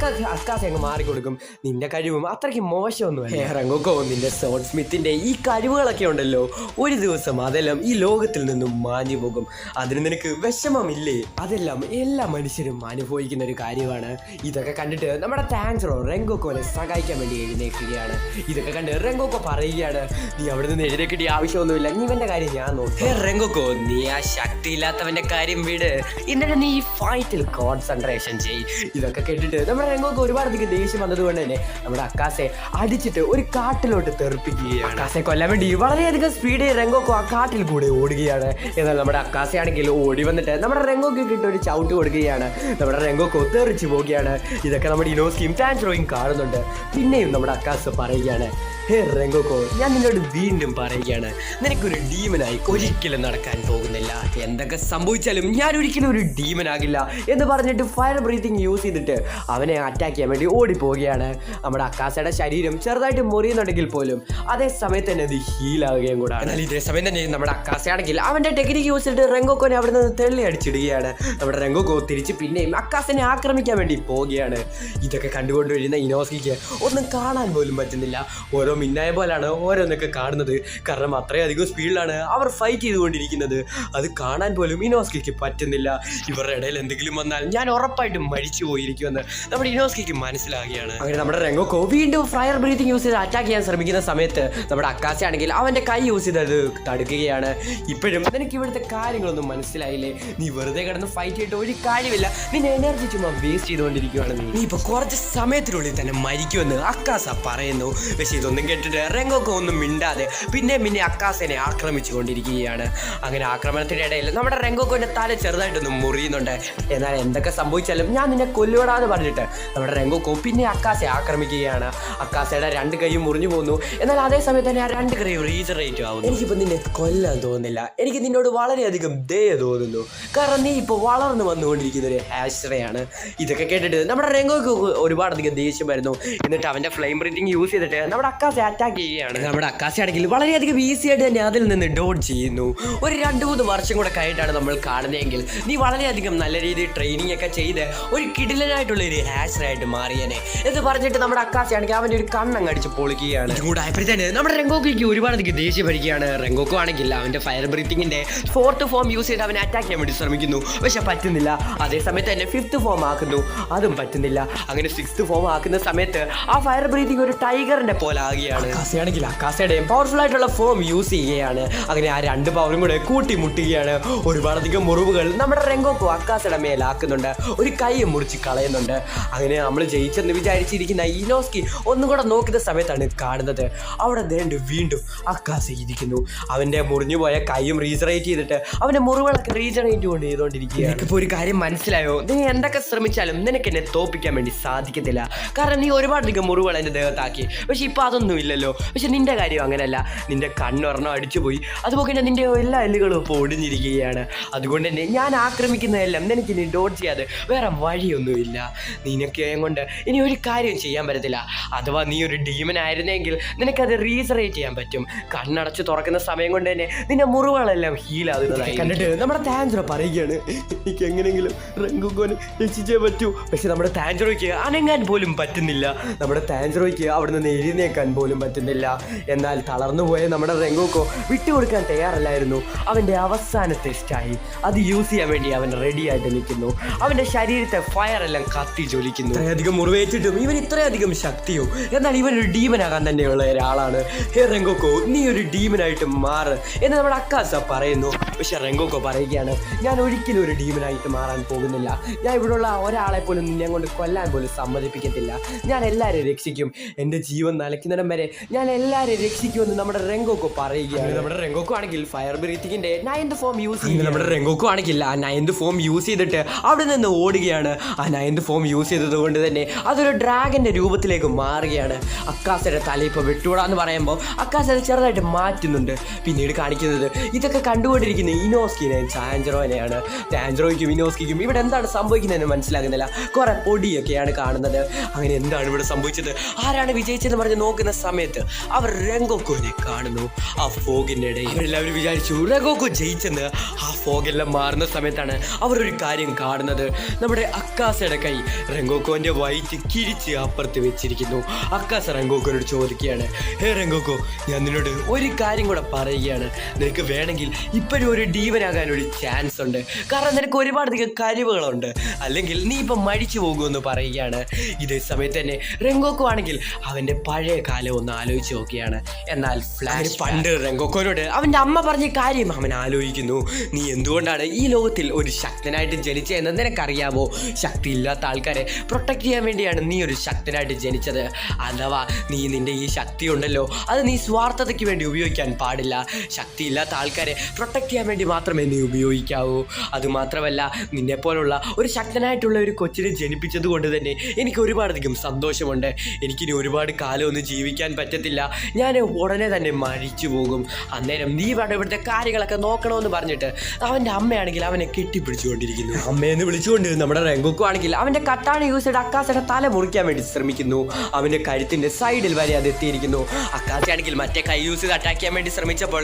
അക്കാസ അങ്ങ് മാറിക്കൊടുക്കും. നിന്റെ കഴിവും അത്രയ്ക്ക് മോശമൊന്നുമല്ല രംഗോക്കോ. നിന്റെ സോൺ സ്മിത്തിന്റെ ഈ കഴിവുകളൊക്കെ ഉണ്ടല്ലോ, ഒരു ദിവസം അതെല്ലാം ഈ ലോകത്തിൽ നിന്നും മാഞ്ഞു പോകും. അതിന് നിനക്ക് വിഷമമില്ലേ? അതെല്ലാം എല്ലാ മനുഷ്യരും അനുഭവിക്കുന്ന ഒരു കാര്യമാണ്. ഇതൊക്കെ കണ്ടിട്ട് നമ്മുടെ ടാൻജറോ രംഗോക്കോനെ സഹായിക്കാൻ വേണ്ടി എഴുന്നേൽക്കുകയാണ്. ഇതൊക്കെ കണ്ട് രംഗോക്കോ പറയുകയാണ്, നീ അവിടെ നിന്ന് എഴുന്നേക്കേണ്ട ആവശ്യമൊന്നുമില്ല, നീ ഇവന്റെ കാര്യം ഞാൻ നോക്കി. രംഗോക്കോ, നീ ആ ശക്തിയില്ലാത്തവന്റെ കാര്യം വിട്, എന്നിട്ട് നീ ഈ ഫൈറ്റിൽ കോൺസെൻട്രേഷൻ ചെയ്. ഇതൊക്കെ കേട്ടിട്ട് നമ്മുടെ രംഗോക്കോ ഒരുപാടധികം ദേഷ്യം വന്നതുകൊണ്ട് തന്നെ നമ്മുടെ അക്കാസെ അടിച്ചിട്ട് ഒരു കാട്ടിലോട്ട് തെറിപ്പിക്കുകയാണ്. അക്കാസെ കൊല്ലാൻ വേണ്ടി വളരെയധികം സ്പീഡിൽ രംഗോക്കോ ആ കാട്ടിൽ കൂടെ ഓടുകയാണ്. എന്നാൽ നമ്മുടെ അക്കാസയാണെങ്കിൽ ഓടി വന്നിട്ട് നമ്മുടെ രംഗോക്കോക്ക് ഇട്ട് ഒരു ചവിട്ട് കൊടുക്കുകയാണ്. നമ്മുടെ രംഗോക്കോ തെറിച്ചു പോവുകയാണ്. ഇതൊക്കെ നമ്മുടെ ഇനോസ്കിയും ടാൻജറോയും കാണുന്നുണ്ട്. പിന്നെയും നമ്മുടെ അക്കാസ പറയുകയാണ്, ഹേ രംഗോക്കോ, ഞാൻ നിന്നോട് വീണ്ടും പറയുകയാണ്, നിനക്കൊരു ഡീമനായി ഒരിക്കലും നടക്കാൻ പോകുന്നില്ല. എന്തൊക്കെ സംഭവിച്ചാലും ഞാൻ ഒരിക്കലും ഒരു ഡീമനാകില്ല എന്ന് പറഞ്ഞിട്ട് ഫയർ ബ്രീത്തിങ് യൂസ് ചെയ്തിട്ട് അവനെ അറ്റാക്ക് ചെയ്യാൻ വേണ്ടി ഓടിപ്പോവുകയാണ്. നമ്മുടെ അക്കാസയുടെ ശരീരം ചെറുതായിട്ട് മുറിയുന്നുണ്ടെങ്കിൽ പോലും അതേ സമയത്ത് തന്നെ അത് ഹീലാവുകയും കൂടാണ്. എന്നാൽ ഇതേ സമയം തന്നെ നമ്മുടെ അക്കാസയാണെങ്കിൽ അവൻ്റെ ടെക്നിക്ക് യൂസ് ചെയ്തിട്ട് രംഗോക്കോനെ അവിടെ നിന്ന് തെള്ളി അടിച്ചിടുകയാണ്. നമ്മുടെ രംഗോക്കോ തിരിച്ച് പിന്നെയും അക്കാസനെ ആക്രമിക്കാൻ വേണ്ടി പോവുകയാണ്. ഇതൊക്കെ കണ്ടുകൊണ്ടുവരുന്ന ഇനോസ്കിക്ക് ഒന്നും കാണാൻ പോലും പറ്റുന്നില്ല. ഓരോ മിന്നായ പോലാണ് ഓരോന്നൊക്കെ കാണുന്നത്. കാരണം അത്രയധികം സ്പീഡിലാണ് അവർ ഫൈറ്റ് ചെയ്തുകൊണ്ടിരിക്കുന്നത്. അത് കാണാൻ പോലും ഇനോസ്കിക്ക് പറ്റുന്നില്ല. ഇവരുടെ ഇടയിൽ എന്തെങ്കിലും വന്നാൽ ഞാൻ ഉറപ്പായിട്ടും മരിച്ചു പോയിരിക്കുമെന്ന് നമ്മുടെ ഇനോസ്കിക്ക് മനസ്സിലാകുകയാണ്. അങ്ങനെ നമ്മുടെ രംഗോക്കോ വീണ്ടും ഫയർ ബ്രീത്തിങ് യൂസ് ചെയ്ത് അറ്റാക്ക് ചെയ്യാൻ ശ്രമിക്കുന്ന സമയത്ത് നമ്മുടെ അക്കാസ ആണെങ്കിൽ അവൻ്റെ കൈ യൂസ് ചെയ്ത് അത് തടുക്കുകയാണ്. ഇപ്പോഴും നിനക്ക് ഇവിടുത്തെ കാര്യങ്ങളൊന്നും മനസ്സിലായില്ലേ? നീ വെറുതെ കിടന്ന് ഫൈറ്റ് ചെയ്തിട്ട് ഒരു കാര്യമില്ല, നിന്റെ എനർജി ചുമ്മാ വേസ്റ്റ് ചെയ്തുകൊണ്ടിരിക്കുകയാണ്. നീ ഇപ്പോൾ കുറച്ച് സമയത്തിനുള്ളിൽ തന്നെ മരിക്കുമെന്ന് അക്കാസ പറയുന്നു. പക്ഷേ ഇതൊന്നും കേട്ടിട്ട് രംഗോക്കോ ഒന്നും മിണ്ടാതെ പിന്നെ അക്കാസനെ ആക്രമിച്ചു കൊണ്ടിരിക്കുകയാണ്. അങ്ങനെ ആക്രമണത്തിൻ്റെ ഇടയിൽ നമ്മുടെ രംഗോക്കോന്റെ തല ചെറുതായിട്ടൊന്നും മുറിയുന്നുണ്ട്. എന്നാൽ എന്തൊക്കെ സംഭവിച്ചാലും ഞാൻ നിന്നെ കൊല്ലുവിടാന്ന് പറഞ്ഞിട്ട് നമ്മുടെ രംഗോക്കോ പിന്നെ അക്കാസയെ ആക്രമിക്കുകയാണ്. അക്കാസയുടെ 2 കൈയും മുറിഞ്ഞു പോകുന്നു. എന്നാൽ അതേ സമയത്ത് തന്നെ ആ 2 കൈയും റീജറേറ്റ് ആവുന്നു. എനിക്കിപ്പോൾ നിന്നെ കൊല്ലാൻ തോന്നുന്നില്ല, എനിക്ക് നിന്നോട് വളരെയധികം ദയ തോന്നുന്നു. കാരണം നീ ഇപ്പോൾ വളർന്നു വന്നുകൊണ്ടിരിക്കുന്ന ഒരു ഹാഷറയാണ്. ഇതൊക്കെ കേട്ടിട്ട് നമ്മുടെ രംഗോക്കോ ഒരുപാടധികം ദേഷ്യം വരുന്നു. എന്നിട്ട് അവൻ്റെ ഫ്ലെയിം ബ്രീത്തിങ് യൂസ് ചെയ്തിട്ട് നമ്മുടെ അക്കാസയെ അറ്റാക്ക് ചെയ്യുകയാണ്. നമ്മുടെ അക്കാസയാണെങ്കിൽ വളരെയധികം ഈസി ആയിട്ട് തന്നെ അതിൽ നിന്ന് ഡോഡ് ചെയ്യുന്നു. ഒരു 2-3 വർഷം കൂടെ കഴിഞ്ഞിട്ടാണ് നമ്മൾ കാണുന്നതെങ്കിൽ നീ വളരെയധികം നല്ല രീതിയിൽ ട്രെയിനിങ് ഒക്കെ ചെയ്ത് ഒരു കിടിലനായിട്ടുള്ള ഒരു ഹാഷറായിട്ട് മാറിയനെ എന്ന് പറഞ്ഞിട്ട് നമ്മുടെ അക്കാസയാണെങ്കിൽ അവൻ്റെ ഒരു കണ്ണങ്ങടിച്ച് പൊളിക്കുകയാണ്. ഇതുകൂടായപ്പോഴത്തേന് നമ്മുടെ രംഗോക്കോയ്ക്ക് ഒരുപാടധികം ദേഷ്യം വരികയാണ്. രംഗോക്കോ ആണെങ്കിൽ അവൻ്റെ ഫയർ ബ്രീത്തിങ്ങിൻ്റെ 4th ഫോം യൂസ് ചെയ്ത് അവനെ അറ്റാക്ക് ചെയ്യാൻ വേണ്ടി ശ്രമിക്കുന്നു. പക്ഷെ പറ്റുന്നില്ല. അതേസമയത്ത് തന്നെ 5th ഫോം ആക്കുന്നു, അതും പറ്റുന്നില്ല. അങ്ങനെ 6th ഫോം ആക്കുന്ന സമയത്ത് ആ ഫയർ ബ്രീത്തിങ് ഒരു ടൈഗറിൻ്റെ പോലെ ആകുകയാണ്. അക്കാസയാണെങ്കിൽ അക്കാസയുടെയും പവർഫുൾ ആയിട്ടുള്ള ഫോം യൂസ് ചെയ്യുകയാണ്. അങ്ങനെ ആ രണ്ട് പവറും കൂടെ കൂട്ടിമുട്ടുകയാണ്. ഒരുപാടധികം മുറിവുകൾ നമ്മുടെ റെങ്കോക്കു അക്കാസയുടെ മേലാക്കുന്നുണ്ട്. ഒരു കൈ മുറിച്ച് കളയുന്നുണ്ട്. അങ്ങനെ നമ്മൾ ജയിച്ചെന്ന് വിചാരിച്ചിരിക്കുന്ന ഇനോസ്കി ഒന്നുകൂടെ നോക്കുന്ന സമയത്താണ് കാണുന്നത് അവിടെ വീണ്ടും അക്കാസ ഇരിക്കുന്നു. അവൻ്റെ മുറിഞ്ഞുപോയ കൈയും റീജനറേറ്റ് ചെയ്തിട്ട് അവൻ്റെ മുറിവുകളൊക്കെ റീജനറേറ്റ് ചെയ്തുകൊണ്ടിരിക്കുകയാണ്. എനിക്കിപ്പോൾ ഒരു കാര്യം മനസ്സിലായോ, നീ എന്തൊക്കെ ശ്രമിച്ചാലും നിനക്ക് എന്നെ തോപ്പിക്കാൻ വേണ്ടി സാധിക്കത്തില്ല. കാരണം നീ ഒരുപാടധികം മുറിവുകൾ എൻ്റെ ദേഹത്താക്കി. പക്ഷെ ഇപ്പോൾ അതൊന്നും ഇല്ലല്ലോ. പക്ഷെ നിന്റെ കാര്യം അങ്ങനെയല്ല. നിന്റെ കണ്ണൊരെണ്ണം അടിച്ചുപോയി. അതുപോലെ തന്നെ നിന്റെ എല്ലാ എല്ലുകളും ഇപ്പോൾ ഒടിഞ്ഞിരിക്കുകയാണ്. അതുകൊണ്ട് തന്നെ ഞാൻ ആക്രമിക്കുന്നതെല്ലാം നിനക്ക് ഇനി ഡോട്ട് ചെയ്യാതെ വേറെ വഴിയൊന്നുമില്ല. നിനക്ക് കൊണ്ട് ഇനി ഒരു കാര്യം ചെയ്യാൻ പറ്റത്തില്ല. അഥവാ നീ ഒരു ഡീമൻ ആയിരുന്നെങ്കിൽ നിനക്കത് റീസറേറ്റ് ചെയ്യാൻ പറ്റും. കണ്ണടച്ച് തുറക്കുന്ന സമയം കൊണ്ട് തന്നെ നിന്റെ മുറിവുകളെല്ലാം ഹീലാകുന്നതായി കണ്ടിട്ട് നമ്മുടെ താൻജറോ പറയുകയാണ്, എനിക്ക് എങ്ങനെയെങ്കിലും റെങ്കോക്കോനെ രക്ഷിച്ചേ പറ്റൂ. പക്ഷെ നമ്മുടെ താൻജറോയ്ക്ക് അനങ്ങാൻ പോലും പറ്റുന്നില്ല. നമ്മുടെ താൻജറോയ്ക്ക് അവിടെ നിന്ന് എഴുന്നേക്കാൻ പോലും പറ്റുന്നില്ല. എന്നാൽ തളർന്നുപോയ നമ്മുടെ റെങ്കോക്കോ വിട്ടുകൊടുക്കാൻ തയ്യാറല്ലായിരുന്നു. അവൻ്റെ അവസാന ടെസ്റ്റായി അത് യൂസ് ചെയ്യാൻ വേണ്ടി അവൻ റെഡി ആയിട്ട് നിൽക്കുന്നു. അവൻ്റെ ശരീരത്തെ ഫയർ എല്ലാം കത്തി ജ്വലിക്കുന്നു. ഇത്രയധികം മുറിവേറ്റിട്ടും ഇവൻ ഇത്രയധികം ശക്തിയോ. എന്നാൽ ഇവൻ ഒരു ഡീമനാകാൻ തന്നെയുള്ള ഒരാളാണ്. ഹേ റെങ്കോക്കോ, നീ ഒരു ഡീമനായിട്ട് മാറ് എന്ന് നമ്മുടെ അക്കാസ പറയുന്നു. പക്ഷെ റെങ്കോക്കോ പറയുകയാണ്, ഞാൻ ഒരിക്കലും ഒരു ഡീമനായിട്ട് മാറാൻ പോകുന്നില്ല. ഞാൻ ഇവിടെയുള്ള ഒരാളെ പോലും നിന്നെ കൊണ്ട് കൊല്ലാൻ പോലും സമ്മതിപ്പിക്കത്തില്ല. ഞാൻ എല്ലാവരെയും രക്ഷിക്കും. എൻ്റെ ജീവൻ നിലയ്ക്കുന്നിടം വരെ ഞാൻ എല്ലാവരെയും രക്ഷിക്കുമെന്ന് നമ്മുടെ റെങ്കോക്കോ പറയുകയാണ്. നമ്മുടെ റെങ്കോക്കോ ആണെങ്കിൽ ഫയർ ബ്രീത്തിങ്ങിന്റെ 9th ഫോം യൂസ് ചെയ്യും. നമ്മുടെ റെങ്കോക്കോ ആണെങ്കിൽ ആ 9th ഫോം യൂസ് ചെയ്തിട്ട് അവിടെ നിന്ന് ഓടുകയാണ്. ആ 9th ഫോം യൂസ് ചെയ്തത് കൊണ്ട് തന്നെ അതൊരു ഡ്രാഗന്റെ രൂപത്തിലേക്ക് മാറുകയാണ്. അക്കാസയുടെ തല ഇപ്പോൾ വിട്ടുകൂടാന്ന് പറയുമ്പോൾ അക്കാസ അത് ചെറുതായിട്ട് മാറ്റുന്നുണ്ട്. പിന്നീട് കാണിക്കുന്നത് ഇതൊക്കെ കണ്ടുകൊണ്ടിരിക്കുന്ന ഇനോസ്കിനെയും ടാൻജറോനെയാണ്. ടാൻജറോയ്ക്കും ഇനോസ്കിക്കും ഇവിടെ എന്താണ് സംഭവിക്കുന്നതെന്ന് മനസ്സിലാകുന്നില്ല. കുറെ പൊടിയൊക്കെയാണ് കാണുന്നത്. അങ്ങനെ എന്താണ് ഇവിടെ സംഭവിച്ചത്, ആരാണ് വിജയിച്ചതെന്ന് പറഞ്ഞ് നോക്കുന്ന സമയത്ത് അവർ റെങ്കോക്കോനെ കാണുന്നു. ആ ഫോഗിൻ്റെ ഇടയിൽ അവരെല്ലാവരും വിചാരിച്ചു റെങ്കോക്കോ ജയിച്ചെന്ന്. ആ ഫോഗെല്ലാം മാറുന്ന സമയത്താണ് അവർ ഒരു കാര്യം കാണുന്നത്. നമ്മുടെ അക്കാസയുടെ കൈ റെങ്കോക്കോന്റെ വയറ്റ് കിരിച്ച് അപ്പുറത്ത് വെച്ചിരിക്കുന്നു. അക്കാസ റെങ്കോക്കോനോട് ചോദിക്കുകയാണ്, ഹേ റെങ്കോക്കോ, ഞാൻ നിന്നോട് ഒരു കാര്യം കൂടെ പറയുകയാണ്. നിനക്ക് വേണമെങ്കിൽ ഇപ്പോഴും ഒരു ഡീവനാകാൻ ഒരു ചാൻസ് ഉണ്ട്. കാരണം നിനക്ക് ഒരുപാടധികം കഴിവുകളുണ്ട്. അല്ലെങ്കിൽ നീ ഇപ്പം മരിച്ചു പോകുമെന്ന് പറയുകയാണ്. ഇതേ സമയത്ത് തന്നെ റെങ്കോക്കോ ആണെങ്കിൽ അവൻ്റെ പഴയ കാലം ഒന്ന് ആലോചിച്ച് നോക്കുകയാണ്. എന്നാൽ ഫ്ലാഷ് പണ്ട് റെങ്കോക്കോനോട് അവൻ്റെ അമ്മ പറഞ്ഞ കാര്യം അവൻ ആലോചിക്കുന്നു. നീ എന്തുകൊണ്ടാണ് ഈ ലോകത്തിൽ ഒരു ശക്തനായിട്ട് ജനിച്ചതെന്ന് നിനക്കറിയാമോ? ശക്തിയില്ലാത്ത ആൾക്കാരെ പ്രൊട്ടക്ട് ചെയ്യാൻ വേണ്ടിയാണ് നീ ഒരു ശക്തനായിട്ട് ജനിച്ചത്. അഥവാ നീ നിന്റെ ഈ ശക്തി ഉണ്ടല്ലോ അത് നീ സ്വാർത്ഥതയ്ക്ക് വേണ്ടി ഉപയോഗിക്കാൻ പാടില്ല. ശക്തിയില്ലാത്ത ആൾക്കാരെ പ്രൊട്ടക്ട് ചെയ്യാൻ വേണ്ടി മാത്രമേ നീ ഉപയോഗിക്കാവൂ. അതുമാത്രമല്ല, നിന്നെപ്പോലുള്ള ഒരു ശക്തനായിട്ടുള്ള ഒരു കൊച്ചിനെ ജനിപ്പിച്ചത് കൊണ്ട് തന്നെ എനിക്ക് ഒരുപാടധികം സന്തോഷമുണ്ട്. എനിക്കിനി ഒരുപാട് കാലമൊന്നും ജീവിക്കാൻ പറ്റത്തില്ല. ഞാൻ ഉടനെ തന്നെ മരിച്ചു പോകും. അന്നേരം നീ ഇവിടുത്തെ കാര്യങ്ങളൊക്കെ നോക്കണമെന്ന് പറഞ്ഞിട്ട് അവൻ്റെ അമ്മയാണെങ്കിൽ അവനെ കെട്ടിപ്പിടിച്ചുകൊണ്ടിരിക്കുന്നു. അമ്മയെന്ന് വിളിച്ചുകൊണ്ട് നമ്മുടെ റെങ്കോക്കോ ആണെങ്കിൽ അവൻ്റെ കട്ടാണ് യൂസ് ചെയ്ത് അക്കാസയുടെ തല മുറിക്കാൻ വേണ്ടി ശ്രമിക്കുന്നു. അവൻ്റെ കഴുത്തിൻ്റെ സൈഡിൽ വരെ അത് എത്തിയിരിക്കുന്നു. അക്കാസയാണെങ്കിൽ മറ്റേ കൈ യൂസ് ചെയ്ത് അറ്റാക്ക് ചെയ്യാൻ വേണ്ടി ശ്രമിച്ചപ്പോൾ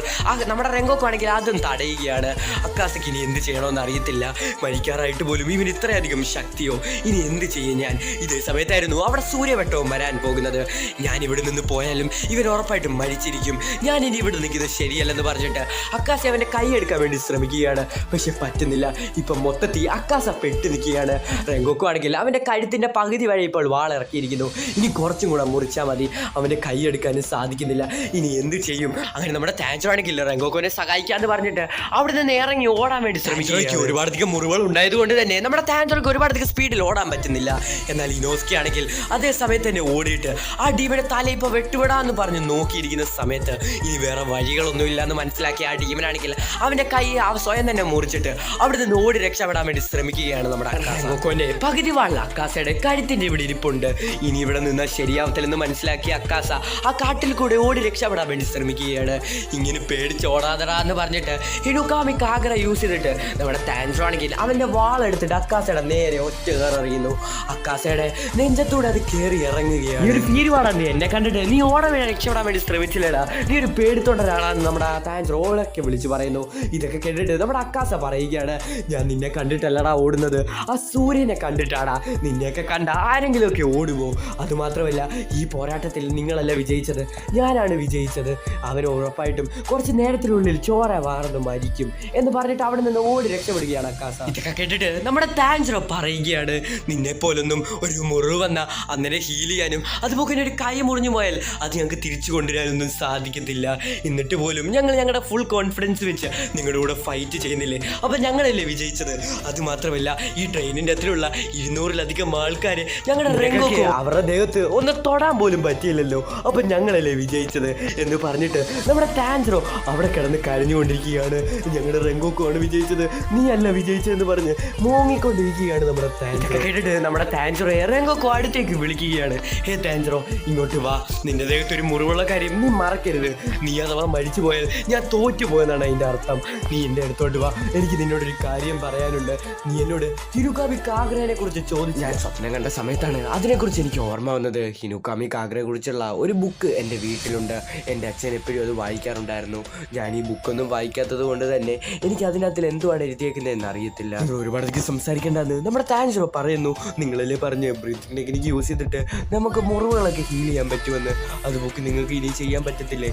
നമ്മുടെ റെങ്കോക്കോ ആണെങ്കിൽ അതും തടയുകയാണ്. അക്കാസയ്ക്ക് ഇനി എന്ത് ചെയ്യണമെന്ന് അറിയത്തില്ല. മരിക്കാറായിട്ട് പോലും ഇവന് ഇത്രയധികം ശക്തിയോ, ഇനി എന്ത് ചെയ്യും ഞാൻ? ഇതേ സമയത്തായിരുന്നു അവിടെ സൂര്യവട്ടവും വരാൻ പോകുന്നത്. ഞാൻ ഇവിടെ നിന്ന് പോയാലും ഇവൻ ഉറപ്പായിട്ടും മരിച്ചിരിക്കും. ഞാൻ ഇനി ഇവിടെ നിൽക്കുന്നത് ശരിയല്ലെന്ന് പറഞ്ഞിട്ട് അക്കാസ അവൻ്റെ കൈ എടുക്കാൻ വേണ്ടി ശ്രമിക്കുകയാണ്. പക്ഷെ പറ്റുന്നില്ല. ഇപ്പം മൊത്തത്തിൽ അക്കാസ പെട്ട് നിൽക്കുകയാണ്. റെങ്കോക്കോ ആണെങ്കിൽ അവൻ്റെ കഴുത്തിൻ്റെ പകുതി വഴി ഇപ്പോൾ വാളിറക്കിയിരിക്കുന്നു. ഇനി കുറച്ചും കൂടെ മുറിച്ചാൽ മതി. അവൻ്റെ കൈ എടുക്കാനും സാധിക്കുന്നില്ല. ഇനി എന്ത് ചെയ്യും? അങ്ങനെ നമ്മുടെ താൻജറോ ആണെങ്കിൽ റെങ്കോക്കോനെ സഹായിക്കാന്ന് പറഞ്ഞിട്ട് അവിടെ നിന്ന് ഇറങ്ങി ഓടാൻ വേണ്ടി ശ്രമിക്കുകയാണ്. ഒരുപാടധികം മുറിവുകൾ ഉണ്ടായതുകൊണ്ട് തന്നെ നമ്മുടെ താൻജറോയ്ക്ക് ഒരുപാടധികം സ്പീഡിൽ ഓടാൻ പറ്റുന്നില്ല. എന്നാൽ ഇനോസ്കി ആണെങ്കിൽ അതേ സമയത്ത് തന്നെ ഓടിയിട്ട് ആ ഡീമന്റെ തല ഇപ്പോൾ വെട്ടുവിടാന്ന് പറഞ്ഞ് നോക്കിയിരിക്കുന്ന സമയത്ത് ഇനി വേറെ വഴികളൊന്നുമില്ല എന്ന് മനസ്സിലാക്കിയ ആ ഡീമനാണെങ്കിൽ അവൻ്റെ കൈ സ്വയം തന്നെ മുറിച്ചിട്ട് അവിടെ നിന്ന് ഓടി രക്ഷപ്പെടാൻ വേണ്ടി ശ്രമിക്കുകയാണ്. നമ്മുടെ റെങ്കോക്കോന്റെ പകുതി വാൾ അക്കാസയുടെ കഴുത്തിൻ്റെ ഇവിടെ ഇരിപ്പുണ്ട്. ഇനി ഇവിടെ നിന്ന് ശരിയാവത്തില്ലെന്ന് മനസ്സിലാക്കിയ അക്കാസ ആ കാട്ടിൽ കൂടെ ഓടി രക്ഷപ്പെടാൻ വേണ്ടി ശ്രമിക്കുകയാണ്. ഇങ്ങനെ പേടിച്ച് ഓടാതടാ എന്ന് പറഞ്ഞിട്ട് ഹിനുകാമി കാഗറ യൂസ് ചെയ്തിട്ട് നമ്മുടെ താൻജറോ ആണെങ്കിൽ അവൻ്റെ വാളെടുത്തിട്ട് അക്കാസയുടെ നേരെ ഒറ്റ കയറിയുന്നു. അക്കാസയുടെ നെഞ്ചത്തൂടെ അത് കയറി ഇറങ്ങുകയാണ്. നീ ഒരു ഭീരുവാടാ, നീ എന്നെ കണ്ടിട്ട് നീ ഓടാൻ വേണ്ടി രക്ഷപ്പെടാൻ വേണ്ടി ശ്രമിച്ചില്ലടാ, നീ ഒരു പേടിത്തൊണ്ടരാണെന്ന് നമ്മുടെ താൻജറോ ഓളൊക്കെ വിളിച്ച് പറയുന്നു. ഇതൊക്കെ കേട്ടിട്ട് നമ്മുടെ അക്കാസ പറയുകയാണ്, ഞാൻ നിന്നെ കണ്ടിട്ടല്ലടാ ഓടുന്നത്, ആ സൂര്യനെ കണ്ടിട്ടാടാ. നിന്നെയൊക്കെ കണ്ട ആരെങ്കിലുമൊക്കെ ഓടുമോ? അതുമാത്രമല്ല, ഈ പോരാട്ടത്തിൽ നിങ്ങളല്ല വിജയിച്ചത്, ഞാനാണ് വിജയിച്ചത്. അവൻ ഉറപ്പായിട്ടും കുറച്ച് നേരത്തിനുള്ളിൽ ചോര വാർന്ന് മരിക്കും എന്ന് പറഞ്ഞിട്ട് അവിടെ നിന്ന് ഓടി രക്ഷപ്പെടുകയാണ് അക്കാസ. ഇതൊക്കെ കേട്ടിട്ട് നമ്മുടെ താൻജറോ പറയുകയാണ്, നിന്നെ പോലൊന്നും ഒരു മുറിവ് വന്ന അന്നേരം ഹീൽ ചെയ്യാനും അതുപോലെ ഒരു കൈ മുറിഞ്ഞു പോയ പോയാൽ അത് ഞങ്ങൾക്ക് തിരിച്ചു കൊണ്ടുവരാനൊന്നും സാധിക്കത്തില്ല. എന്നിട്ട് പോലും ഞങ്ങൾ ഞങ്ങളുടെ ഫുൾ കോൺഫിഡൻസ് വെച്ച് നിങ്ങളുടെ കൂടെ ഫൈറ്റ് ചെയ്യുന്നില്ലേ? അപ്പം ഞങ്ങളല്ലേ വിജയിച്ചത്. അത് മാത്രമല്ല, ഈ ട്രെയിനിൻ്റെ അകത്തിലുള്ള 200-ലധികം ആൾക്കാർ ഞങ്ങളുടെ രംഗോക്ക് അവരുടെ ദേഹത്ത് ഒന്ന് തൊടാൻ പോലും പറ്റിയില്ലല്ലോ. അപ്പം ഞങ്ങളല്ലേ വിജയിച്ചത് എന്ന് പറഞ്ഞിട്ട് നമ്മുടെ ടാൻജറോ അവിടെ കിടന്ന് കരഞ്ഞുകൊണ്ടിരിക്കുകയാണ്. ഞങ്ങളുടെ രംഗോക്കുമാണ് വിജയിച്ചത്, നീ അല്ല വിജയിച്ചതെന്ന് പറഞ്ഞ് മോങ്ങിക്കൊണ്ടിരിക്കുകയാണ് നമ്മുടെ ടാൻജറോ. കേട്ടിട്ട് നമ്മുടെ ടാൻജറോ രംഗോക്കോ അടുത്തേക്ക് വിളിക്കുകയാണ്. ഹേ ടാൻജറോ, ഇങ്ങോട്ട് വാ. നിന്റെ ദേഹത്ത് ഒരു മുറിവുള്ള കാര്യം നീ മറക്കരുത്. നീ അഥവാ മരിച്ചു പോയാൽ ഞാൻ തോറ്റുപോയെന്നാണ് അതിൻ്റെ അർത്ഥം. നീ എൻ്റെ അടുത്തോട്ട് വാ, എനിക്ക് നിന്നോടൊരു കാര്യം പറയാനുണ്ട്. നീ എന്നോട് ഹിനുകാമി കാഗ്രയെ കുറിച്ച് ചോദിച്ചു. ഞാൻ സ്വപ്നം കണ്ട സമയത്താണ് അതിനെക്കുറിച്ച് എനിക്ക് ഓർമ്മ വന്നത്. ഹിനുകാമി കാഗ്രയെ കുറിച്ചുള്ള ഒരു ബുക്ക് എൻ്റെ വീട്ടിലുണ്ട്. എൻ്റെ അച്ഛൻ എപ്പോഴും അത് വായിക്കാറുണ്ടായിരുന്നു. ഞാൻ ഈ ബുക്കൊന്നും വായിക്കാത്തത് കൊണ്ട് തന്നെ എനിക്ക് അതിനകത്തിൽ എന്തുവാണ് എഴുതിയേക്കുന്നതെന്ന് അറിയത്തില്ല. ഒരുപാട് സംസാരിക്കേണ്ടെന്ന് നമ്മുടെ ടാൻജറോ പറയുന്നു. നിങ്ങളല്ലേ പറഞ്ഞ് ബ്രീത്തിങ് ടെക്നിക്ക് യൂസ് ചെയ്തിട്ട് നമുക്ക് മുറിവുകളൊക്കെ ഹീൽ ചെയ്യാൻ പറ്റുമെന്ന്. അത് ബുക്ക് നിങ്ങൾക്ക് ഇനി ചെയ്യാൻ പറ്റത്തില്ലേ?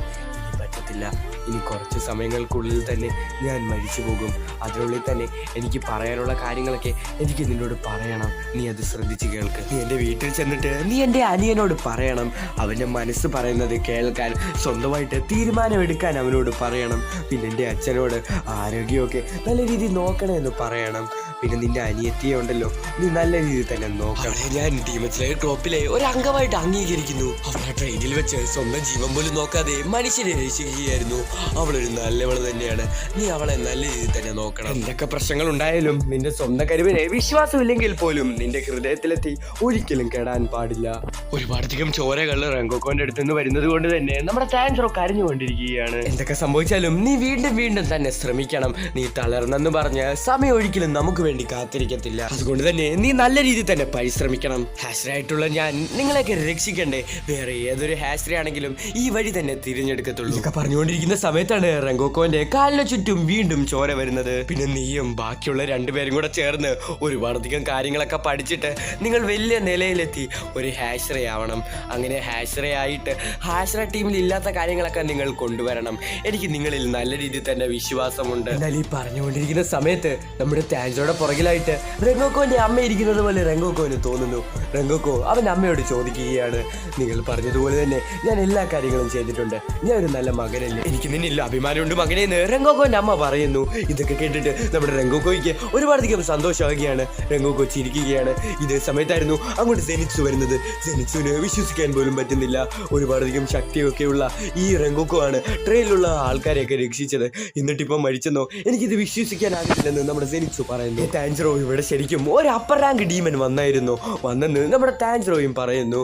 പറ്റത്തില്ല. ഇനി കുറച്ച് സമയങ്ങൾക്കുള്ളിൽ തന്നെ ഞാൻ മരിച്ചു പോകും. അതിനുള്ളിൽ തന്നെ എനിക്ക് പറയാനുള്ള കാര്യങ്ങളൊക്കെ എനിക്ക് നിന്നോട് പറയണം. നീ അത് ശ്രദ്ധിച്ച് കേൾക്ക്. നീ എൻ്റെ വീട്ടിൽ ചെന്നിട്ട് നീ എൻ്റെ അനിയനോട് പറയണം. അവൻ്റെ മനസ്സ് പറയുന്നത് കേൾക്കാൻ, സ്വന്തമായിട്ട് തീരുമാനമെടുക്കാൻ അവനോട് പറയണം. പിന്നെ എൻ്റെ അച്ഛനോട് ആരോഗ്യമൊക്കെ നല്ല രീതിയിൽ നോക്കണമെന്ന് പറയണം. പിന്നെ നിന്റെ അനിയത്തിയെ ഉണ്ടല്ലോ, നീ നല്ല രീതിയിൽ തന്നെ നോക്കണം. ഞാൻ ഡീമൺ സ്ലേയർ ട്രോപ്പിലെ ഒരു അംഗമായിട്ട് അംഗീകരിക്കുന്നു. അവൾ ട്രെയിനിൽ വെച്ച് സ്വന്തം ജീവൻ പോലും നോക്കാതെ മനുഷ്യരെ രക്ഷിക്കുകയായിരുന്നു. അവളൊരു നല്ലവള് തന്നെയാണ്. നീ അവളെ നല്ല രീതിയിൽ തന്നെ നോക്കണം. എന്തൊക്കെ പ്രശ്നങ്ങൾ ഉണ്ടായാലും നിന്റെ സ്വന്തം കഴിവിനെ വിശ്വാസമില്ലെങ്കിൽ പോലും നിന്റെ ഹൃദയത്തിലെത്തി ഒരിക്കലും കെടാൻ പാടില്ല. ഒരുപാടധികം ചോരകൾ റെങ്കോക്കോന്റെ അടുത്ത് നിന്ന് വരുന്നത് കൊണ്ട് തന്നെ നമ്മുടെ ടാൻജറോ കരഞ്ഞുകൊണ്ടിരിക്കുകയാണ്. എന്തൊക്കെ സംഭവിച്ചാലും നീ വീണ്ടും വീണ്ടും തന്നെ ശ്രമിക്കണം. നീ തളർന്നെന്ന് പറഞ്ഞ് സമയം ഒരിക്കലും നമുക്ക് വേണ്ടി കാത്തിരിക്കത്തില്ല. അതുകൊണ്ട് തന്നെ നീ നല്ല രീതിയിൽ തന്നെ പരിശ്രമിക്കണം. ഹാസ്രയായിട്ടുള്ള ഞാൻ നിങ്ങളെയൊക്കെ രക്ഷിക്കണ്ടേ? വേറെ ഏതൊരു ഹാസ്ര ആണെങ്കിലും ഈ വഴി തന്നെ തിരഞ്ഞെടുക്കത്തുള്ളൂ. ഇതൊക്കെ പറഞ്ഞുകൊണ്ടിരിക്കുന്ന സമയത്താണ് റെങ്കോക്കോന്റെ കാലിന് ചുറ്റും വീണ്ടും ചോര വരുന്നത്. പിന്നെ നീയും ബാക്കിയുള്ള രണ്ടുപേരും കൂടെ ചേർന്ന് ഒരുപാടധികം കാര്യങ്ങളൊക്കെ പഠിച്ചിട്ട് നിങ്ങൾ വലിയ നിലയിലെത്തി ഒരു ഹാസ്രയാവണം. അങ്ങനെ ഹാസ്രയായിട്ട് ഹാസ്ര ടീമിൽ ഇല്ലാത്ത കാര്യങ്ങളൊക്കെ നിങ്ങൾ കൊണ്ടുവരണം. എനിക്ക് നിങ്ങളിൽ നല്ല രീതിയിൽ തന്നെ വിശ്വാസമുണ്ട്. എന്നാൽ ഈ പറഞ്ഞുകൊണ്ടിരിക്കുന്ന സമയത്ത് നമ്മുടെ ടാൻജറോടെ പുറകിലായിട്ട് റെങ്കോക്കോന്റെ അമ്മ ഇരിക്കുന്നത് പോലെ റെങ്കോക്കോന് തോന്നുന്നു. റെങ്കോക്കോ അവൻ്റെ അമ്മയോട് ചോദിക്കുകയാണ്, നിങ്ങൾ പറഞ്ഞതുപോലെ തന്നെ ഞാൻ എല്ലാ കാര്യങ്ങളും ചെയ്തിട്ടുണ്ട്. ഞാൻ ഒരു നല്ല മകനല്ലേ? എനിക്ക് നിന്നില്ല അഭിമാനമുണ്ട് മകനെന്ന് റെങ്കോക്കോന്റെ അമ്മ പറയുന്നു. ഇതൊക്കെ കേട്ടിട്ട് നമ്മുടെ റെങ്കോക്കോയ്ക്ക് ഒരുപാടധികം സന്തോഷമാകുകയാണ്. റെങ്കോക്കോ ചിരിക്കുകയാണ്. ഇതേ സമയത്തായിരുന്നു അങ്ങോട്ട് സെനിറ്റ്സു വരുന്നത്. സെനിറ്റ്സുവിന് വിശ്വസിക്കാൻ പോലും പറ്റുന്നില്ല. ഒരുപാടധികം ശക്തിയൊക്കെയുള്ള ഈ റെങ്കോക്കോ ആണ് ട്രെയിനിലുള്ള ആൾക്കാരെയൊക്കെ രക്ഷിച്ചത്. എന്നിട്ടിപ്പം മരിച്ചെന്നോ? എനിക്കിത് വിശ്വസിക്കാനാകില്ലെന്ന് നമ്മുടെ സെനിറ്റ്സു പറയുന്നു. ടാൻജറോ, ഇവിടെ ശരിക്കും ഒരു അപ്പർ റാങ്ക് ഡീമൻ വന്നെന്ന് നമ്മുടെ ടാൻജറോയും പറയുന്നു.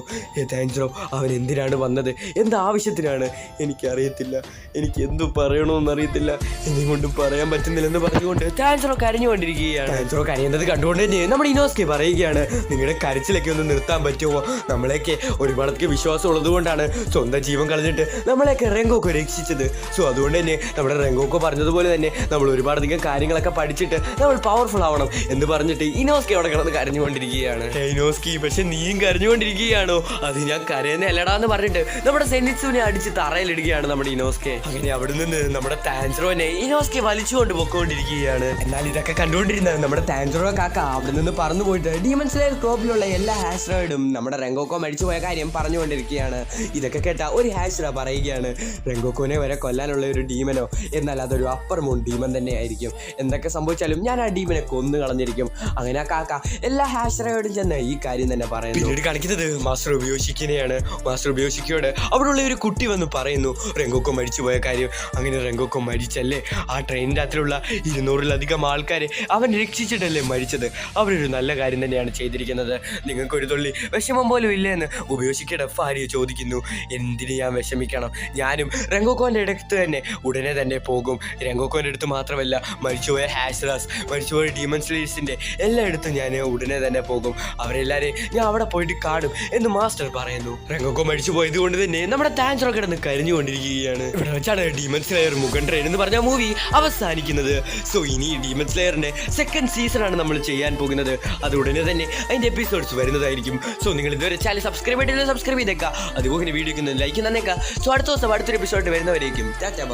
ടാൻജറോ, അവൻ എന്തിനാണ് വന്നത്, എന്താവശ്യത്തിനാണ് എനിക്കറിയത്തില്ല. എനിക്ക് എന്തു പറയണമെന്നറിയത്തില്ല. എന്നെക്കൊണ്ടും പറയാൻ പറ്റുന്നില്ലെന്ന് പറഞ്ഞുകൊണ്ട് ടാൻജറോ കരഞ്ഞുകൊണ്ടിരിക്കുകയാണ്. ടാൻജറോ കരയുന്നത് കണ്ടുകൊണ്ട് തന്നെ നമ്മുടെ ഇനോസ്കെ പറയുകയാണ്, നിങ്ങളുടെ കരച്ചിലൊക്കെ ഒന്ന് നിർത്താൻ പറ്റുമോ? നമ്മളെയൊക്കെ ഒരുപാടൊക്കെ വിശ്വാസം ഉള്ളത് കൊണ്ടാണ് സ്വന്തം ജീവൻ കളഞ്ഞിട്ട് നമ്മളെയൊക്കെ റെങ്കോക്കോ രക്ഷിച്ചത്. സോ അതുകൊണ്ട് തന്നെ നമ്മുടെ റെങ്കോക്കോ പറഞ്ഞതുപോലെ തന്നെ നമ്മൾ ഒരുപാടധികം കാര്യങ്ങളൊക്കെ പഠിച്ചിട്ട് നമ്മൾ പവർഫുൾ ആവണം എന്ന് പറഞ്ഞിട്ട് ഇനോസ്കി അവിടെ കിടന്ന് കരഞ്ഞുകൊണ്ടിരിക്കുകയാണ്. ഇനോസ്കി, പക്ഷെ നീയും കരഞ്ഞുകൊണ്ടിരിക്കുകയാണോ? അത് ഞാൻ കരയുന്ന അല്ലടാന്ന് പറഞ്ഞിട്ട് നമ്മുടെ സെനിറ്റ്സുവിനെ അടിച്ച് തറയിലിടുകയാണ് നമ്മുടെ ഇനോസ്കെ. അങ്ങനെ അവിടെ നിന്ന് നമ്മുടെ ടാൻജറോനെ ഇനോസ്കെ വലിച്ചുകൊണ്ട് പൊക്കോണ്ടിരിക്കുകയാണ്. എന്നാൽ ഇതൊക്കെ കണ്ടുകൊണ്ടിരുന്ന നമ്മുടെ ടാൻജറോ കാക്ക അവിടെ നിന്ന് പറന്നു പോയിട്ട് ഡീമൺ സ്ലേയർ ക്രോപ്പിലുള്ള എല്ലാ ഹാസ്ട്രോയിഡും നമ്മുടെ റെങ്കോക്കോ മരിച്ചുപോയ കാര്യം പറഞ്ഞുകൊണ്ടിരിക്കുകയാണ്. ഇതൊക്കെ കേട്ട ഒരു ഹാസ്ട്ര പറയുകയാണ്, റെങ്കോക്കോനെ വരെ കൊല്ലാനുള്ള ഒരു ഡീമനോ? എന്നാൽ അതൊരു അപ്പർ മൂൺ ഡീമൻ തന്നെ ആയിരിക്കും. എന്തൊക്കെ സംഭവിച്ചാലും ഞാൻ ആ ഡീമനെ കൊന്നു കളഞ്ഞിരിക്കും. അങ്ങനെ ആ കാക്ക എല്ലാ ഹാസ്ട്രോയോടും ചെന്ന് ഈ കാര്യം തന്നെ പറയുന്നു. പിന്നീട് കാണിക്കുന്നത് മാസ്റ്റർ ഉപയോഗിക്കുകയാണ്. മാസ്റ്റർ ഉപയോഗിക്കോട് അവിടെയുള്ള ഒരു കുട്ടി വന്ന് പറയുന്നു റെങ്കോക്കോ മരിച്ചുപോയ കാര്യം. അങ്ങനെ റെങ്കോക്കോ മരിച്ചല്ലേ? ആ ട്രെയിനിൻ്റെ അകത്തിലുള്ള 200-ലധികം ആൾക്കാരെ അവൻ രക്ഷിച്ചിട്ടല്ലേ മരിച്ചത്? അവരൊരു നല്ല കാര്യം തന്നെയാണ് ചെയ്തിരിക്കുന്നത്. നിങ്ങൾക്കൊരു തുള്ളി വിഷമം പോലും ഇല്ലേ എന്ന് ഉപയോഗിക്കയുടെ ഫാരിയ ചോദിക്കുന്നു. എന്തിന് ഞാൻ വിഷമിക്കണം? ഞാനും റെങ്കോക്കോൻ്റെ അടുത്ത് തന്നെ ഉടനെ തന്നെ പോകും. റെങ്കോക്കോൻ്റെ അടുത്ത് മാത്രമല്ല, മരിച്ചുപോയ ഹാസ്രാസ്, മരിച്ചുപോയ ഡീമൺ സ്ലേയേഴ്സിൻ്റെ എല്ലായിടത്തും ഞാൻ ഉടനെ തന്നെ പോകും. അവരെല്ലാവരെയും ഞാൻ അവിടെ പോയിട്ട് കാണും എന്ന് മാസ്റ്റർ പറയുന്നു. റെങ്കോക്കോ മരിച്ചു പോയത് കൊണ്ട് തന്നെ നമ്മുടെ ടാൻജറോ കിടന്ന് കരഞ്ഞുകൊണ്ടിരിക്കുകയാണ്. ഇവിടെ വെച്ചാണ് ഡീമൺ സ്ലേയർ മുഗൻ ട്രെയിൻ എന്ന് പറഞ്ഞ മൂവി അവസാനിക്കുന്നത്. സോ ഇനി ഡീമൺ സ്ലേയറിന്റെ സെക്കൻഡ് സീസണാണ് നമ്മൾ ചെയ്യാൻ പോകുന്നത്. അത് ഉടനെ തന്നെ അതിന്റെ എപ്പിസോഡ്സ് വരുന്നതായിരിക്കും. സോ നിങ്ങൾ ഇതുവരെ ചാനൽ സബ്സ്ക്രൈബ് ചെയ്തിട്ടില്ല, സബ്സ്ക്രൈബ് ചെയ്തേക്കാം. അതുപോലെ വീഡിയോക്ക് ലൈക്ക് തന്നേക്കാം. സോ അടുത്ത ദിവസം അടുത്തൊരു എപ്പിസോഡ് വരുന്നവരേക്കും ടാറ്റാ.